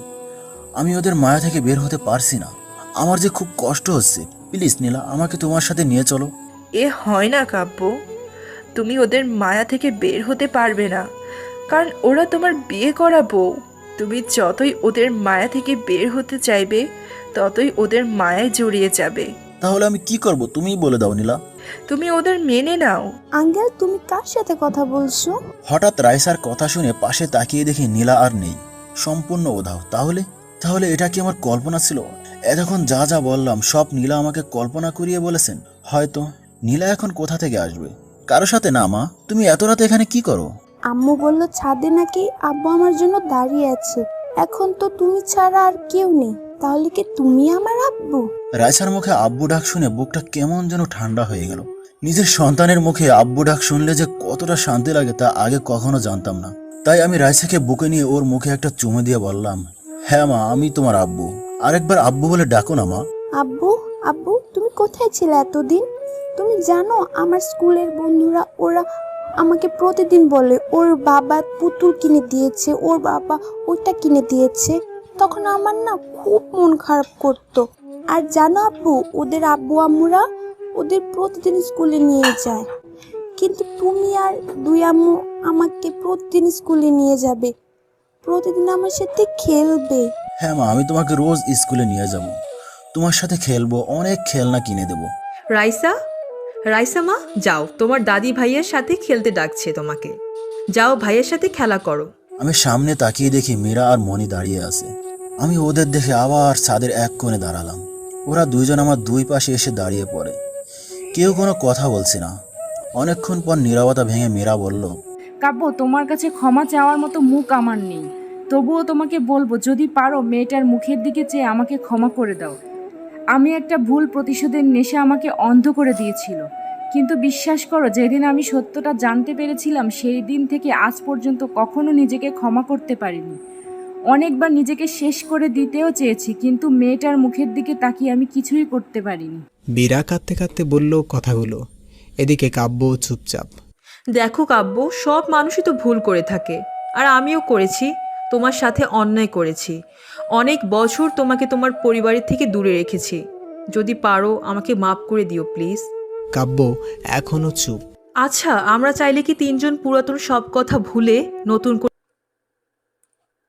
আমি ওদের মায়া থেকে বের হতে পারছি না। আমার যে খুব কষ্ট হচ্ছে। প্লিজ নীলা, আমাকে তোমার সাথে নিয়ে চলো। এ হয় না কাব্য, তুমি ওদের মায়া থেকে বের হতে পারবে না, কারণ ওরা তোমার বিয়ে করা বউ। তুমি যতই ওদের মায়া থেকে বের হতে চাইবে ততই ওদের মায়ায় জড়িয়ে যাবে। তাহলে আমি কি করব তুমিই বলে দাও নীলা। তুমি ওদের মেনে নাও। আঙ্কেল, তুমি কার সাথে কথা বলছো? হঠাৎ রাইসার কথা শুনে পাশে তাকিয়ে দেখি নীলা আর নেই, সম্পূর্ণ উধাও। তাহলে এটা কি আমার কল্পনা ছিল? এতক্ষণ যা যা বললাম সব নীলা আমাকে কল্পনা করিয়ে বলেছেন। হয়তো নীলা এখন কোথা থেকে আসবে? কারো সাথে না। মা, তুমি এত রাতে এখানে কি করো? আম্মু বলল ছাদে নাকি আব্বু আমার জন্য দাঁড়িয়ে আছে। এখন তো তুমি ছাড়া আর কেউ নেই, তাহলে কি তুমি আমার আব্বু? রাইসার মুখে আব্বু ডাক শুনে বুকটা কেমন যেন ঠান্ডা হয়ে গেল। নিজের সন্তানের মুখে আব্বু ডাক শুনলে যে কতটা শান্তি লাগে তা আগে কখনো জানতাম না। তাই আমি রাইসাকে বুকে নিয়ে ওর মুখে একটা চুমু দিয়ে বললাম, হ্যাঁ মা, আমি তোমার আব্বু। আরেকবার আব্বু বলে ডাকো না মা। আব্বু, আব্বু তুমি কোথায় ছিলে এতদিন? তুমি জানো আমার স্কুলের বন্ধুরা ওরা আমাকে প্রতিদিন বলে ওর বাবা পুতুল কিনে দিয়েছে, ওর বাবা ওইটা কিনে দিয়েছে। তখন আমার না খুব মন খারাপ করতো। আর জানো আব্বু, ওদের আব্বু আম্মুরা ওদের প্রতিদিন স্কুলে নিয়ে যায়, কিন্তু তুমি আর দুই আম্মু আমাকে প্রতিদিন স্কুলে নিয়ে যাবে, প্রতিদিন আমার সাথে খেলবে। হ্যাঁ মা, আমি তোমাকে রোজ স্কুলে নিয়ে যাব, তোমার সাথে খেলবো, অনেক খেলনা কিনে দেবো। রাইসা, রাইসা মা, যাও, তোমার দাদি ভাইয়ের সাথে খেলতে ডাকছে তোমাকে। যাও, ভাইয়ের সাথে খেলা করো। আমি সামনে তাকিয়ে দেখি মীরা আর মনি দাঁড়িয়ে আছে। আমি ওদের দেখে আবার ছাদের এক কোণে দাঁড়ালাম। ওরা দুইজন আমার দুই পাশে এসে দাঁড়িয়ে পড়ে। কেউ কোনো কথা বলছে না। অনেকক্ষণ পর নীরবতা ভেঙে মীরা বলল, কাব্য, তোমার কাছে ক্ষমা চাওয়ার মতো মুখ আমার নেই, তবুও তোমাকে বলবো, যদি পারো মেয়েটার মুখের দিকে চেয়ে আমাকে ক্ষমা করে দাও। আমি একটা ভুল প্রতিশোধের নেশা আমাকে অন্ধ করে দিয়েছিল, কিন্তু বিশ্বাস করো, যেদিন আমি সত্যটা জানতে পেরেছিলাম সেই দিন থেকে আজ পর্যন্ত কখনো নিজেকে ক্ষমা করতে পারিনি। অনেকবার নিজেকে শেষ করে দিতেও চেয়েছি, কিন্তু মেয়েটার মুখের দিকে তাকিয়ে আমি কিছুই করতে পারিনি। বীরা কাঁদতে কাঁদতে বলল কথাগুলো। এদিকে কাব্য চুপচাপ। দেখো কাব্য, সব মানুষই তো ভুল করে থাকে, আর আমিও করেছি, তোমার সাথে অন্যায় করেছি। অনেক বছর তোমাকে তোমার পরিবারের থেকে দূরে রেখেছি। যদি পারো আমাকে মাফ করে দিও প্লিজ। কাব্য এখনো চুপ। আচ্ছা, আমরা চাইলে কি তিনজন পুরাতন সব কথা ভুলে নতুন